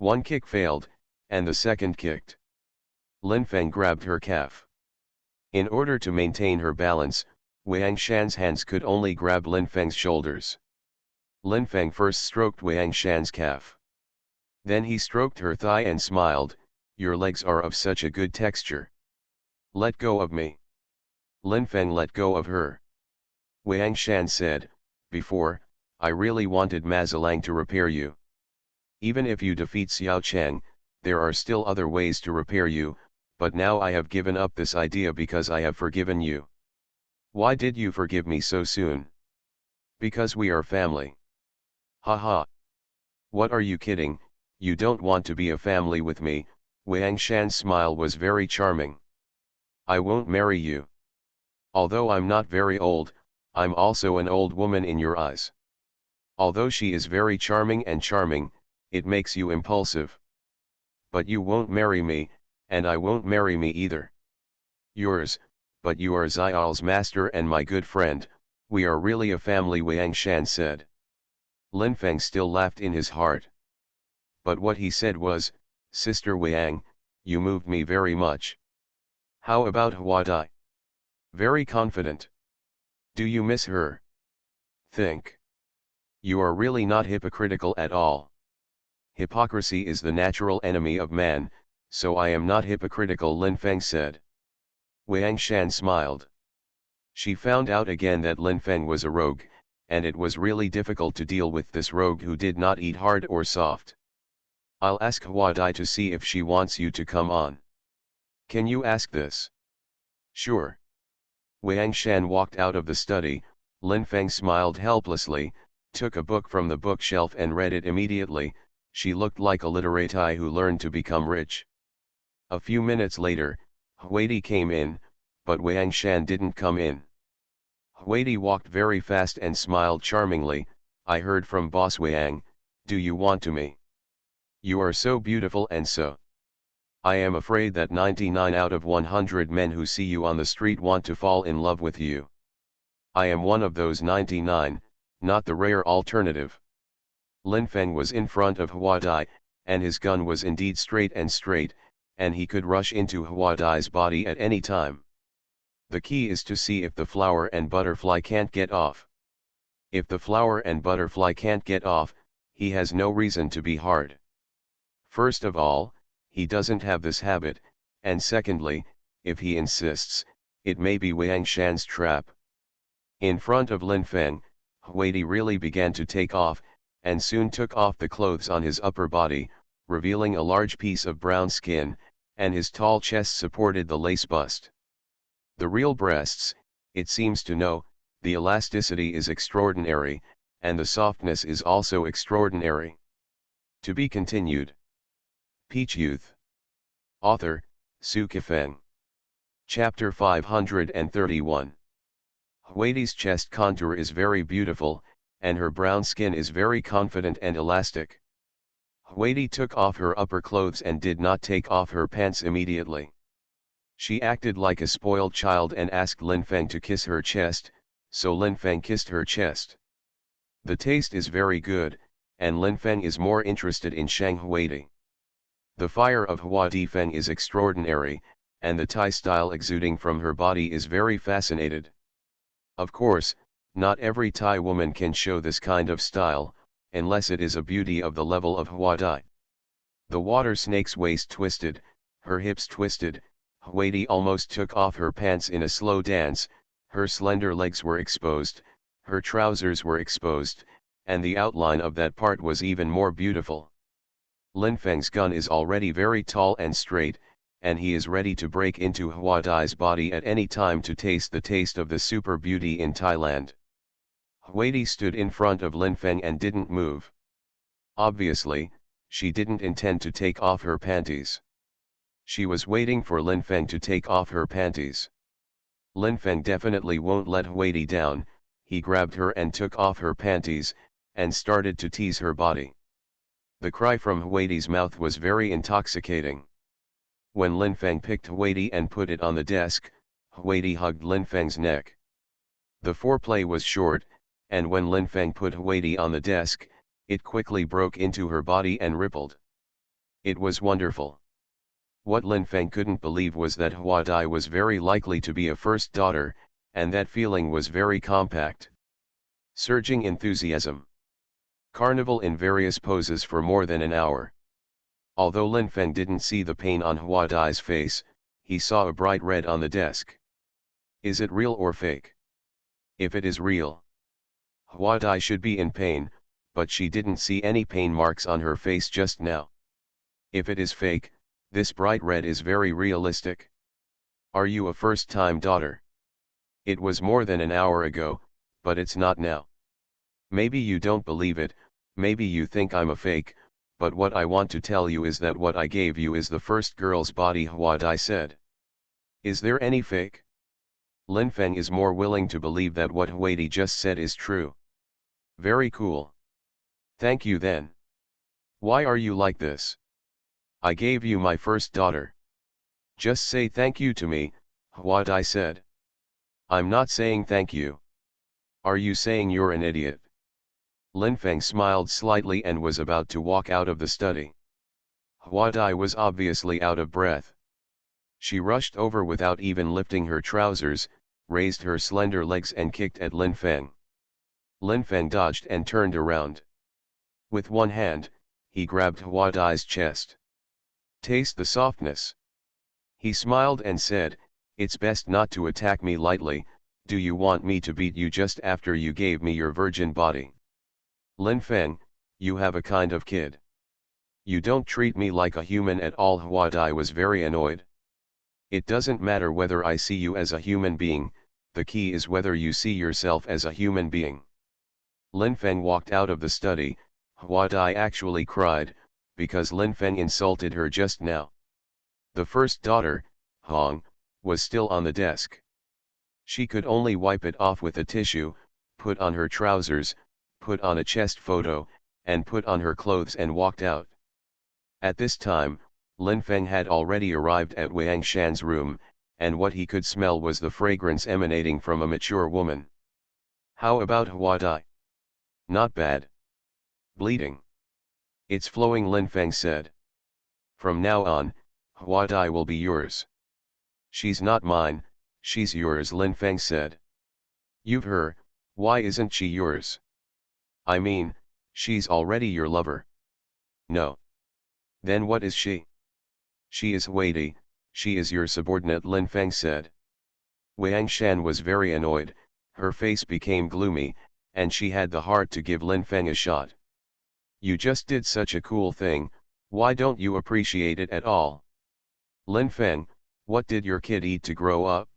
One kick failed, and the second kicked. Lin Feng grabbed her calf. In order to maintain her balance, Wang Shan's hands could only grab Lin Feng's shoulders. Lin Feng first stroked Wang Shan's calf. Then he stroked her thigh and smiled, "Your legs are of such a good texture. Let go of me." Lin Feng let go of her. Wang Shan said, "Before, I really wanted Mazalang to repair you. Even if you defeat Xiao Cheng, there are still other ways to repair you, but now I have given up this idea because I have forgiven you." "Why did you forgive me so soon?" "Because we are family." "Haha. What are you kidding? You don't want to be a family with me." Wang Shan's smile was very charming. "I won't marry you. Although I'm not very old, I'm also an old woman in your eyes. Although she is very charming, it makes you impulsive. But you won't marry me, and I won't marry me either. Yours, but you are Xiao's master and my good friend. We are really a family," Wang Shan said. Lin Feng still laughed in his heart. But what he said was, "Sister Wang, you moved me very much. How about Hua Dai?" "Very confident. Do you miss her?" "Think. You are really not hypocritical at all." "Hypocrisy is the natural enemy of man, so I am not hypocritical," Lin Feng said. Wang Shan smiled. She found out again that Lin Feng was a rogue, and it was really difficult to deal with this rogue who did not eat hard or soft. "I'll ask Hua Dai to see if she wants you to come on." "Can you ask this?" "Sure." Wang Shan walked out of the study. Lin Feng smiled helplessly, took a book from the bookshelf and read it immediately. She looked like a literati who learned to become rich. A few minutes later, Huidi came in, but Wang Shan didn't come in. Huidi walked very fast and smiled charmingly. "I heard from Boss Wang. Do you want to me? You are so beautiful and so. I am afraid that 99 out of 100 men who see you on the street want to fall in love with you. I am one of those 99, not the rare alternative." Lin Feng was in front of Hua Dai, and his gun was indeed straight, and he could rush into Hua Dai's body at any time. The key is to see if the flower and butterfly can't get off. If the flower and butterfly can't get off, he has no reason to be hard. First of all, he doesn't have this habit, and secondly, if he insists, it may be Wang Shan's trap. In front of Lin Feng, Huidi really began to take off, and soon took off the clothes on his upper body, revealing a large piece of brown skin, and his tall chest supported the lace bust. The real breasts, it seems to know, the elasticity is extraordinary, and the softness is also extraordinary. To be continued. Peach Youth. Author, Su Kifeng. Chapter 531. Huidi's chest contour is very beautiful, and her brown skin is very confident and elastic. Huidi took off her upper clothes and did not take off her pants immediately. She acted like a spoiled child and asked Lin Feng to kiss her chest, so Lin Feng kissed her chest. The taste is very good, and Lin Feng is more interested in Shang Huidi. The fire of Hua Difeng is extraordinary, and the Thai style exuding from her body is very fascinated. Of course, not every Thai woman can show this kind of style, unless it is a beauty of the level of Hua Dai. The water snake's waist twisted, her hips twisted, Huidi almost took off her pants in a slow dance, her slender legs were exposed, her trousers were exposed, and the outline of that part was even more beautiful. Lin Feng's gun is already very tall and straight, and he is ready to break into Hua Dai's body at any time to taste the taste of the super beauty in Thailand. Huidi stood in front of Lin Feng and didn't move. Obviously, she didn't intend to take off her panties. She was waiting for Lin Feng to take off her panties. Lin Feng definitely won't let Huidi down. He grabbed her and took off her panties, and started to tease her body. The cry from Huidi's mouth was very intoxicating. When Lin Feng picked Huidi and put it on the desk, Huidi hugged Lin Feng's neck. The foreplay was short, and when Lin Feng put Huidi on the desk, it quickly broke into her body and rippled. It was wonderful. What Lin Feng couldn't believe was that Hua Dai was very likely to be a first daughter, and that feeling was very compact. Surging enthusiasm. Carnival in various poses for more than an hour. Although Lin Feng didn't see the pain on Hua Dai's face, he saw a bright red on the desk. Is it real or fake? If it is real, Hua Dai should be in pain, but she didn't see any pain marks on her face just now. If it is fake, this bright red is very realistic. Are you a first-time daughter? It was more than an hour ago, but it's not now. Maybe you don't believe it, maybe you think I'm a fake, but what I want to tell you is that what I gave you is the first girl's body, Hua Dai said. Is there any fake? Lin Feng is more willing to believe that what Huidi just said is true. Very cool. Thank you then. Why are you like this? I gave you my first daughter. Just say thank you to me, Hua Dai said. I'm not saying thank you. Are you saying you're an idiot? Lin Feng smiled slightly and was about to walk out of the study. Hua Dai was obviously out of breath. She rushed over without even lifting her trousers, raised her slender legs and kicked at Lin Feng. Lin Feng dodged and turned around. With one hand, he grabbed Hua Dai's chest. Taste the softness. He smiled and said, it's best not to attack me lightly. Do you want me to beat you just after you gave me your virgin body? Lin Feng, you have a kind of kid. You don't treat me like a human at all. Hua Dai was very annoyed. It doesn't matter whether I see you as a human being, the key is whether you see yourself as a human being. Lin Feng walked out of the study. Hua Dai actually cried, because Lin Feng insulted her just now. The first daughter, Hong, was still on the desk. She could only wipe it off with a tissue, put on her trousers, put on a chest photo, and put on her clothes and walked out. At this time, Lin Feng had already arrived at Wang Shan's room, and what he could smell was the fragrance emanating from a mature woman. How about Hua Dai? Not bad. Bleeding. It's flowing, Lin Feng said. From now on, Hua Dai will be yours. She's not mine, she's yours, Lin Feng said. You've her, why isn't she yours? I mean, she's already your lover. No. Then what is she? She is Huidi, she is your subordinate, Lin Feng said. Wang Shan was very annoyed, her face became gloomy, and she had the heart to give Lin Feng a shot. You just did such a cool thing, why don't you appreciate it at all? Lin Feng, what did your kid eat to grow up?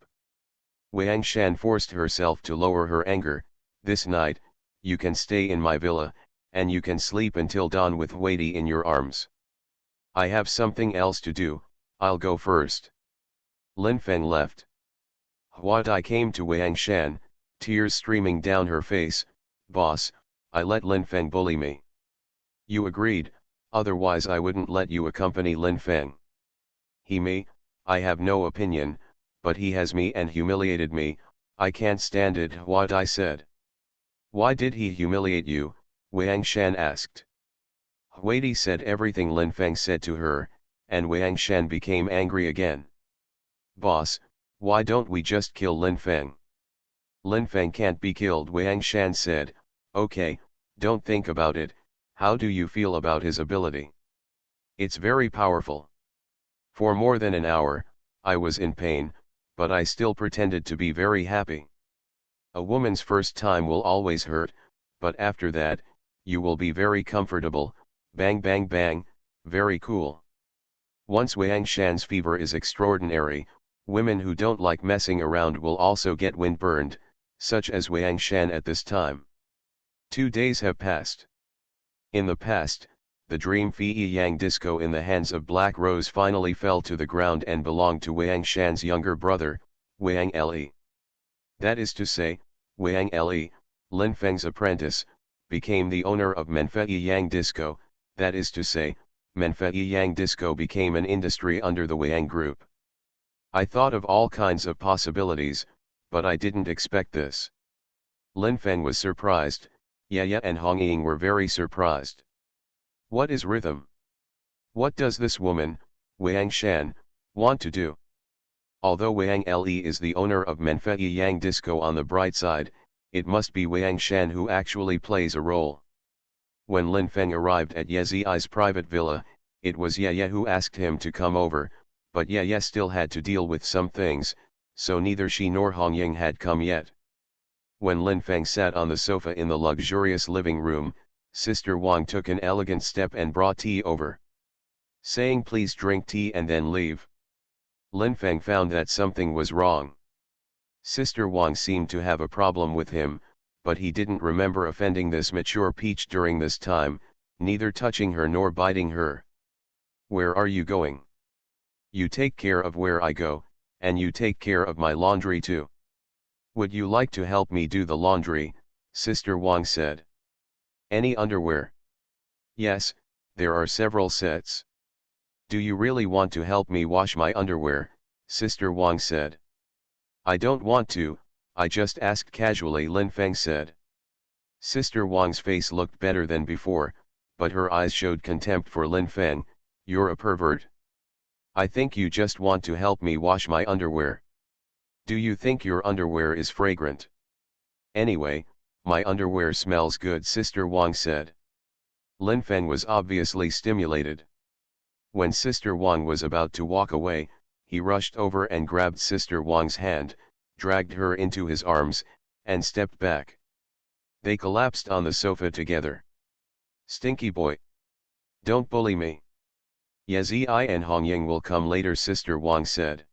Wang Shan forced herself to lower her anger. This night, you can stay in my villa, and you can sleep until dawn with Huidi in your arms. I have something else to do, I'll go first. Lin Feng left. Hua Dai came to Wang Shan, tears streaming down her face. Boss, I let Lin Feng bully me. You agreed, otherwise I wouldn't let you accompany Lin Feng. Me, I have no opinion, but he has me and humiliated me, I can't stand it, Hua Dai said. Why did he humiliate you? Wang Shan asked. Huidi said everything Lin Feng said to her, and Wang Shan became angry again. Boss, why don't we just kill Lin Feng? Lin Feng can't be killed, Wang Shan said. Okay, don't think about it, how do you feel about his ability? It's very powerful. For more than an hour, I was in pain, but I still pretended to be very happy. A woman's first time will always hurt, but after that, you will be very comfortable. Bang bang bang, very cool. Once Wang Shan's fever is extraordinary, women who don't like messing around will also get windburned, such as Wang Shan at this time. 2 days have passed. In the past, the Dream Fei Yang disco in the hands of Black Rose finally fell to the ground and belonged to Wang Shan's younger brother, Wang Le. That is to say, Wang Le, Lin Feng's apprentice, became the owner of Menfei Yang disco, that is to say, Menfei Yang disco became an industry under the Wang Group. I thought of all kinds of possibilities, but I didn't expect this. Lin Feng was surprised, Yaya and Hong Ying were very surprised. What is rhythm? What does this woman, Wang Shan, want to do? Although Wang Le is the owner of Menfei Yang Disco on the bright side, it must be Wang Shan who actually plays a role. When Lin Feng arrived at Ye Zi's private villa, it was Ye who asked him to come over, but Ye still had to deal with some things, so neither she nor Hong Ying had come yet. When Lin Feng sat on the sofa in the luxurious living room, Sister Wang took an elegant step and brought tea over, saying please drink tea and then leave. Lin Feng found that something was wrong. Sister Wang seemed to have a problem with him, but he didn't remember offending this mature peach during this time, neither touching her nor biting her. Where are you going? You take care of where I go, and you take care of my laundry too. Would you like to help me do the laundry? Sister Wang said. Any underwear? Yes, there are several sets. Do you really want to help me wash my underwear? Sister Wang said. I don't want to, I just asked casually, Lin Feng said. Sister Wang's face looked better than before, but her eyes showed contempt for Lin Feng. You're a pervert. I think you just want to help me wash my underwear. Do you think your underwear is fragrant? Anyway, my underwear smells good, Sister Wang said. Lin Feng was obviously stimulated. When Sister Wang was about to walk away, he rushed over and grabbed Sister Wang's hand, dragged her into his arms, and stepped back. They collapsed on the sofa together. Stinky boy. Don't bully me. Ye Zi and Hong Ying will come later, Sister Wang said.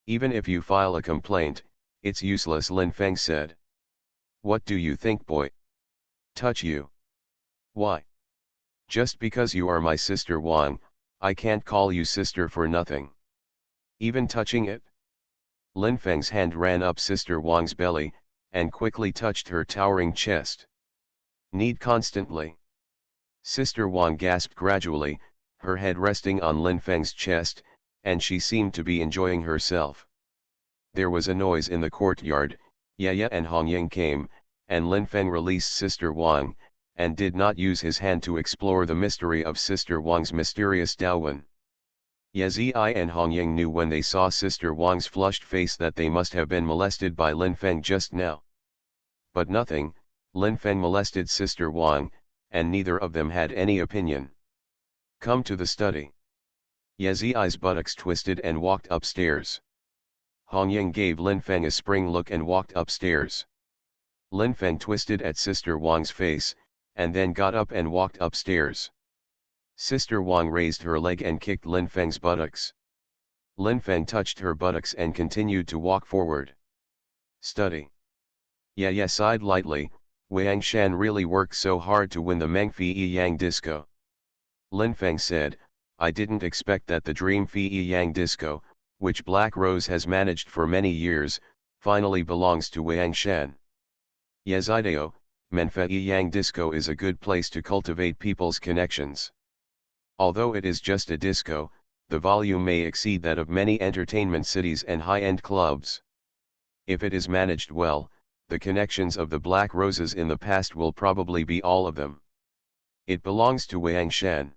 Even if you file a complaint, it's useless, Lin Feng said. What do you think, boy? Touch you? Why? Just because you are my sister Wang, I can't call you sister for nothing. Even touching it? Lin Feng's hand ran up Sister Wang's belly, and quickly touched her towering chest. Need constantly. Sister Wang gasped gradually, her head resting on Lin Feng's chest, and she seemed to be enjoying herself. There was a noise in the courtyard. Ye and Hong Ying came, and Lin Feng released Sister Wang, and did not use his hand to explore the mystery of Sister Wang's mysterious Daowen. Ye Zi and Hong Ying knew when they saw Sister Wang's flushed face that they must have been molested by Lin Feng just now. But nothing, Lin Feng molested Sister Wang, and neither of them had any opinion. Come to the study. Ye Zi's buttocks twisted and walked upstairs. Hong Ying gave Lin Feng a spring look and walked upstairs. Lin Feng twisted at Sister Wang's face, and then got up and walked upstairs. Sister Wang raised her leg and kicked Lin Feng's buttocks. Lin Feng touched her buttocks and continued to walk forward. Study. Ye sighed lightly. Wang Shan really worked so hard to win the Mengfei Yang Disco. Lin Feng said, I didn't expect that the Dream Fei Yang Disco, which Black Rose has managed for many years, finally belongs to Wang Shan. Yezideo, Menfei Yang Disco is a good place to cultivate people's connections. Although it is just a disco, the volume may exceed that of many entertainment cities and high-end clubs. If it is managed well, the connections of the Black Roses in the past will probably be all of them. It belongs to Wang Shan.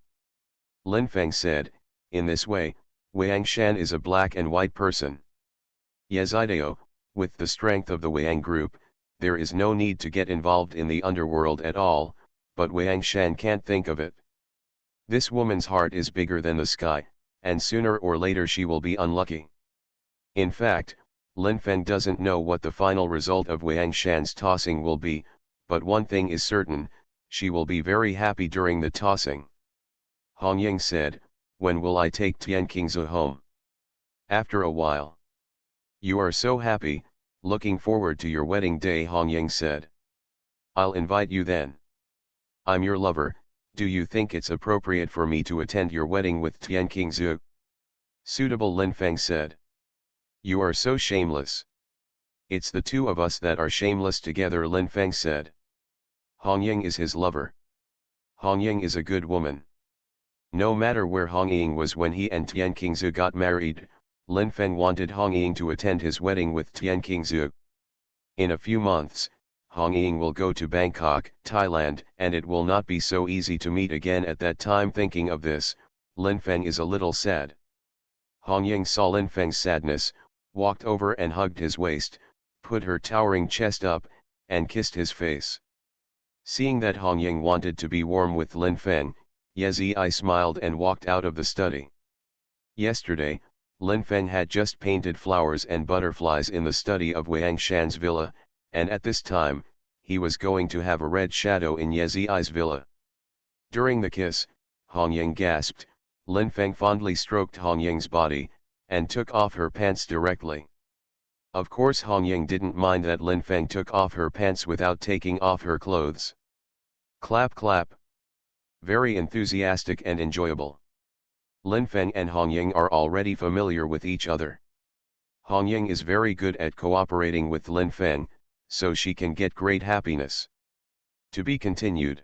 Lin Feng said, in this way, Wang Shan is a black and white person. Yezideo, with the strength of the Wang group, there is no need to get involved in the underworld at all, but Wang Shan can't think of it. This woman's heart is bigger than the sky, and sooner or later she will be unlucky. In fact, Lin Feng doesn't know what the final result of Wang Shan's tossing will be, but one thing is certain, she will be very happy during the tossing. Hong Ying said, when will I take Tian Qingzu home? After a while. You are so happy, looking forward to your wedding day, Hong Ying said. I'll invite you then. I'm your lover, do you think it's appropriate for me to attend your wedding with Tian Qingzu? Suitable, Lin Feng said. You are so shameless. It's the two of us that are shameless together, Lin Feng said. Hong Ying is his lover. Hong Ying is a good woman. No matter where Hong Ying was when he and Tian Qingzu got married, Lin Feng wanted Hong Ying to attend his wedding with Tian Qingzu. In a few months, Hong Ying will go to Bangkok, Thailand, and it will not be so easy to meet again at that time. Thinking of this, Lin Feng is a little sad. Hong Ying saw Lin Feng's sadness, walked over and hugged his waist, put her towering chest up, and kissed his face. Seeing that Hong Ying wanted to be warm with Lin Feng, Ye Zi smiled and walked out of the study. Yesterday, Lin Feng had just painted flowers and butterflies in the study of Wang Shan's villa, and at this time, he was going to have a red shadow in Ye Zi's villa. During the kiss, Hong Ying gasped. Lin Feng fondly stroked Hong Ying's body, and took off her pants directly. Of course Hong Ying didn't mind that Lin Feng took off her pants without taking off her clothes. Clap clap. Very enthusiastic and enjoyable. Lin Feng and Hong Ying are already familiar with each other. Hong Ying is very good at cooperating with Lin Feng, so she can get great happiness. To be continued.